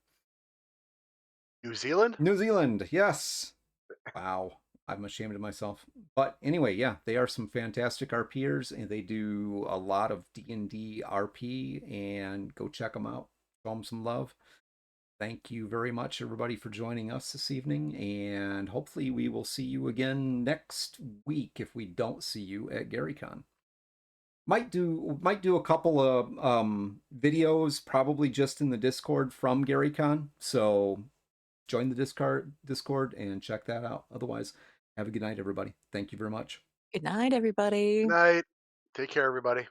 New Zealand? New Zealand, yes. Wow, I'm ashamed of myself. But anyway, yeah, they are some fantastic RPers, and they do a lot of D&D RP, and go check them out. Show them some love. Thank you very much, everybody, for joining us this evening, and hopefully we will see you again next week if we don't see you at GaryCon. Might do a couple of videos, probably just in the Discord from GaryCon. So join the Discord and check that out. Otherwise, have a good night, everybody. Thank you very much. Good night, everybody. Good night. Take care, everybody.